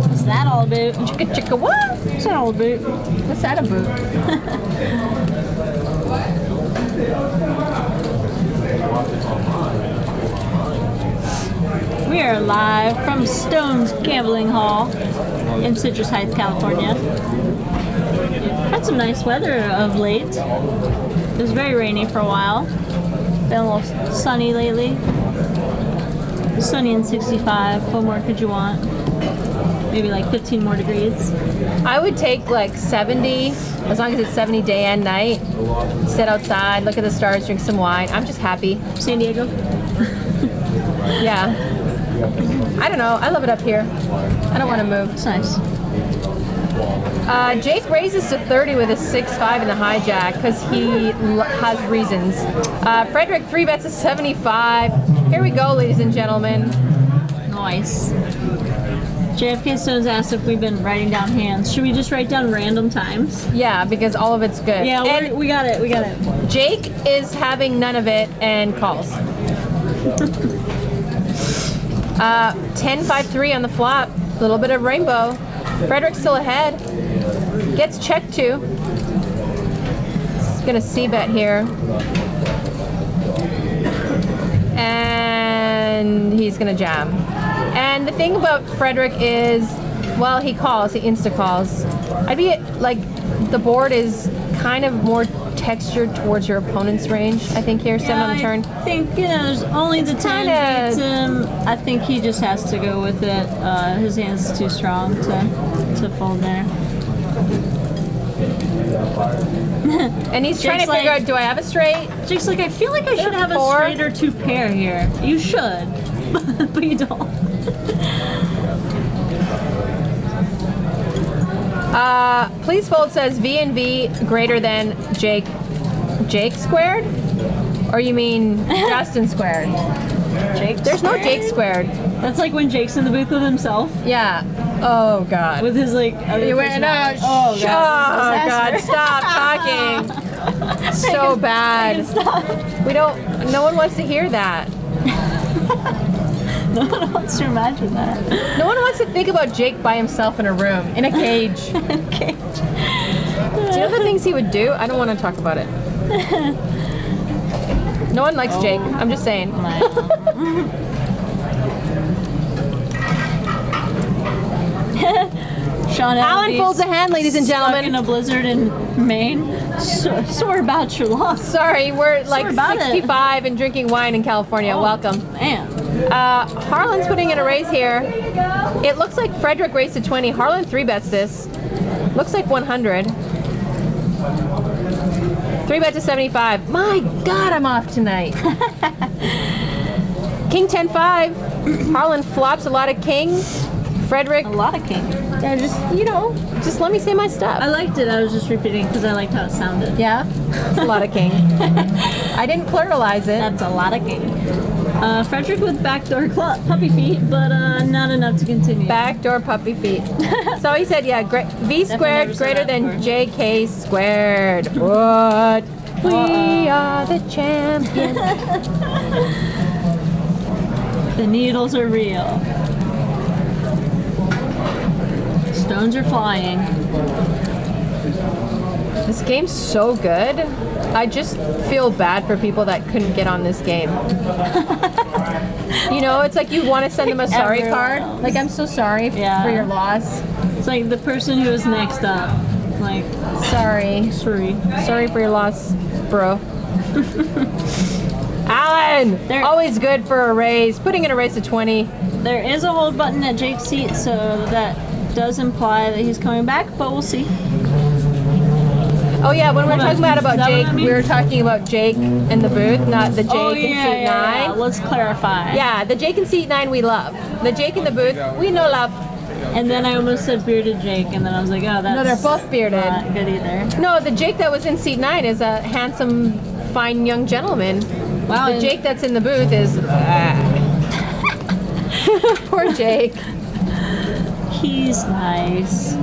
What's that all about? Chicka chicka what? What's that all about? What's that about? We are live from Stone's Gambling Hall in Citrus Heights, California. Had some nice weather of late. It was very rainy for a while. Been a little sunny lately. Sunny and 65. What more could you want? Maybe like 15 more degrees. I would take like 70, as long as it's 70 day and night. Sit outside, look at the stars, drink some wine. I'm just happy. San Diego? Yeah. I don't know. I love it up here. I don't want to move. It's nice. Jake raises to 30 with a 6-5 in the hijack because he has reasons. Frederick 3-bets to 75. Here we go, ladies and gentlemen. Nice. JFK Stones asked if we've been writing down hands. Should we just write down random times? Yeah, because all of it's good. Yeah, and we got it. We got it. Jake is having none of it and calls. 10-5-3 on the flop. A little bit of rainbow. Frederick's still ahead. Gets checked too. He's gonna c-bet here. And he's gonna jam. And the thing about Frederick is, well, he calls, he insta-calls. I'd be like, the board is kind of more textured towards your opponent's range, I think, here, 7 on the turn. I think, there's only the 10 kinda- beats him. I think he just has to go with it. His hand's too strong to fold there. And he's trying to Jake's figure like- out, do I have a straight? Jake's like, I feel like I should have a 4? straight or 2 pair here. You should, but you don't. Please fold says V and V greater than Jake squared? Or you mean Justin squared? Jake. There's no Jake squared. That's like when Jake's in the booth with himself, Yeah. Oh God. with his other You went, no, personality. oh God, Disaster. stop talking. So bad. We don't, no one wants to hear that. No one wants to imagine that. No one wants to think about Jake by himself in a room, in a cage. Okay. Do you know the things he would do? I don't want to talk about it. No one likes Jake. I'm just saying. Sean Alan Allenby's folds a hand, ladies and stuck gentlemen. in a blizzard in Maine. Sore about your loss. Sorry, we're like about it. 65 and drinking wine in California. Welcome. Man. Harlan's putting in a raise here. It looks like Frederick raised to 20. Harlan 3-bets this. Looks like 100. 3-bet to 75. My God, I'm off tonight. King 10-5. Harlan flops a lot of king. Frederick, A lot of king. yeah, just let me say my stuff. I liked it. I was just repeating because I liked how it sounded. Yeah, it's a lot of king. I didn't pluralize it. That's a lot of king. Frederick with backdoor puppy feet, but not enough to continue. Backdoor puppy feet. So he said, yeah, V never squared said greater that than before. JK squared. What? We are the champions. The needles are real. Stones are flying. This game's so good. I just feel bad for people that couldn't get on this game. You know, it's like you want to send them a sorry Everyone card. else. Like, I'm so sorry Yeah. for your loss. It's like the person who is next up. Like, Sorry. Sorry for your loss, bro. Alan! There- Always good for a raise. Putting in a raise to 20. there is a hold button at Jake's seat, so that does imply that he's coming back, but we'll see. Oh yeah, when we were Hold on. talking about Is that what Jake, I mean? we were talking about Jake in the booth, not the Jake in seat 9. Let's clarify. Yeah, the Jake in seat 9 we love. The Jake in the booth, we no love. And then I almost said bearded Jake, and then I was like, oh, that's No, they're both bearded. not good either. No, the Jake that was in seat 9 is a handsome, fine young gentleman. Wow. The Jake that's in the booth is. Poor Jake. He's nice.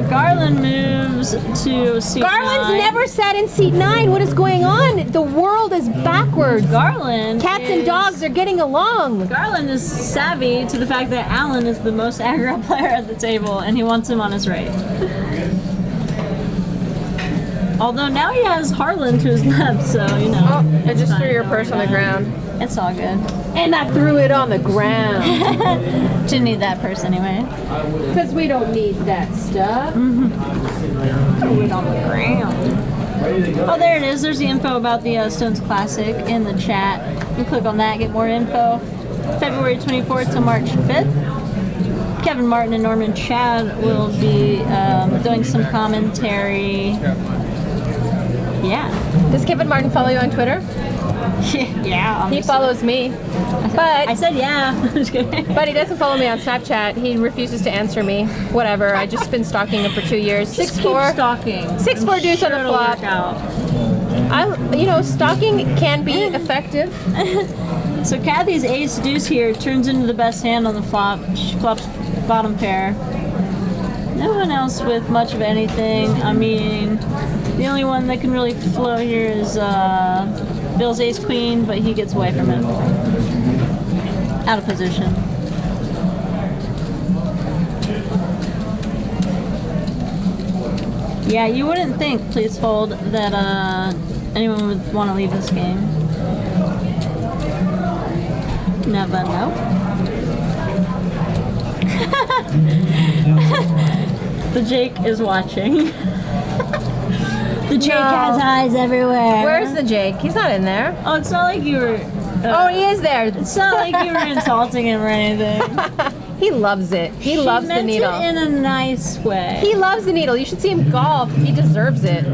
Garland moves to seat Garland's 9. never sat in seat 9. What is going on? The world is backwards. Garland. Cats and dogs are getting along. Garland is savvy to the fact that Alan is the most aggro player at the table, and he wants him on his right. Although now he has Harlan to his left, so you know. Oh, I it's just fine, threw your don't purse worry on the about it. ground. It's all good. And I threw it on the ground. Didn't need that purse anyway. Because we don't need that stuff. Threw it on the ground. Oh, there it is. There's the info about the Stones Classic in the chat. You click on that, get more info. February 24th to March 5th. Kevin Martin and Norman Chad will be doing some commentary. Yeah. Does Kevin Martin follow you on Twitter? Yeah. He follows me. I But said yeah. Just kidding. but he doesn't follow me on Snapchat. He refuses to answer me. Whatever. I just been stalking him for 2 years. Just 6'4". keep stalking. 6'4" I'm deuce on the it'll flop. work out. Stalking can be effective. So Kathy's ace deuce here turns into the best hand on the flop. She flops bottom pair. No one else with much of anything. I mean, the only one that can really flow here is Bill's ace queen, but he gets away from it. Out of position. Yeah, you wouldn't think, please fold, that anyone would want to leave this game. Never know. The Jake is watching. The Jake has eyes everywhere. Where's the Jake? He's not in there. Oh, it's not like you were. Oh, he is there. It's not like you were insulting him or anything. He loves it. He She loves the meant needle. it in a nice way. He loves the needle. You should see him golf. He deserves it.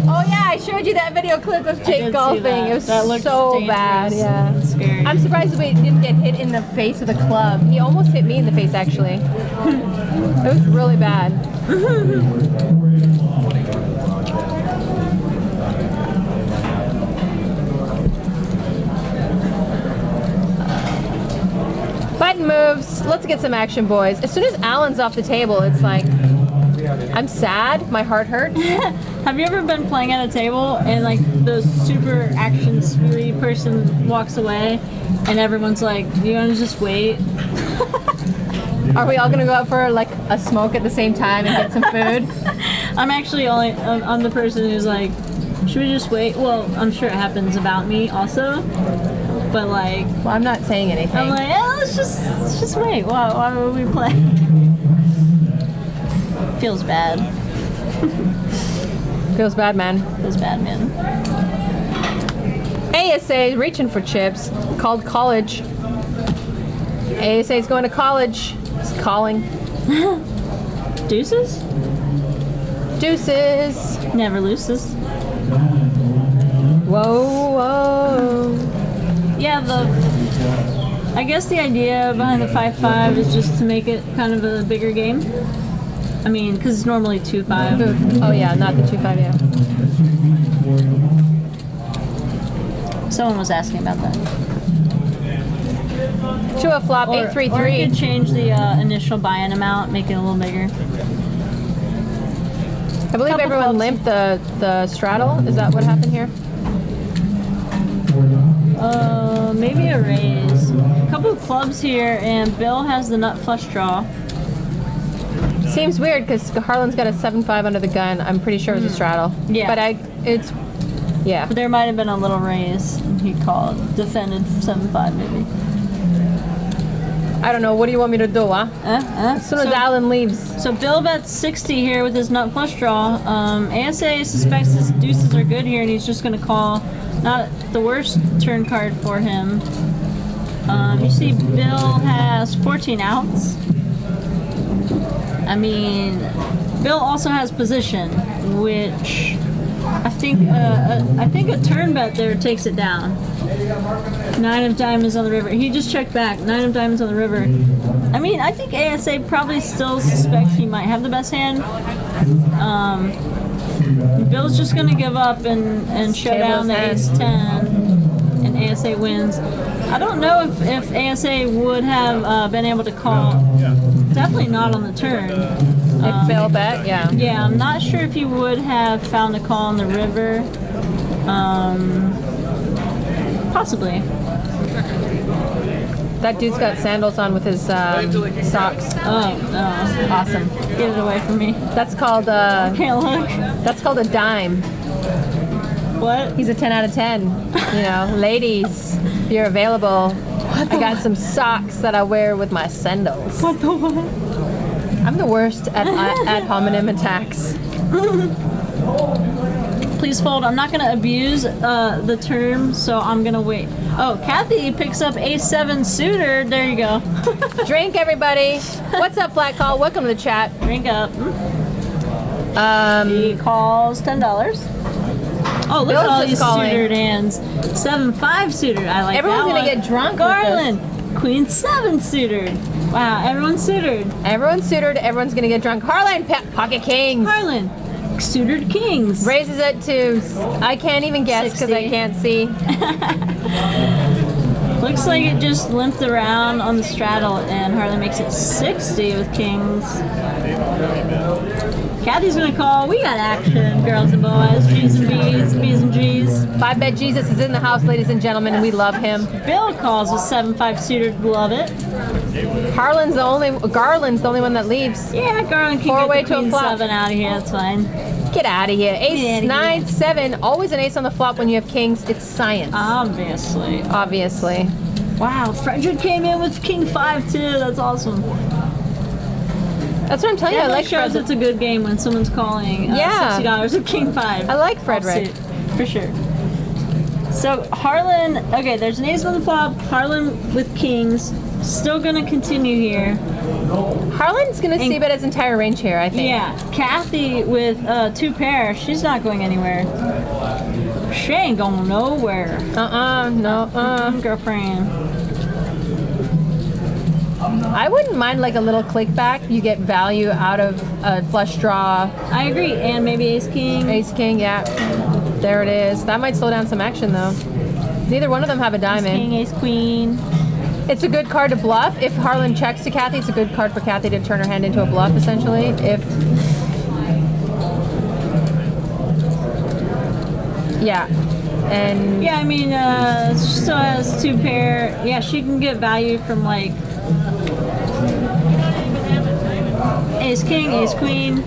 Oh yeah, I showed you that video clip of I Jake did see golfing. that. It was That looked so dangerous. bad. Yeah. It's scary. I'm surprised that we didn't get hit in the face with a club. He almost hit me in the face actually. It was really bad. Button moves. Let's get some action, boys. As soon as Alan's off the table, it's like, I'm sad. My heart hurts. Have you ever been playing at a table and like the super action speedy person walks away and everyone's like, "You want to just wait?" Are we all gonna go out for like a smoke at the same time and get some food? I'm actually I'm the person who's like, "Should we just wait?" Well, I'm sure it happens about me also, but like, Well, I'm not saying anything. I'm like, let's just wait. Why would we play? Feels bad. Feels bad, man. Feels bad, man. ASA is reaching for chips. Called college. ASA is going to college. It's calling. Deuces? Deuces. Never loses. Whoa, whoa. Yeah, I guess the idea behind the 5-5 is just to make it kind of a bigger game. I mean, because it's normally 2-5. Oh yeah, not the 2-5, yeah. Someone was asking about that. To a flop, Or you 8-3-3. could change the initial buy-in amount, make it a little bigger. I believe couple everyone clubs. limped the straddle. Is that what happened here? Maybe a raise. A couple of clubs here, and Bill has the nut flush draw. Seems weird because Harlan's got a 7-5 under the gun. I'm pretty sure it was a straddle. Yeah. But yeah. But there might have been a little raise, and he called, defended 7-5 maybe. I don't know. What do you want me to do, huh? As soon as So- Alan leaves. So Bill bets 60 here with his nut flush draw. ASA suspects his deuces are good here, and he's just going to call. Not the worst turn card for him. You see Bill has 14 outs. I mean, Bill also has position, which I think a turn bet there takes it down. 9 of diamonds on the river. He just checked back. 9 of diamonds on the river. I mean, I think ASA probably still suspects he might have the best hand. Bill's just gonna give up and show down the Table's ace 10, and ASA wins. I don't know if ASA would have been able to call. Definitely not on the turn. If Bill bet, yeah. Yeah, I'm not sure if he would have found a call on the river. Possibly. That dude's got sandals on with his socks. Oh, no. Awesome. Get it away from me. That's called Can't look. that's called a dime. What? He's a 10 out of 10. You know, ladies, if you're available, I got some socks that I wear with my sandals. What the what? I'm the worst at hominem attacks. Please fold. I'm not going to abuse the term, so I'm going to wait. Oh, Kathy picks up A7 suitor. There you go. Drink, everybody. What's up, Flat Call? Welcome to the chat. Drink up. He calls $10. Oh, look Bill's at all just these calling. suited hands. 7-5 suited. I like Everyone's that gonna one. get drunk with Garland. Queen 7 suited. Wow, everyone's suited. Everyone's suited. Everyone's gonna get drunk. Harlan, pocket kings. Harlan. Suited kings. Raises it to, I can't even guess because I 60. can't see. Looks like it just limped around on the straddle, and Harlan makes it 60 with kings. Kathy's gonna call. We got action, girls and boys, G's and B's, B's and G's. 5-bet Jesus is in the house, ladies and gentlemen, and we love him. Bill calls with 7-5 suited. Love it. Garland's the only one that leaves. Yeah, Garland can Four-way get the to a queen flop. 7 out of here. That's fine. Get out of here. Get Ace, outta here. 9, 7. Always an ace on the flop when you have kings. It's science. Obviously. Obviously. Wow, Frederick came in with king 5 too. That's awesome. That's what I'm telling you. I That like shows Frederick. it's a good game when someone's calling Yeah. $60 with king 5. I like Frederick. Offsuit, for sure. So Harlan, okay, there's an ace on the flop. Harlan with kings, still gonna continue here. Harlan's going to see bet his entire range here, I think. Yeah, Kathy with 2 pair, she's not going anywhere. She ain't going nowhere, No. girlfriend. I wouldn't mind like a little click back. You get value out of a flush draw, I agree, and maybe ace king. ace king. Yeah, there it is. That might slow down some action though. Neither one of them have a King, diamond. ace queen. It's a good card to bluff. If Harlan checks to Kathy, it's a good card for Kathy to turn her hand into a bluff essentially. And Yeah, I mean, she still has 2 pair. Yeah, she can get value from like ace king, ace queen.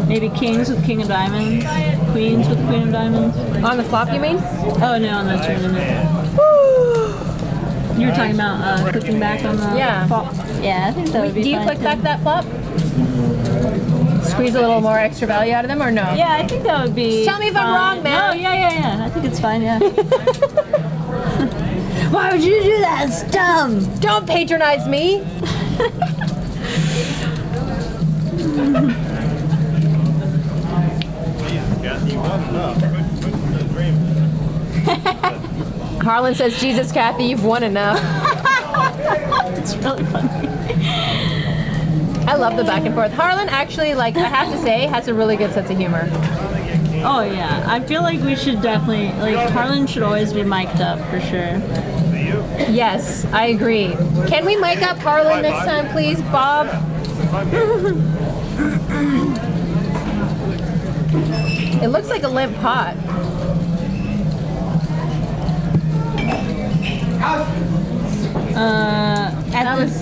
Maybe kings with king of diamonds, queens with queen of diamonds. on the flop, you mean? Oh no, on the tournament. You were talking about clicking back on the Yeah. flop. Yeah, I think that would be Do you fine, click too. back that flop? Squeeze a little more extra value out of them, or no? Yeah, I think that would be. Tell me if I'm fine. wrong, man. No, yeah. I think it's fine. Yeah. Why would you do that? It's dumb. Don't patronize me. Harlan says, Jesus, Kathy, you've won enough. It's really funny. I love the back and forth. Harlan actually, like, I have to say, has a really good sense of humor. Oh yeah, I feel like we should definitely Harlan should always be mic'd up for sure. Yes, I agree. Can we mic up Harlan next time, please, Bob? It looks like a limp pot.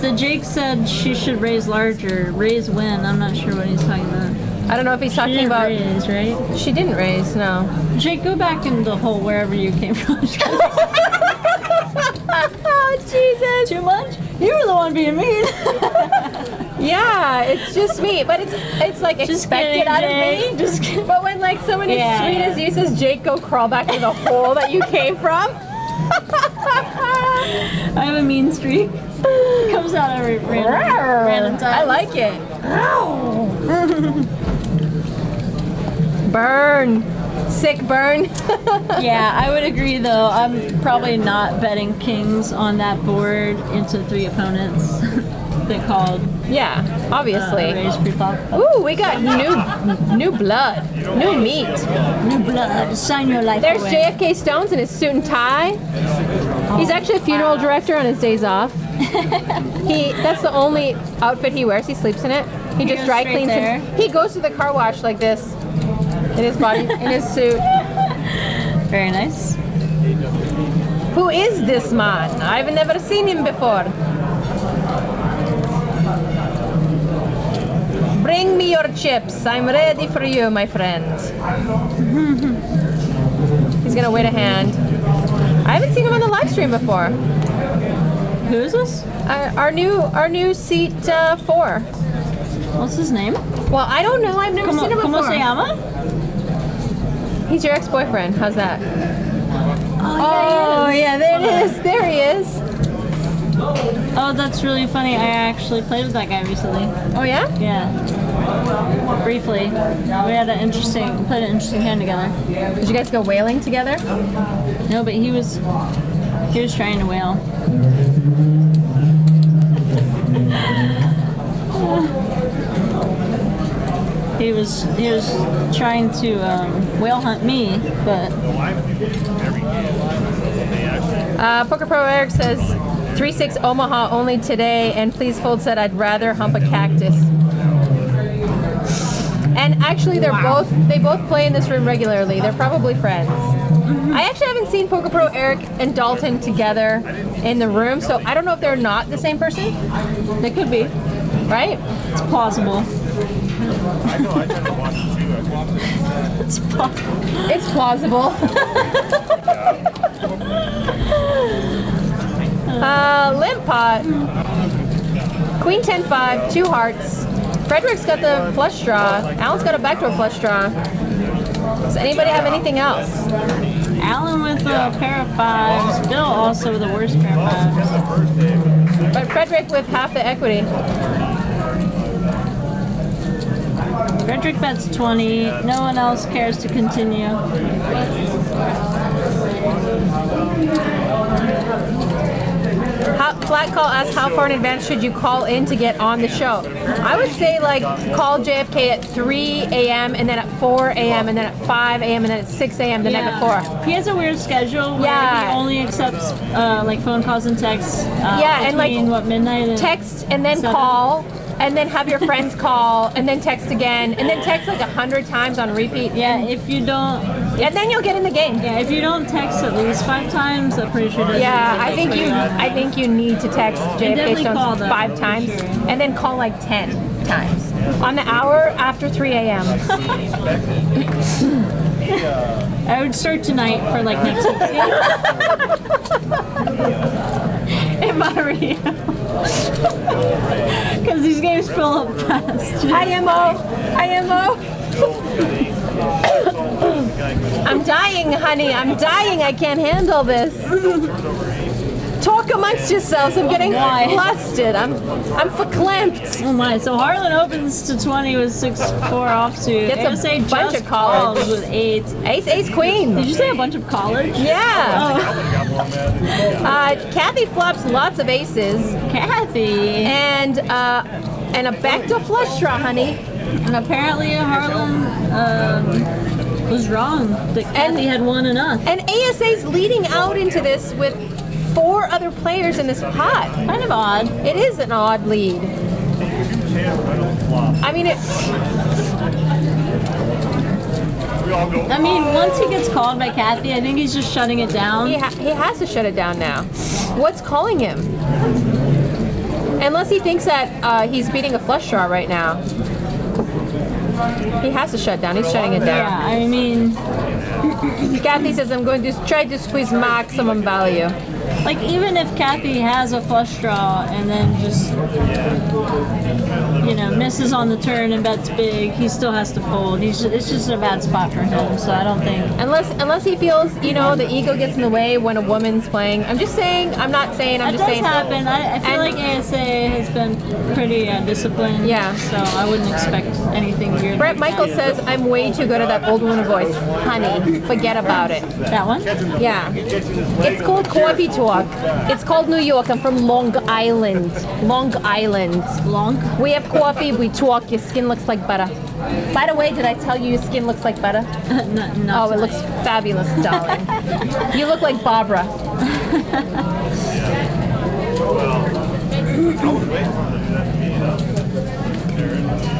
The Jake said she should raise larger. Raise when? I'm not sure what he's talking about. I don't know if he's She talking didn't about. raise, right? She didn't raise, no. Jake, go back in the hole wherever you came from. Oh, Jesus. Too much? You were the one being mean. Yeah, it's just me, but it's like Just expected kidding, out of Jake. me. Just kidding. But when like someone as Yeah, sweet yeah. as you says, Jake, go crawl back to the hole that you came from. I have a mean streak. It comes out every random time. I like it. Burn. Sick burn. Yeah, I would agree though. I'm probably not betting kings on that board into 3 opponents. They called Yeah, obviously. raise pre-flop. Ooh, we got new blood, new meat. New blood, sign your life There's away. JFK Stones in his suit and tie. He's actually a funeral director on his days off. That's the only outfit he wears. He sleeps in it. He just goes dry straight cleans there. He goes to the car wash like this in his body, in his suit. Very nice. Who is this man? I've never seen him before. Bring me your chips. I'm ready for you, my friend. He's gonna wait a hand. I haven't seen him on the live stream before. Who is this? Our new seat 4. What's his name? Well, I don't know. I've never seen him ¿Cómo se before. llama? He's your ex-boyfriend. How's that? Oh, yeah, there it is. There he is. Oh, that's really funny. I actually played with that guy recently. Oh yeah? Yeah. Briefly. We had played an interesting hand together. Did you guys go whaling together? No, but he was trying to whale. He was trying to whale hunt me, but Poker Pro Eric says 3-6 Omaha only today, and Please Fold said I'd rather hump a cactus. And actually, they both play in this room regularly. They're probably friends. I actually haven't seen Poker Pro Eric and Dalton together in the room, so I don't know if they're not the same person. they could be. Right? It's plausible. It's It's plausible. Limp pot. Queen 10-5, 2 hearts. Frederick's got the flush draw. Alan's got a backdoor flush draw. Does anybody have anything else? Alan with a pair of 5s. Bill also with the worst pair of 5s. But Frederick with half the equity. Frederick bets 20. No one else cares to continue. Flat Call asks how far in advance should you call in to get on the show? I would say like call JFK at 3 a.m. and then at 4 a.m. and then at 5 a.m. and then at 6 a.m. the night before. He has a weird schedule where Yeah. he only accepts like phone calls and texts. And, like, between, midnight and Text and then 7? call and then have your friends call and then text again and then text like 100 times on repeat. Yeah, if you don't. And then you'll get in the game. Yeah, if you don't text at least 5 times, I'm pretty sure. Yeah, I think you need to text JFK definitely call Stones them, 5 times for sure. and then call like 10 times on the hour after 3 a.m. I would start tonight for like next week's game. In Monterey. Because these games fill up fast. IMO. I'm dying, honey. I'm dying. I can't handle this. Talk amongst yourselves. I'm getting Why? flustered. I'm verklempt. Oh my, so Harlan opens to 20 with 6-4 offsuit. Gets a ASA bunch just of college. calls with 8. Ace, queen. Did you say a bunch of college? Yeah. Oh, Kathy flops lots of aces Kathy. and a backdoor flush draw, honey. And apparently Harlan was wrong. That Kathy had won enough. And ASA's leading out into this with 4 other players in this pot. Kind of odd. It is an odd lead. I mean, Once he gets called by Kathy, I think he's just shutting it down. he has to shut it down now. What's calling him? Unless he thinks that he's beating a flush draw right now. He has to shut down. He's shutting it Yeah, down. I mean, Kathy says, I'm going to try to squeeze maximum value. Like, even if Kathy has a flush draw and then just, misses on the turn and bets big, he still has to fold. It's just a bad spot for him, so I don't think. Unless he feels, the ego gets in the way when a woman's playing. I'm just saying, I'm not saying, I'm That just does saying. happen. I feel like ASA has been pretty disciplined. Yeah. So I wouldn't expect anything weird. Brett like Michael that. says, I'm way too good at that old woman voice. Honey, forget about it. That one? Yeah. It's called Coffee Talk. It's called New York. I'm from Long Island. Long Island. Long? We have coffee, we talk, your skin looks like butter. By the way, did I tell you your skin looks like butter? No, Oh, it looks fabulous, darling. You look like Barbara.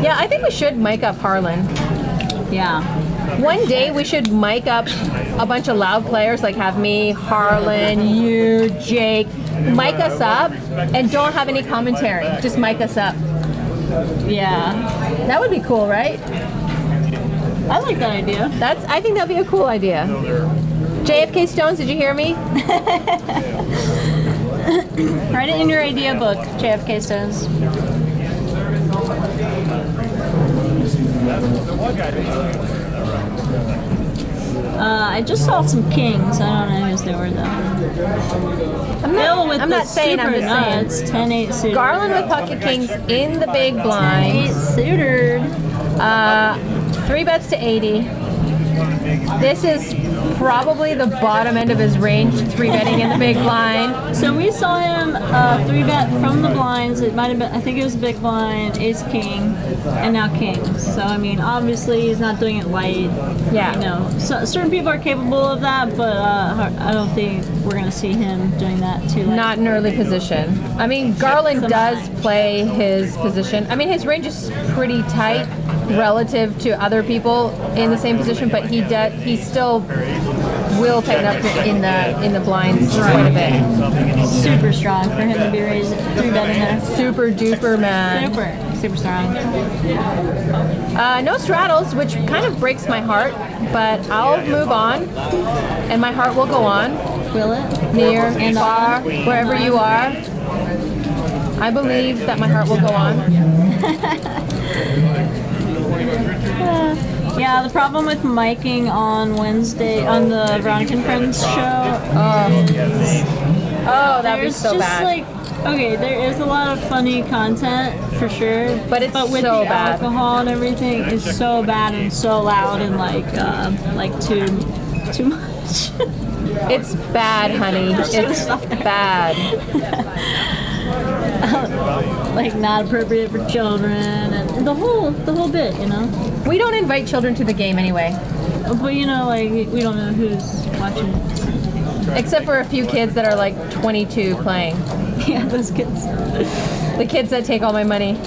Yeah, I think we should mic up Harlan. Yeah. One day we should mic up a bunch of loud players, like have me, Harlan, you, Jake, mic us up and don't have any commentary. Just mic us up. Yeah. That would be cool, right? I like that idea. I think that'd be a cool idea. JFK Stones, did you hear me? Write it in your idea book, JFK Stones. I just saw some kings. I don't know whose they were though. Bill with I'm the not saying, I'm super just saying. nuts, 10-8 suited. Garland with pocket kings in the big blind. 10-8 suited. 3 bets to 80. This is probably the bottom end of his range, 3 betting in the big blind. So we saw him 3 bet from the blinds. It might have been, I think it was big blind, ace king, and now kings. So I mean, obviously he's not doing it light. Yeah. So certain people are capable of that, but I don't think we're gonna see him doing that too light. Not an early position. I mean, Garland Some does high. play his position. I mean, his range is pretty tight relative to other people in the same position, but he still will tighten up in the blinds quite a bit. Super strong for him to be raised 3 betting there. Super duper man. Super strong. No straddles, which kind of breaks my heart, but I'll move on, and my heart will go on, Will it? near and far, wherever you are. I believe that my heart will go on. Yeah, the problem with miking on Wednesday on the Veronica and Friends show Oh, that'd be there's so just bad. like, okay, there is a lot of funny content for sure, But it's with so the bad. alcohol and everything, it's so bad and so loud and like too much. It's bad, honey. It's bad. Like not appropriate for children and the whole bit, We don't invite children to the game anyway, But like we don't know who's watching it. except for a few kids that are like 22 playing. Yeah, those kids. The kids that take all my money.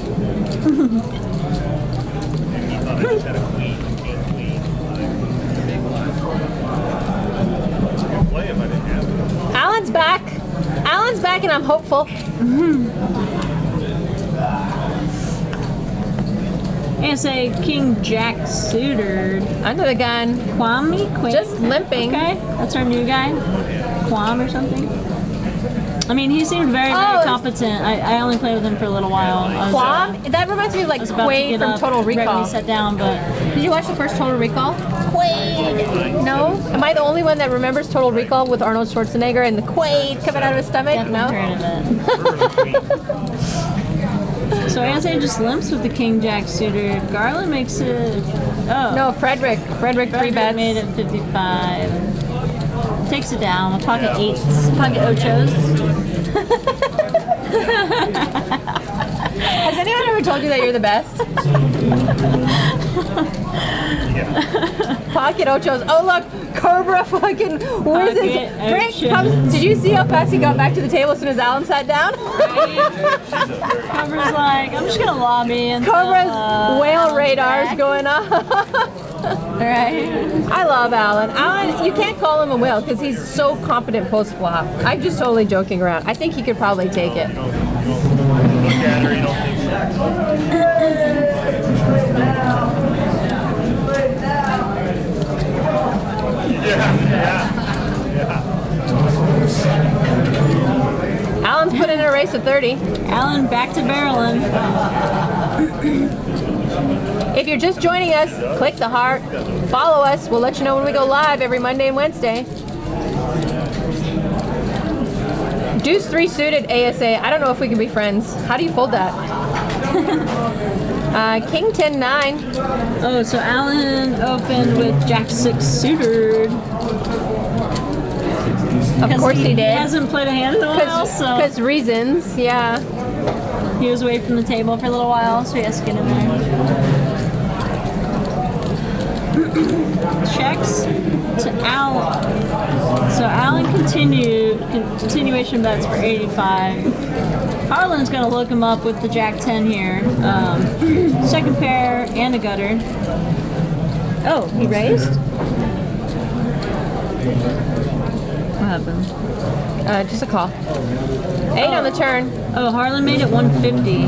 Alan's back. Alan's back, and I'm hopeful. And say King Jack suited. Under the gun. Kwame? Just limping. Okay, that's our new guy. Kwame or something. I mean, he seemed very, Oh, very competent. I only played with him for a little while. Quam? That reminds me of like I was about to Quaid get from up Total right when Recall. he sat down, but Did you watch the first Total Recall? Quaid. No? Am I the only one that remembers Total Recall with Arnold Schwarzenegger and the Quaid coming out of his stomach? definitely heard of it. So Anthony just limps with the King Jack suited. Garland makes it. Oh. No, Frederick. Frederick 3 bets. Made it 55. Takes it down with pocket 8s, pocket ochos. Has anyone ever told you that you're the best? Pocket Ochos. Oh look, Cobra fucking whizzes. Pocket Frank Ochos. comes. Did you see how fast he got back to the table as soon as Alan sat down? Cobra's like, I'm just gonna lobby and Cobra's whale radar's going off. Right. I love Alan. Alan, you can't call him a whale because he's so competent post flop. I'm just totally joking around. I think he could probably take it. Alan's put in a race of 30. Alan back to barreling. If you're just joining us, click the heart, follow us. We'll let you know when we go live every Monday and Wednesday. Deuce 3 suited ASA. I don't know if we can be friends. How do you fold that? King 10-9. Oh, so Alan opened with Jack 6 suited. Of course he He did. hasn't played a hand in a while, so Because reasons, yeah. he was away from the table for a little while, so he has to get in there. Checks to Alan. So Alan continuation bets for 85. Harlan's gonna look him up with the Jack 10 here. Second pair and a gutter. Oh, he raised? What happened? Just a call. 8 on the turn. Oh, Harlan made it 150.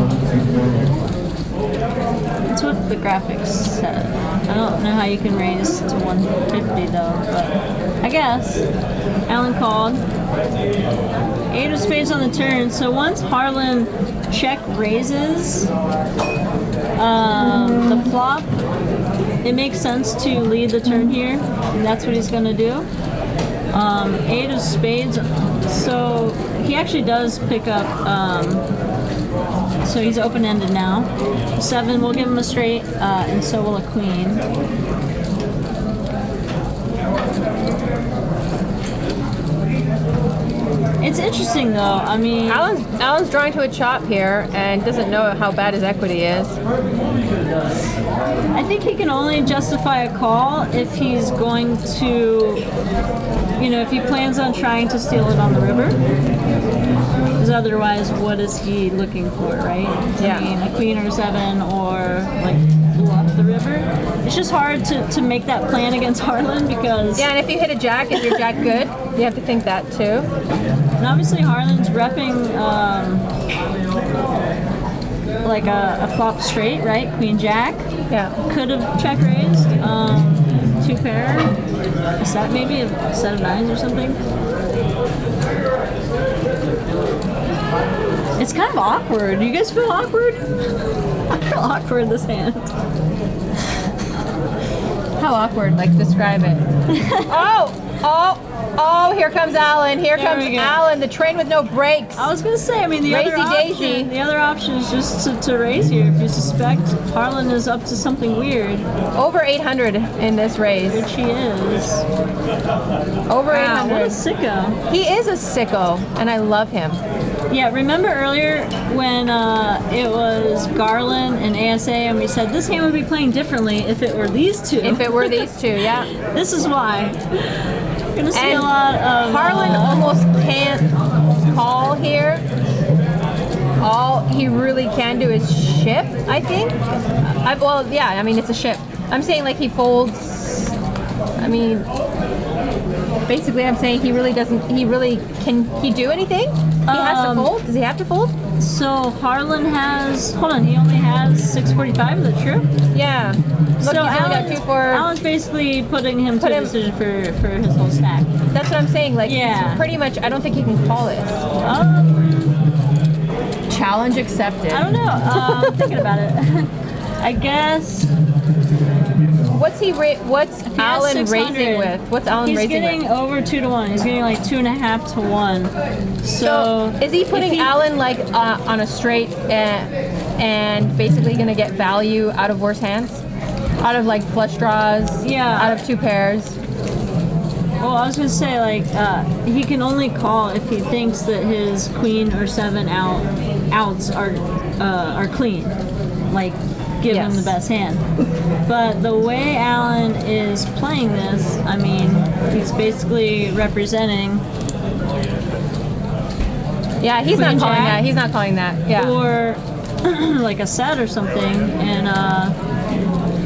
That's what the graphics said. I don't know how you can raise to 150 though, but I guess. Alan called. 8 of spades on the turn. So once Harlan check raises the flop, it makes sense to lead the turn here, and that's what he's gonna do. 8 of spades. So he actually does pick up. So he's open-ended now. 7 will give him a straight, and so will a queen. It's interesting though. I mean, Alan's drawing to a chop here and doesn't know how bad his equity is. I think he can only justify a call if he's going to, if he plans on trying to steal it on the river. Because otherwise, what is he looking for, right? Yeah. I mean, a queen or a 7 or like bluff the river. It's just hard to make that plan against Harlan because. Yeah, and if you hit a jack, is your jack good? You have to think that too. And obviously Harlan's repping like a flop straight, right? Queen jack. Yeah. Could have check raised. 2 pair. A set maybe? A set of 9s or something. It's kind of awkward. Do you guys feel awkward? I feel awkward this hand. How awkward, like describe it. Oh, here comes Alan. Here There comes we go. Alan, the train with no brakes. I was gonna say, I mean, the Raisey daisy. other option is just to raise here if you suspect Harlan is up to something weird, Over 800 in this race. which he is. Over Wow, what a 800. sicko. He is a sicko, and I love him. Yeah, remember earlier when it was Garland and ASA and we said this hand would be playing differently if it were these two. If it were these two, yeah. This is why. You're gonna see And a lot of Harlan almost can't call here. All he really can do is ship, I think. I mean, it's a ship. I'm saying like he folds. I mean, basically I'm saying he really can he do anything? He has to fold? Does he have to fold? So Harlan has, hold on, he only has 645, is that true? Yeah. Look, So he's only got 2 for. Alan's basically putting him to a decision for his whole stack. That's what I'm saying. Like, Yeah. he's pretty much. I don't think he can call this. Challenge accepted. I don't know, I'm thinking about it. I guess What's What's has Alan 600. raising with? What's Alan he's raising getting with? over 2 to 1. He's getting like 2.5 to 1. So Is he putting if Alan like on a straight and basically gonna get value out of worse hands? Out of like flush draws? Yeah. Out of 2 pairs? Well, I was gonna say like he can only call if he thinks that his queen or 7 outs are clean, like give him Yes. the best hand. But the way Alan is playing this, I mean, he's basically representing Yeah, he's not Queen calling Jack? that. He's not calling that. Yeah. or like a set or something, and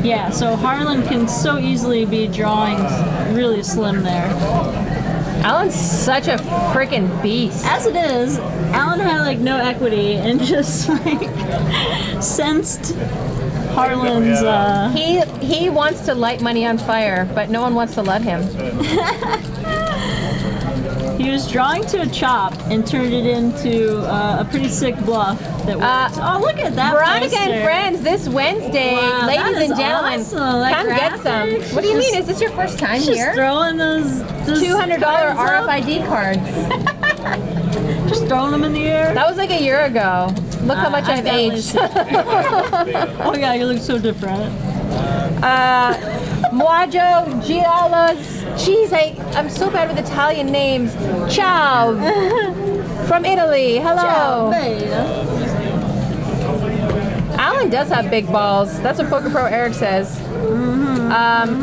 yeah. So Harlan can so easily be drawing really slim there. Alan's such a freaking beast. As it is, Alan had like no equity and just like sensed Harlan's. He wants to light money on fire, but no one wants to let him. He was drawing to a chop and turned it into a pretty sick bluff that worked. Oh, look at that! Veronica and poster. Friends this Wednesday, Wow, that ladies is and gentlemen. awesome. That Come get some. graphic. What do you Just- mean? Is this your first time Just here? throwing those $200 cards up. RFID cards. Just throwing them in the air. That was like a year ago. Look how much I've definitely aged. see- Oh yeah, you look so different. Moajo, Gialas. Jeez, I'm so bad with Italian names. Ciao. From Italy. Hello. Alan does have big balls. That's what Poker Pro Eric says.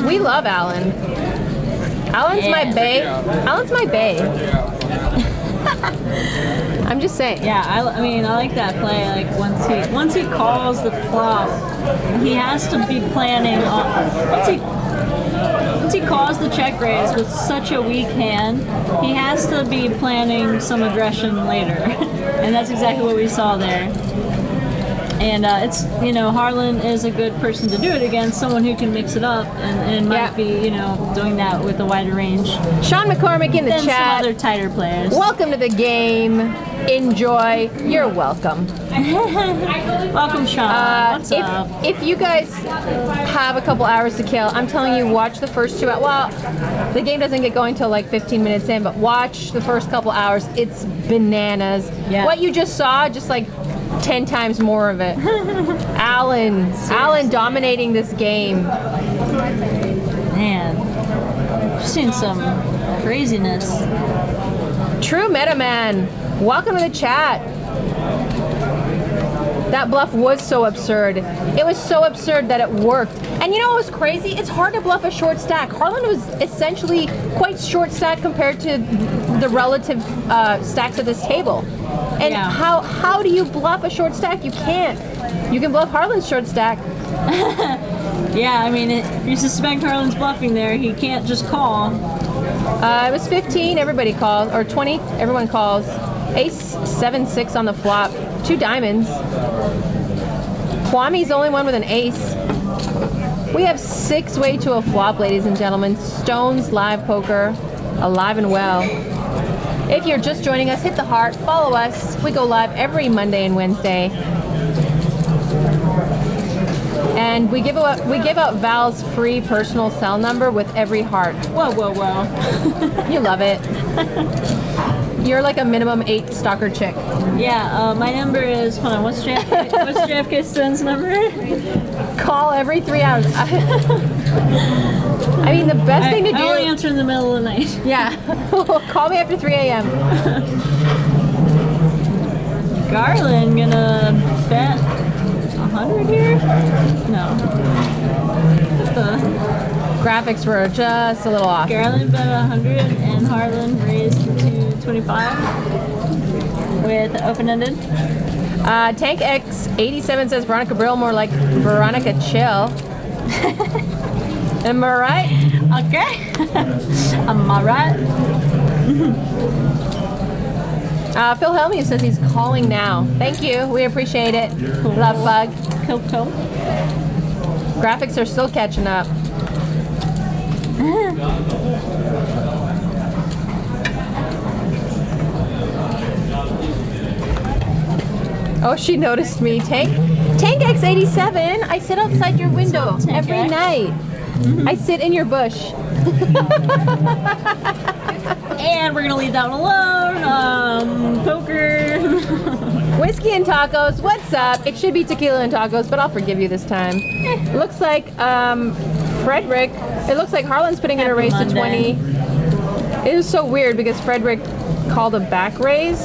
We love Alan. Alan's my bae. Alan's my bae. I'm just saying. Yeah, I mean, I like that play. Like once he calls the flop, he has to be planning on once he calls the check raise with such a weak hand, he has to be planning some aggression later, and that's exactly what we saw there. And it's, Harlan is a good person to do it against, someone who can mix it up and might be, doing that with a wider range Sean McCormick in the than some chat. other tighter players. Welcome to the game. Enjoy. You're welcome. Welcome, Sean. What's up? If you guys have a couple hours to kill, I'm telling you, watch the first 2 hours. Well, the game doesn't get going till like 15 minutes in, but watch the first couple hours. It's bananas. Yeah. What you just saw, just like 10 times more of it. Alan dominating this game. Man, I've seen some craziness. True Meta Man, welcome to the chat. That bluff was so absurd. It was so absurd that it worked. And you know what was crazy? It's hard to bluff a short stack. Harlan was essentially quite short stack compared to the relative stacks of this table. And Yeah. how do you bluff a short stack? You can't. You can bluff Harlan's short stack. Yeah, I mean, if you suspect Harlan's bluffing there, he can't just call. It was 15, everybody calls, or 20, everyone calls. Ace 7-6 on the flop, 2 diamonds. Kwame's the only one with an ace. We have 6 way to a flop, ladies and gentlemen. Stones Live Poker, alive and well. If you're just joining us, hit the heart, follow us. We go live every Monday and Wednesday. And we give out Val's free personal cell number with every heart. Whoa, whoa, whoa. You love it. You're like a minimum 8 stalker chick. Yeah, my number is, hold on, what's JFK Stone's number? Call every 3 hours. I mean, the best thing to I only do. answer in the middle of the night. Yeah. Call me after 3 a.m. Garland gonna bet 100 here? No. What the? Graphics were just a little off. Garland bet 100 and Harlan raised to 225 with open-ended. Tank X87 says Veronica Brill more like Veronica Chill. Am I right? Okay. Am I right? Phil Helmy says he's calling now. Thank you. We appreciate it. Love bug. Cool. Graphics are still catching up. Oh, she noticed me. Tank X87, I sit outside your window Tank every X? night. I sit in your bush. And we're gonna leave that one alone. Poker. Whiskey and tacos, what's up? It should be tequila and tacos, but I'll forgive you this time. Looks like Frederick, it looks like Harlan's putting in a raise to Monday. 20. It is so weird because Frederick called a back raise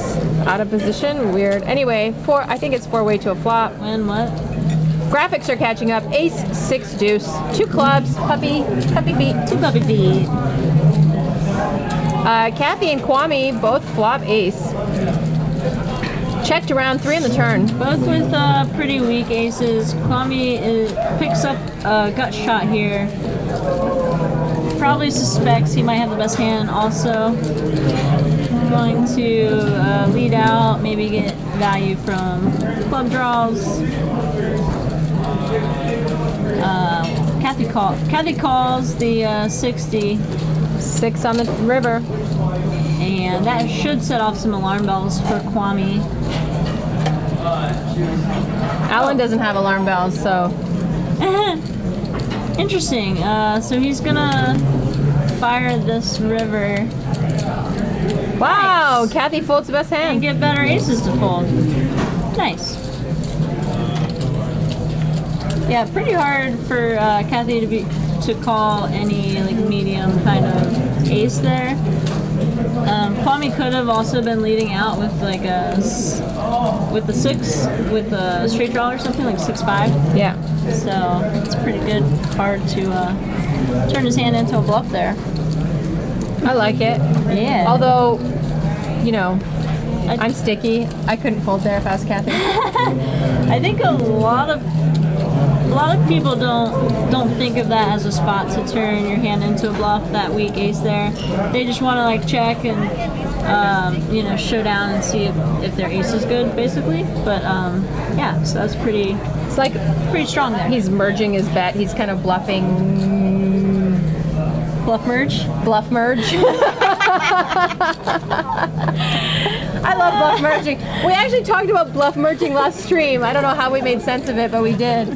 out of position. Weird. Anyway, I think it's 4 way to a flop. When what? Graphics are catching up. Ace 6 deuce, 2 clubs, puppy beat. Two puppy beat. Kathy and Kwame both flop ace. Checked around 3 in the turn. Both with pretty weak aces. Kwame picks up a gut shot here. Probably suspects he might have the best hand also. Going to lead out, maybe get value from club draws. Kathy calls the 60. 6 on the river. And that should set off some alarm bells for Kwame. Alan doesn't have alarm bells, so Interesting. So he's gonna fire this river wow, Nice. Kathy folds the best and hand. get better aces to fold. Nice. Yeah, pretty hard for Kathy to call any like medium kind of ace there. Kwame could have also been leading out with like with the 6 with a straight draw or something like 6-5. Yeah. So it's pretty good hard to turn his hand into a bluff there. I like it. Yeah. Although, you know, I'm sticky. I couldn't fold there if I was Kathy. I think a lot of people don't think of that as a spot to turn your hand into a bluff, that weak ace there. They just want to like check and you know, show down and see if their ace is good, basically. But yeah, so that's pretty It's like strong there. he's merging his bet. He's kind of bluffing. Bluff merge. Bluff merge. I love bluff merging. We actually talked about bluff merging last stream. I don't know how we made sense of it, but we did.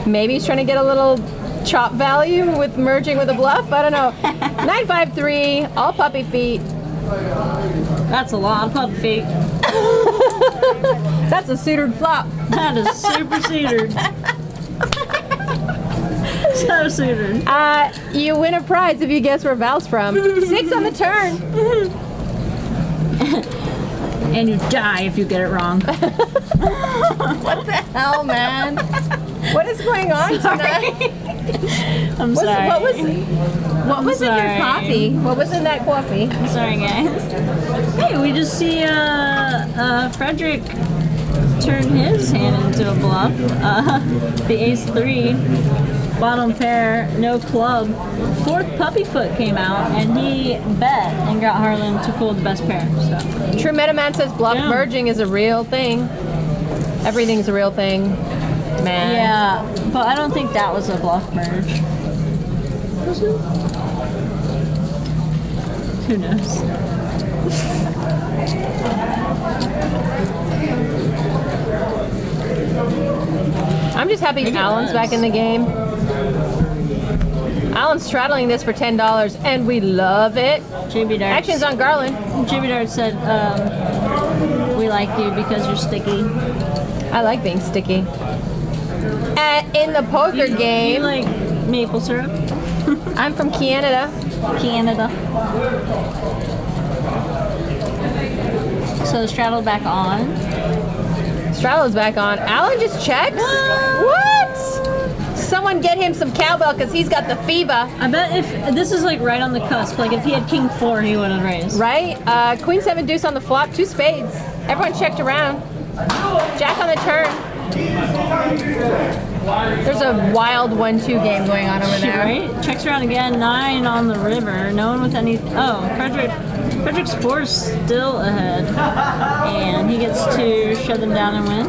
Maybe he's trying to get a little chop value with merging with a bluff. I don't know. 953, all puppy feet. That's a lot of puppy feet. That's a suited flop. That is super suited. So suited. You win a prize if you guess where Val's from. 6 on the turn. And you die if you get it wrong. What the hell, man? What is going on tonight? I'm sorry. What was in your sorry. coffee? What was in that coffee? I'm sorry, guys. Hey, we just see Frederick turn his hand into a bluff. The ace-3, bottom pair, no club. 4th puppy foot came out, and he bet and got Harlan to fold the best pair. So True Metaman says bluff Yeah. merging is a real thing. Everything's a real thing, man. yeah, but I don't think that was a bluff merge. Was it? Who knows? I'm just happy Alan's back in the game. Alan's straddling this for $10, and we love it. JB Darts. Actions on Garland. JB Darts said, we like you because you're sticky. I like being sticky. In the poker Do game, you like maple syrup? I'm from Canada. Canada. So straddle back on. Straddle's back on. Alan just checks? What? Someone get him some cowbell because he's got the fever. I bet if this is like right on the cusp, like if he had king 4, he would have raised. Right? Queen 7 deuce on the flop, 2 spades. Everyone checked around. Jack on the turn. There's a wild 1-2 game going on over there. Right? Checks around again, 9 on the river. No one with any. Oh, Frederick's 4 is still ahead. And he gets to shut them down and win.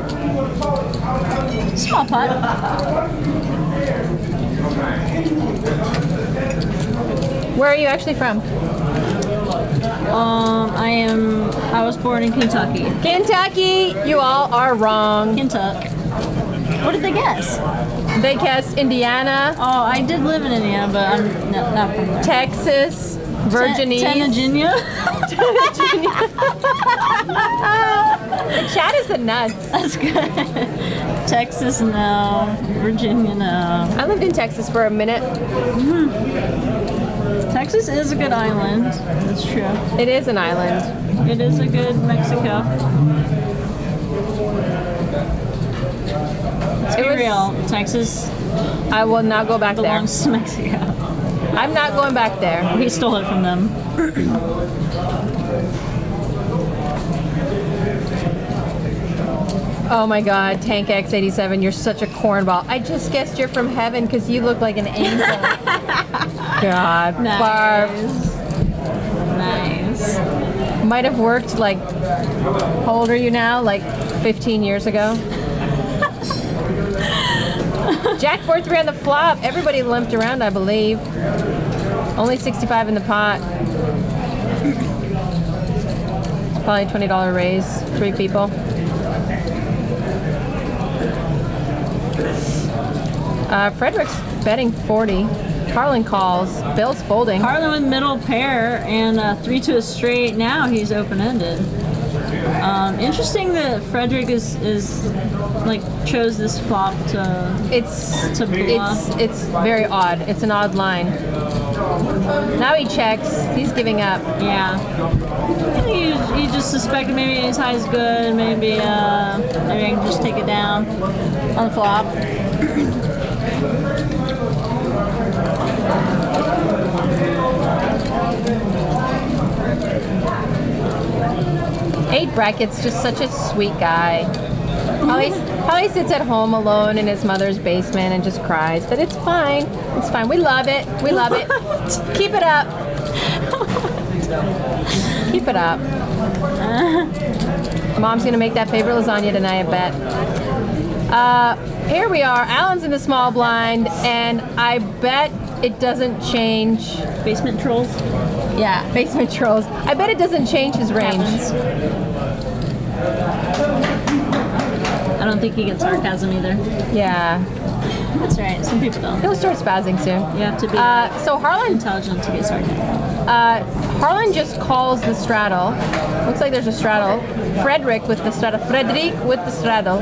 Small pot. Where are you actually from? I was born in Kentucky. Kentucky! You all are wrong. Kentucky. What did they guess? They guessed Indiana, Oh, I did live in Indiana, but I'm not from there. Texas, Virginia. Virginia. The chat is the nuts. That's good. Texas, no. Virginia, no. I lived in Texas for a minute. Texas is a good island. That's true. It is an island. It is a good Mexico. Let's be It was- real. Texas I will not go back there. belongs to Mexico. I'm not going back there. We stole it from them. Oh my god, Tank X87, you're such a cornball. I just guessed you're from heaven because you look like an angel. God, barf. Nice. Might have worked like, how old are you now? Like 15 years ago? Jack 4-3 on the flop. Everybody limped around, I believe. Only 65 in the pot. Probably $20 raise. 3 people. Frederick's betting 40. Harlan calls. Bill's folding. Harlan with middle pair and 3 to a straight. Now he's open-ended. Interesting that Frederick is like chose this flop to It's bluff. it's very odd. It's an odd line. Now he checks. He's giving up. Yeah. He just suspected maybe his high is good. Maybe I can just take it down on the flop. 8 brackets, just such a sweet guy. Probably sits at home alone in his mother's basement and just cries, but it's fine. It's fine. We love it. We love it. Keep it up. Keep it up. Mom's gonna make that favorite lasagna tonight, I bet. Here we are. Alan's in the small blind, and I bet it doesn't change. Basement trolls. Yeah, basement trolls. I bet it doesn't change his range. Happens. I don't think he gets sarcasm either. Yeah, That's right. Some people don't. he'll start spazzing soon. You have to be So Harlan intelligent to get sarcasm. Harlan just calls the straddle. Looks like there's a straddle. Frederick with the straddle. Frederick with the straddle.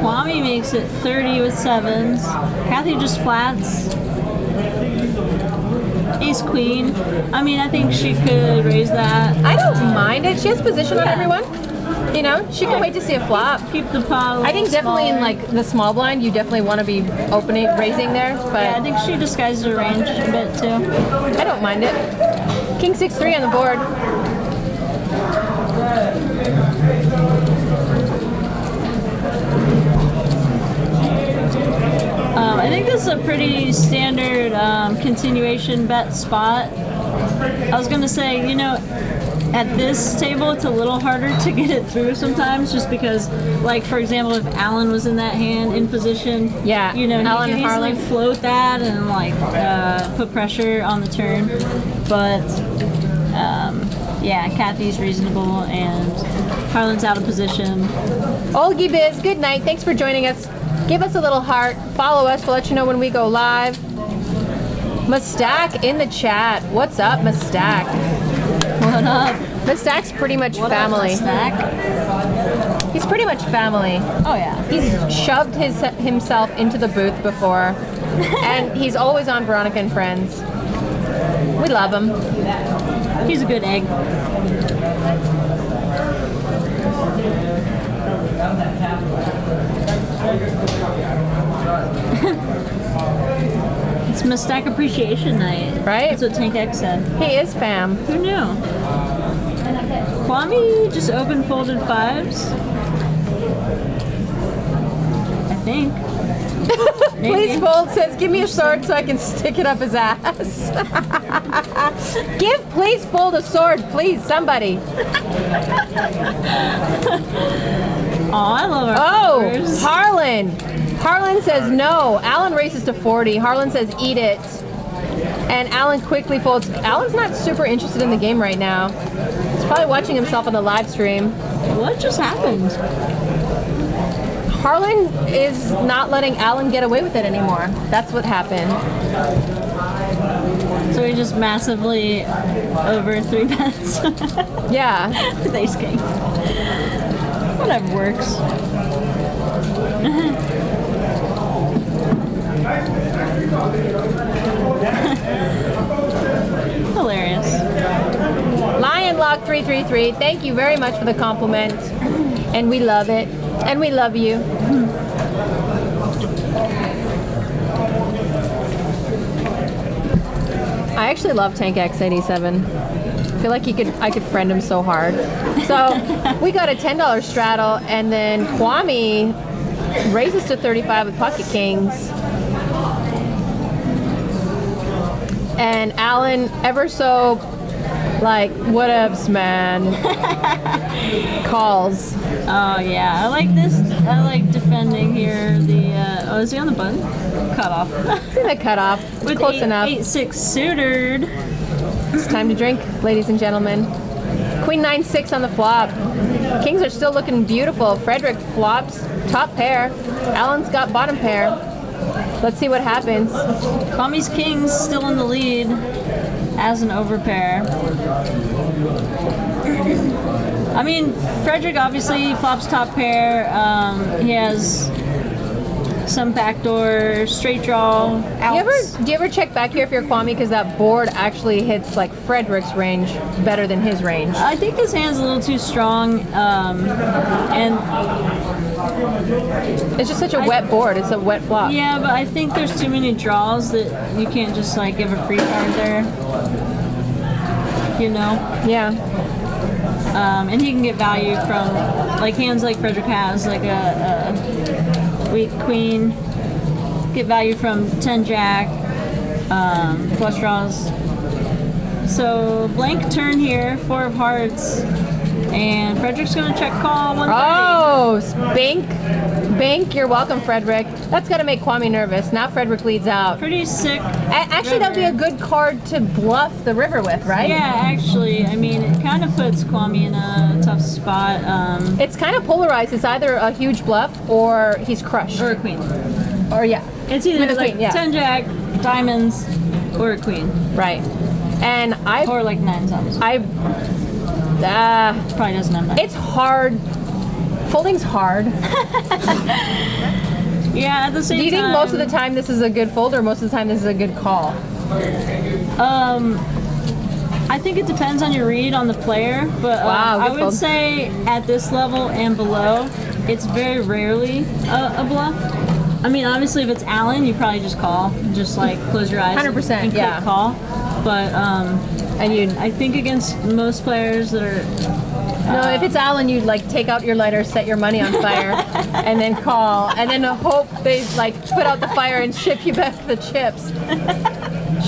Kwame makes it 30 with 7s. Kathy just flats. Ace queen. I mean, I think she could raise that. I don't mind it. She has position on Yeah. everyone. You know, she can wait to see a flop. Keep the pot. I think definitely in smaller. like the small blind, you definitely want to be opening, raising there. But Yeah, I think she disguised her range a bit too. I don't mind it. King 6-3 on the board. I think this is a pretty standard continuation bet spot. I was gonna say, you know, at this table it's a little harder to get it through sometimes, just because, like for example, if Alan was in that hand in position, Yeah, you know, Alan he and could easily Harlan. float that and like put pressure on the turn. But yeah, Kathy's reasonable and Harlan's out of position. Olgie Biz, good night. Thanks for joining us. Give us a little heart. Follow us. We'll let you know when we go live. Mustak in the chat. What's up, Mustak? What up? Mustak's pretty much What family. up, Stack? He's pretty much family. Oh yeah. He's shoved himself into the booth before, and he's always on Veronica and Friends. We love him. He's a good egg. It's Mustak Appreciation Night. Right? That's what Tank X said. He is fam. Who knew? Kwame just open folded 5s. I think. Please fold says, give me a sword so I can stick it up his ass. Give please fold a sword, please, somebody. Oh, I love our Oh, followers. Harlan. Harlan says no. Alan races to 40. Harlan says eat it. And Alan quickly folds. Alan's not super interested in the game right now. He's probably watching himself on the live stream. What just happened? Harlan is not letting Alan get away with it anymore. That's what happened. So we just massively over 3 bets. Yeah. With Ace King. Whatever works. Hilarious. Lionlock 333, thank you very much for the compliment. And we love it. And we love you. I actually love Tank X87. I feel like I could friend him so hard. So we got a $10 straddle, and then Kwame raises to 35 with pocket kings. And Alan ever so Like, whatevs, man. Calls. Oh yeah, I like this. I like defending here. The oh, is he on the button? Cut off. It's in the cutoff. With Close enough. 8-6 suited. It's time to drink, ladies and gentlemen. Queen 9-6 on the flop. Kings are still looking beautiful. Frederick flops top pair. Alan's got bottom pair. Let's see what happens. Kwami's king's still in the lead as an overpair. I mean, Frederick obviously flops top pair. He has some backdoor straight draw outs. Do you ever check back here if you're Kwame, because that board actually hits like Frederick's range better than his range? I think his hand's a little too strong, and It's just such a wet board. It's a wet flop. yeah, but I think there's too many draws that you can't just like give a free card there. You know, Yeah. and he can get value from like hands like Frederick has, like a weak queen. Get value from 10 jack, flush draws. So blank turn here, 4 of hearts, and Frederick's gonna check call 130. Oh, Bank, you're welcome, Frederick. That's got to make Kwame nervous. Now Frederick leads out. Pretty sick. Actually, that would be a good card to bluff the river with, right? Yeah, actually, I mean, it kind of puts Kwame in a tough spot. It's kind of polarized. It's either a huge bluff or he's crushed. Or a queen. Or yeah. It's either With a like queen, yeah. 10 jack, diamonds, or a queen. Right. And Or like 9 times. Probably doesn't have that. it's hard. Folding's hard. Yeah, at the same time. Do you think most of the time this is a good fold, or most of the time this is a good call? I think it depends on your read on the player, but Wow, I good would fold. say at this level and below, it's very rarely a bluff. I mean, obviously, if it's Allen, you probably just call, just like close your eyes 100%, and click yeah. call. But And you I think against most players that are no, if it's Alan, you'd like take out your lighter, set your money on fire, and then call, and then hope they like put out the fire and ship you back the chips.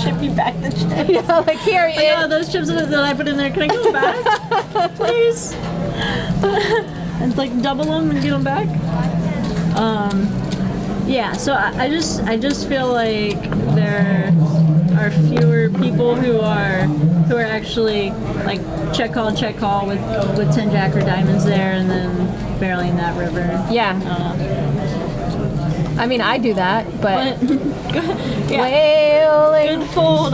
ship you back the chips. Yeah, like here, Yeah, those chips that I put in there, can I get them back, please? And like double them and get them back. Yeah, so I just feel like there are fewer people who are actually like check call with 10 jack or diamonds there, and then barreling that river. Yeah. I mean, I do that, but But yeah, wailing. good fold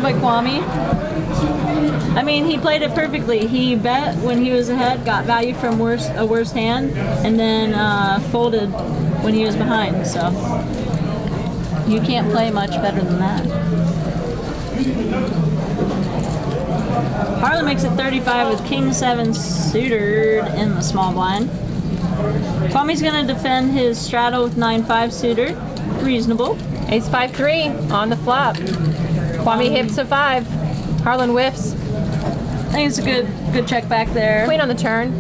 by Kwame. I mean, he played it perfectly. He bet when he was ahead, got value from a worse hand, and then folded when he was behind. So you can't play much better than that. Harlan makes it 35 with King 7 suited in the small blind. Kwame's gonna defend his straddle with 9-5 suited. Reasonable. Ace 5-3 on the flop. Kwame hips a 5. Harlan whiffs. I think it's a good check back there. Queen on the turn.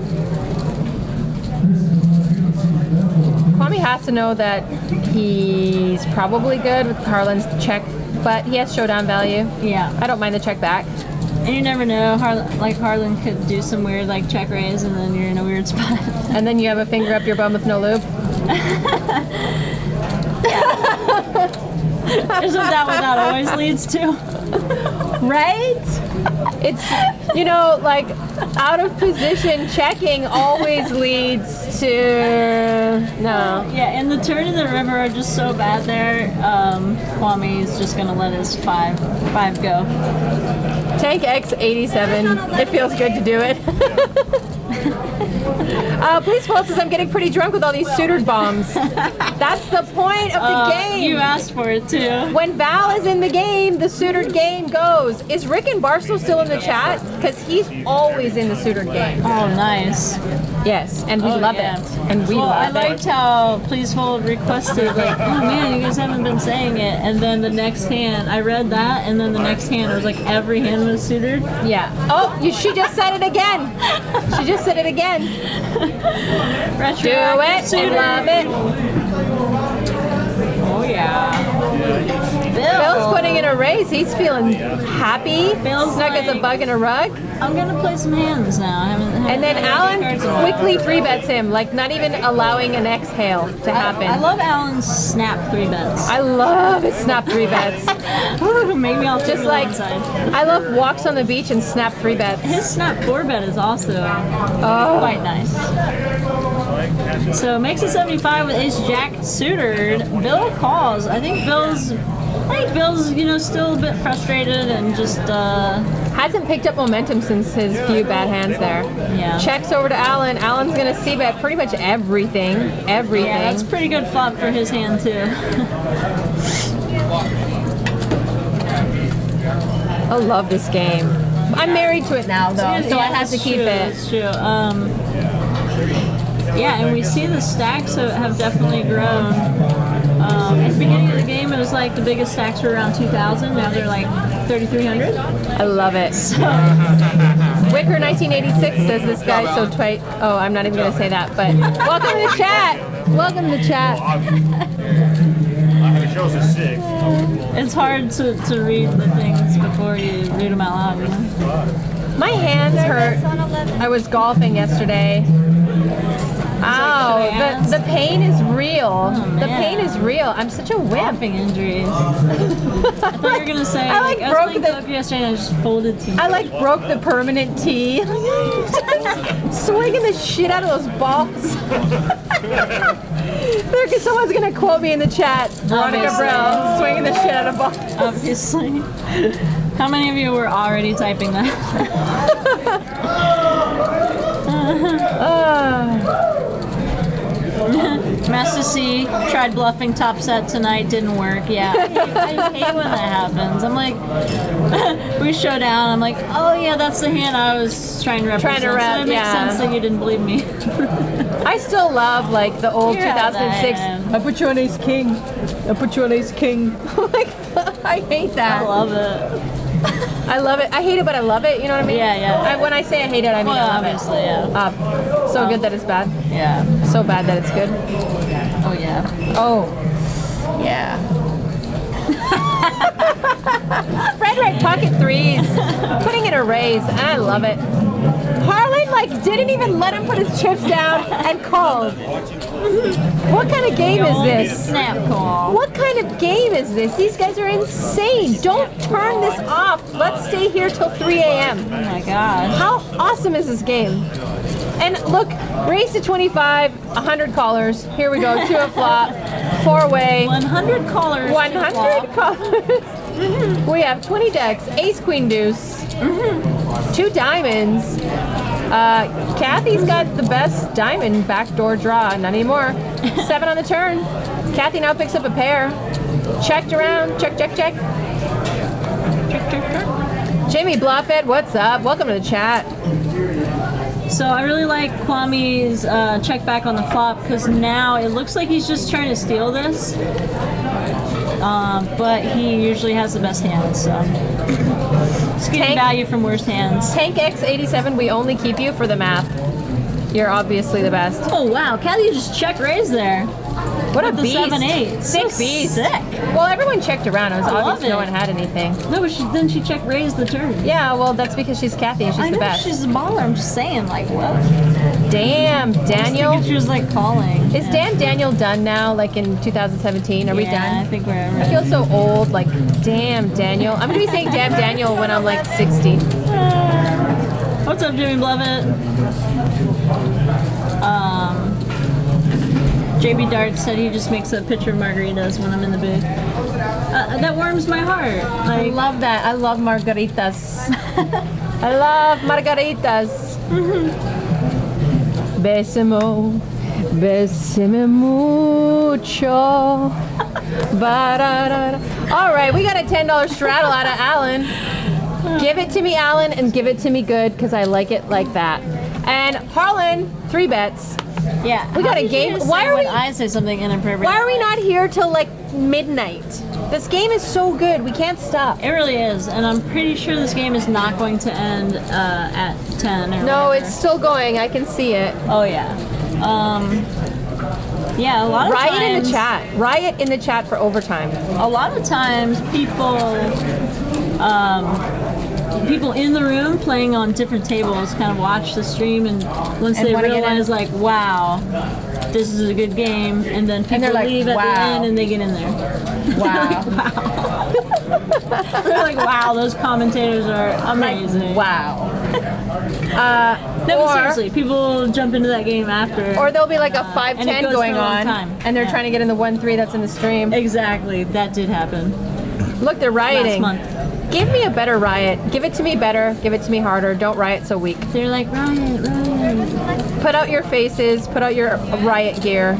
Kwame has to know that he's probably good with Harlan's check, but he has showdown value. Yeah. I don't mind the check back. And you never know, Harlan could do some weird like check raise, and then you're in a weird spot. And then you have a finger up your bum with no lube. Isn't that what that always leads to? Right? It's, you know, like out of position checking always leads to no. Yeah, and the turn and the river are just so bad there. Kwame is just gonna let his five go. Tank X87. It feels good to do it. Please fold says I'm getting pretty drunk with all these suited bombs. That's the point of the game. You asked for it too. When Val is in the game, the suited game goes. Is Rick and Barstool still in the chat? Because he's always in the suited game. Oh, nice. Yes, and we love yeah. it. And we Well, I love liked it. how Please Hold requested, like, oh man, you guys haven't been saying it. And then the next hand, I read that, and then the next hand, it was like every hand was suited. Yeah. Oh, she just said it again. She just said it again. Do it suited. and love it. Oh yeah. Bill's putting in a raise. He's feeling happy. Bill's Snug as a like- bug in a rug. I'm gonna play some hands now. And then haven't Alan played cards in a while. quickly 3-bets him, like not even allowing an exhale to happen. I love Alan's snap 3-bets. I love his snap 3-bets. Maybe I'll Just just like, one side. I love walks on the beach and snap 3-bets. His snap 4-bet is also quite nice. So makes it 75 with Ace Jack suited. Bill calls. I think Bill's still a bit frustrated and just Hasn't picked up momentum since his few bad hands there. Yeah. Checks over to Alan. Alan's gonna c-bet pretty much everything. Everything. yeah, that's pretty good flop for his hand too. I love this game. I'm married to it now though, so I have to that's keep true, it. That's true. Yeah, and we see the stacks have definitely grown. At the beginning of the game, it was like the biggest stacks were around 2,000. Now they're like 3,300. I love it. Wicker 1986 says this guy's so tight. Oh, I'm not even gonna say that, but welcome to the chat. Welcome to the chat. It shows a 6. It's hard to read the things before you read them out loud. You know? My hands hurt. I was golfing yesterday. Ow, the pain is real. The pain is real. I'm such a wimp. Coughing injuries. I thought you were gonna say. I like I was broke playing the- poker yesterday and I just folded too much. I like broke the permanent tee. Swinging the shit out of those balls. Someone's gonna quote me in the chat. Veronica Obviously. Brown swinging the shit out of balls. Obviously. How many of you were already typing that? Master C tried bluffing top set tonight, didn't work. Yeah, I hate when that happens. I'm like, we show down. I'm like, oh yeah, that's the hand I was trying to represent. Trying to rep, so it makes yeah. sense that you didn't believe me. I still love like the old You're out 2006. there. I put you on ace king. I put you on ace king. Like I hate that. I love it. I love it. I hate it, but I love it. You know what I mean? Yeah, yeah. When I say I hate it, I mean Well, I love obviously, yeah. it. So good that it's bad. Yeah. So bad that it's good. Oh yeah. Oh, yeah. Fred Wright pocket threes, putting in a raise. I love it. Harlan didn't even let him put his chips down and called. What kind of game is this? Snap call. What kind of game is this? These guys are insane. Don't turn this off. Let's stay here till 3 a.m. Oh my gosh. How awesome is this game? And look, raise to 25, 100 callers. Here we go, 2 a flop, 4-way, 100 callers. 100 callers. We have 20 decks, ace, queen, deuce, 2 diamonds. Kathy's got the best diamond backdoor draw, not anymore. 7 on the turn. Kathy now picks up a pair. Checked around, check, check, check. Jimmy Bluffett, what's up? Welcome to the chat. So I really like Kwame's check back on the flop because now it looks like he's just trying to steal this. But he usually has the best hands, so just getting Tank- value from worse hands. Tank X87, we only keep you for the math. You're obviously the best. Oh wow, Kathy just check raised there. What a With the beast. 7-8. Sick So beast. sick. Well, everyone checked around. It was I love obvious no it. one had anything. No, but then she check raised the turn. Yeah, well, that's because she's Kathy and she's I the know best. she's a baller. I'm just saying, like, what? Damn, I was Daniel. thinking she was like calling. Is Damn Daniel done now, like in 2017? Are we Yeah, I done? think we're I ready. feel so old, like, damn Daniel. I'm gonna be saying damn Daniel when I'm like 60. What's up, Jimmy Bluffett? JB Dart said he just makes a picture of margaritas when I'm in the booth. That warms my heart. I Like, love that. I love margaritas. I love margaritas. Besimo, besime mucho. Ba-da-da-da. All right, we got a $10 straddle out of Alan. Give it to me, Alan, and give it to me good, because I like it like that. And Harlan, 3 bets. yeah. We got How a did you game. just Why say are when we- I say something inappropriate? Why are we not here till like midnight? This game is so good. We can't stop. It really is, and I'm pretty sure this game is not going to end at 10 or No, whatever. it's still going. I can see it. Oh yeah. Yeah, a lot of Riot times. in the chat. Riot in the chat for overtime. A lot of times, people in the room playing on different tables kind of watch the stream, and once And they wanna get in. realize, like, wow, this is a good game, and then people they're like, leave at the wow. end and they get in there. Wow. They're like, wow, those commentators are amazing. Wow. No, but or- seriously, people jump into that game after. Or there'll be like a and it 5-10 goes going for a long on, time. and they're Yeah. trying to get in the 1-3 that's in the stream. Exactly, that did happen Look, they're rioting. last month. Give me a better riot. Give it to me better. Give it to me harder. Don't riot so weak. They're like, riot. Put out your faces. Put out your riot gear.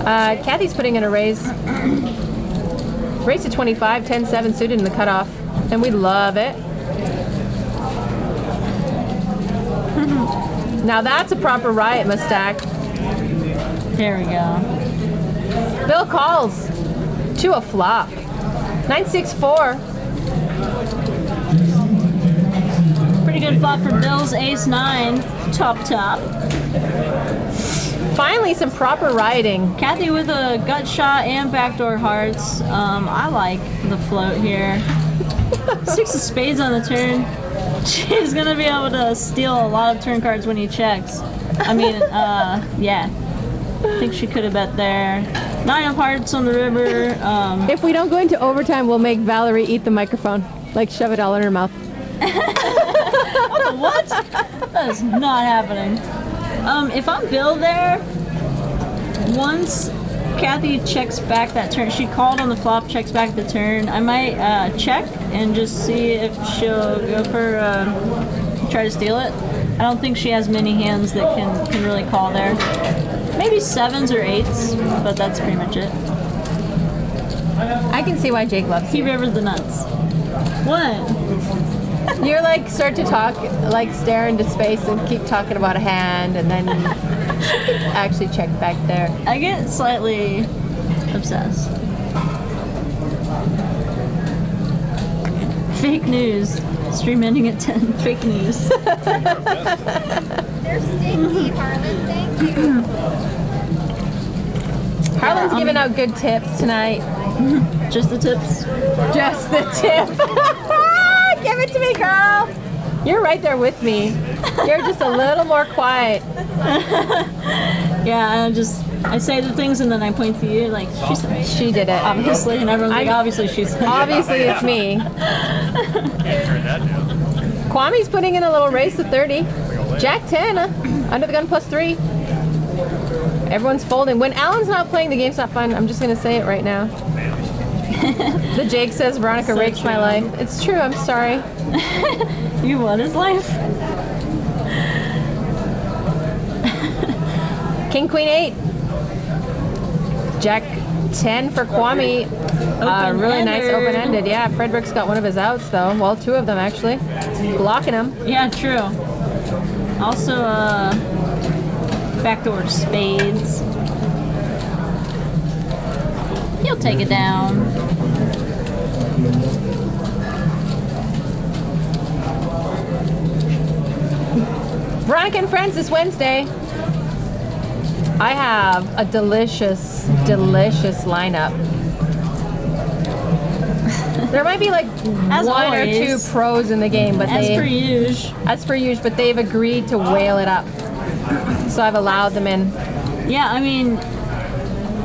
Kathy's putting in a raise. Race to 25, 10-7 suited in the cutoff. And we love it. Now that's a proper riot, Mustak. There we go. Bill calls to a flop. 9-6-4. Pretty good flop for Bill's ace-9. Top. Finally, some proper rioting. Kathy with a gut shot and backdoor hearts. I like the float here. 6 of spades on the turn. She's gonna be able to steal a lot of turn cards when he checks. I mean, yeah. I think she could have bet there. 9 of hearts on the river. If we don't go into overtime, we'll make Valerie eat the microphone. Like shove it all in her mouth. What? That is not happening. If I'm Bill there, once Kathy checks back that turn, she called on the flop, checks back the turn, I might check and just see if she'll go for, try to steal it. I don't think she has many hands that can really call there. Maybe 7s or 8s, but that's pretty much it. I can see why Jake loves He you. rivered the nuts. What? You're like start to talk, like stare into space and keep talking about a hand, and then actually check back there. I get slightly obsessed. Fake news. Stream ending at 10. Fake news. They're sticky, Harlan. Thank you. Harlan's giving out good tips tonight. Just the tips. Just the tip. Give it to me, girl. You're right there with me. You're just a little more quiet. Yeah, I say the things and then I point to you like, she said it. She did it. Obviously, and everyone's like, I'm- obviously she said it. Obviously, it's me. Kwame's putting in a little race to 30. Jack 10, under the gun +3. Everyone's folding. When Alan's not playing, the game's not fun. I'm just going to say it right now. The Jake says Veronica So rakes my true. life. It's true, I'm sorry. You what is life? King, Queen 8. Jack 10 for Kwame. Really nice Open-ender. open-ended. Yeah, Frederick's got one of his outs, though. Well, 2 of them, actually. Blocking him. Yeah, true. Also, backdoor spades. He'll take it down. Veronica and Friends this Wednesday. I have a delicious, delicious lineup. There might be like As one or always. 2 pros in the game, but As per they, usual. as per usual, but they've agreed to whale it up. So I've allowed them in. Yeah, I mean,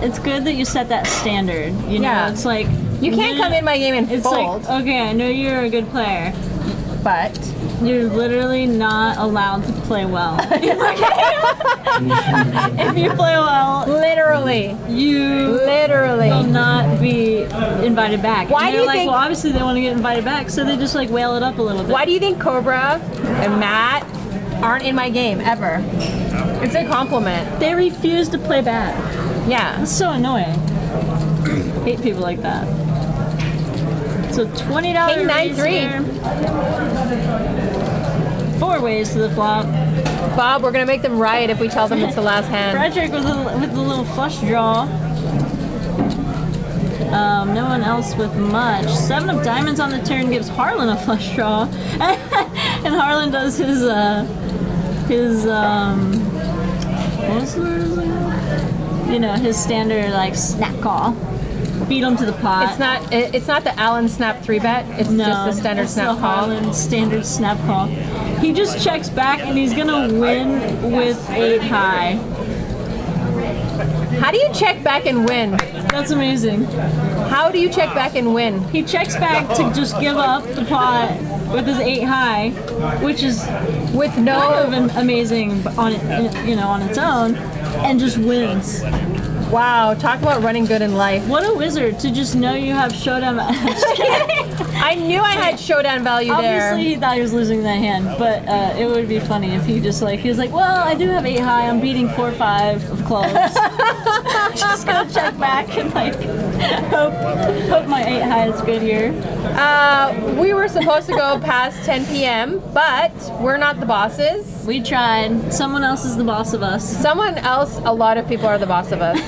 it's good that you set that standard. You know, Yeah. it's like You can't come in my game and It's fold, like, okay, I know you're a good player. but You're literally not allowed to play well. If you play well, literally, you literally. will not be invited back. Why and do they're you like, think- well, obviously they want to get invited back, so they just like whale it up a little bit. Why do you think Cobra and Matt aren't in my game ever? It's a compliment. They refuse to play back? Yeah. It's so annoying. Hate people like that. So $20 King, 9, raise 3. here. 4 ways to the flop. Bob, we're gonna make them riot if we tell them it's the last hand. Frederick with the little flush draw. No one else with much. 7 of diamonds on the turn gives Harlan a flush draw, and Harlan does his what was the his standard like snap call. Beat him to the pot. It's not the Allen snap 3-bet. It's just the standard it's snap the call. Harlan standard snap call. He just checks back and he's gonna win with 8 high. How do you check back and win? That's amazing. How do you check back and win? He checks back to just give up the pot with his 8 high, which is With kind no. of amazing on on its own, and just wins. Wow, talk about running good in life. What a wizard to just know you have showdown. I knew I had showdown value there. Obviously, he thought he was losing that hand, but it would be funny if he was like, well, I do have 8 high. I'm beating 4-5 of clubs. Just gonna check back and like hope my 8 high is good here. We were supposed to go past 10 p.m., but we're not the bosses. We tried. Someone else is the boss of us. Someone else, a lot of people are the boss of us.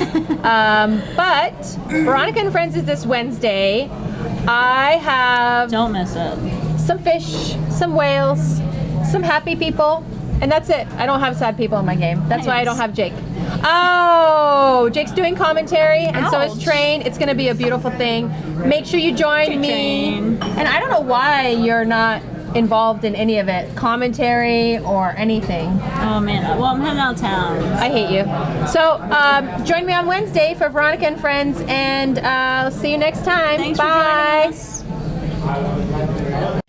But Veronica and Friends is this Wednesday. I have Don't miss it. some fish, some whales, some happy people, and that's it. I don't have sad people in my game. That's why I don't have Jake. Oh, Jake's doing commentary, and so is Ouch. Train. It's going to be a beautiful thing. Make sure you join me. Train. And I don't know why you're not involved in any of it, commentary or anything. Oh man. Well, I'm heading out of town. I hate you. So join me on Wednesday for Veronica and Friends, and I'll see you next time. Thanks Bye. for joining us.